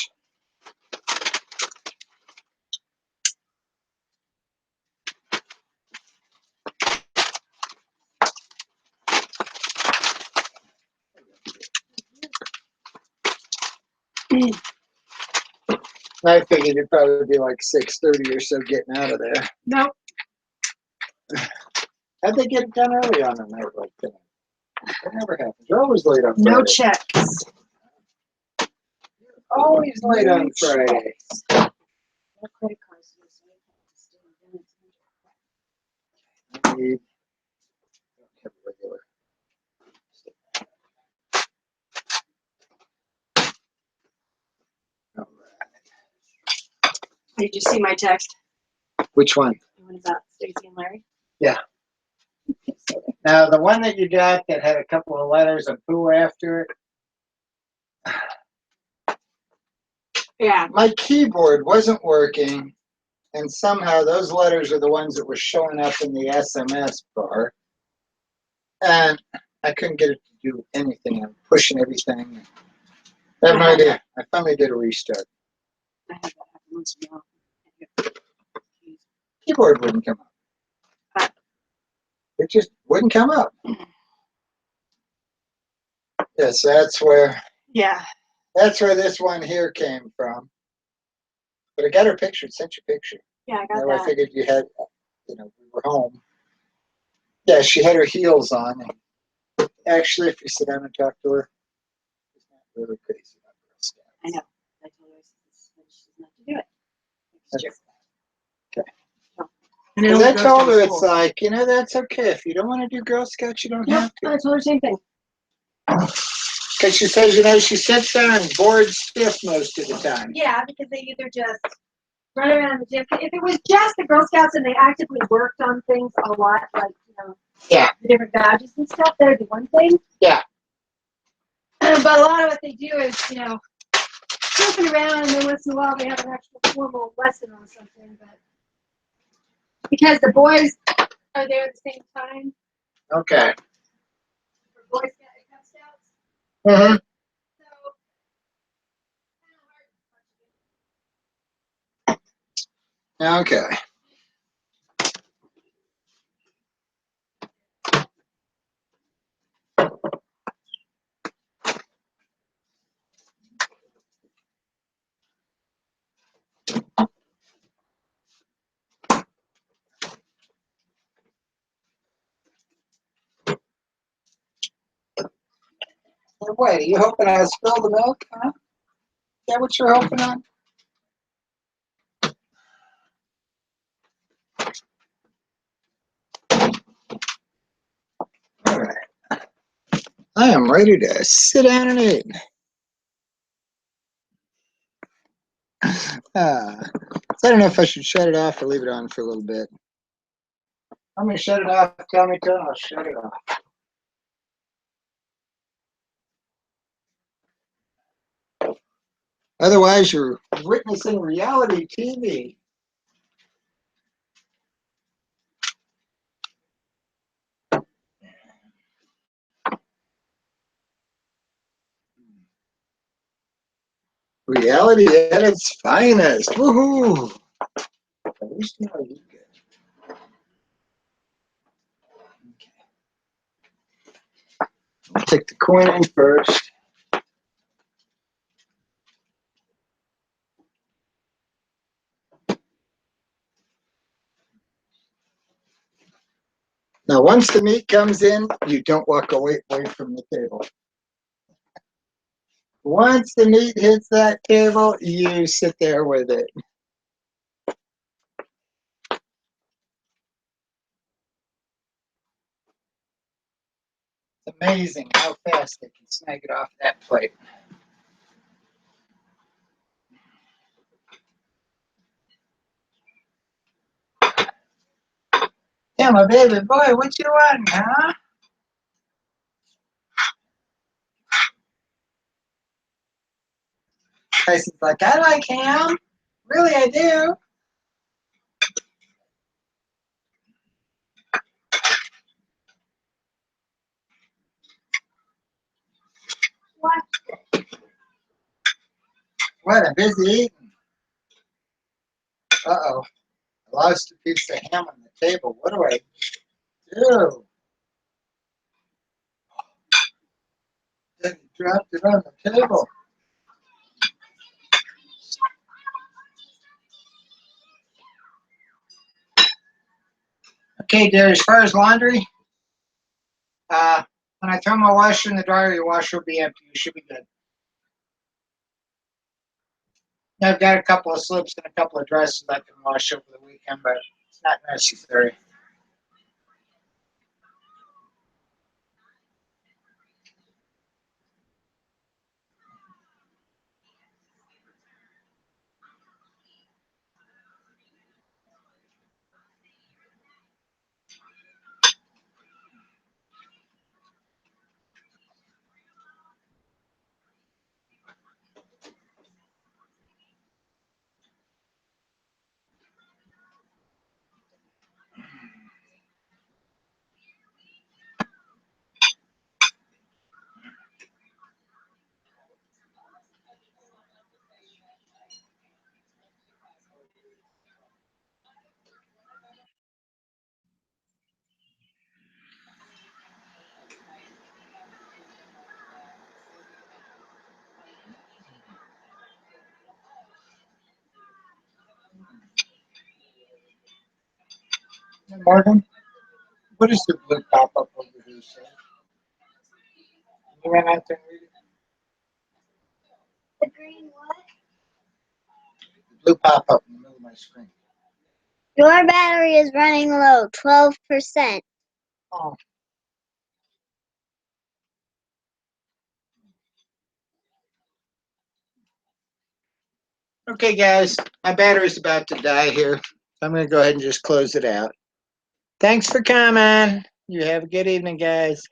I figured it'd probably be like 6:30 or so getting out of there. Nope. How'd they get it done early on a night like that? That never happens. You're always late on Friday. No checks. Always late on Friday. No credit cards. I need have a regular. All right. Did you see my text? Which one? The one about Stacy and Larry? Yeah. Now, the one that you got that had a couple of letters of poo after it, Yeah. my keyboard wasn't working, and somehow those letters are the ones that were showing up in the SMS bar, and I couldn't get it to do anything. I'm pushing everything. I have no idea. I finally did a restart. I had that happen once in a while. Keyboard wouldn't come up. It just wouldn't come up. Yes, that's where this one here came from. But I got her picture, sent you a picture. Yeah, I got And that. I figured you had, we were home. Yeah, she had her heels on. And actually, if you sit down and talk to her, she's not really crazy about Girl Scouts. I know. I told her she's not to do it. It's true. Okay. And I Because I don't go told to her school. it's like, that's okay. If you don't want to do Girl Scouts, you don't Yep, have to. I told her the same thing. Because she says, she sits there and bored stiff most of the time. Yeah, because they either just run around the gym. If it was just the Girl Scouts and they actively worked on things a lot, like, Yeah. the different badges and stuff, that'd be one thing. Yeah. But a lot of what they do is, joking around, and then once in a while they have an actual formal lesson on something. But because the boys are there at the same time Okay. for Boy Scout and Cub Scouts, Mm-hmm. so Okay. Wait, are you hoping I spill the milk? Huh? Is that what you're hoping on? All right. I am ready to sit down and eat. So I don't know if I should shut it off or leave it on for a little bit. I'm going to shut it off. Tell me to, and I'll shut it off. Otherwise, you're witnessing reality TV. Reality at its finest. Woohoo! At least you know you good. Okay. I'll take the coin in first. Now, once the meat comes in, you don't walk away from the table. Once the meat hits that table, you sit there with it. It's amazing how fast they can snag it off that plate. Yeah, my baby boy, what you want, huh? Tyson's like, I like ham. Really, I do. What, I'm busy eating. Uh-oh. I lost a piece of ham on the table. What do I do? Then he dropped it on the table. Okay, dear, as far as laundry, when I throw my washer in the dryer, your washer will be empty. You should be good. I've got a couple of slips and a couple of dresses I can wash over the weekend, but it's not necessary. Morgan, what does the blue pop-up over here say? You went out there and read it? The green what? The blue pop-up in the middle of my screen. Your battery is running low, 12%. Oh. Okay, guys, my battery's about to die here. I'm going to go ahead and just close it out. Thanks for coming. You have a good evening, guys.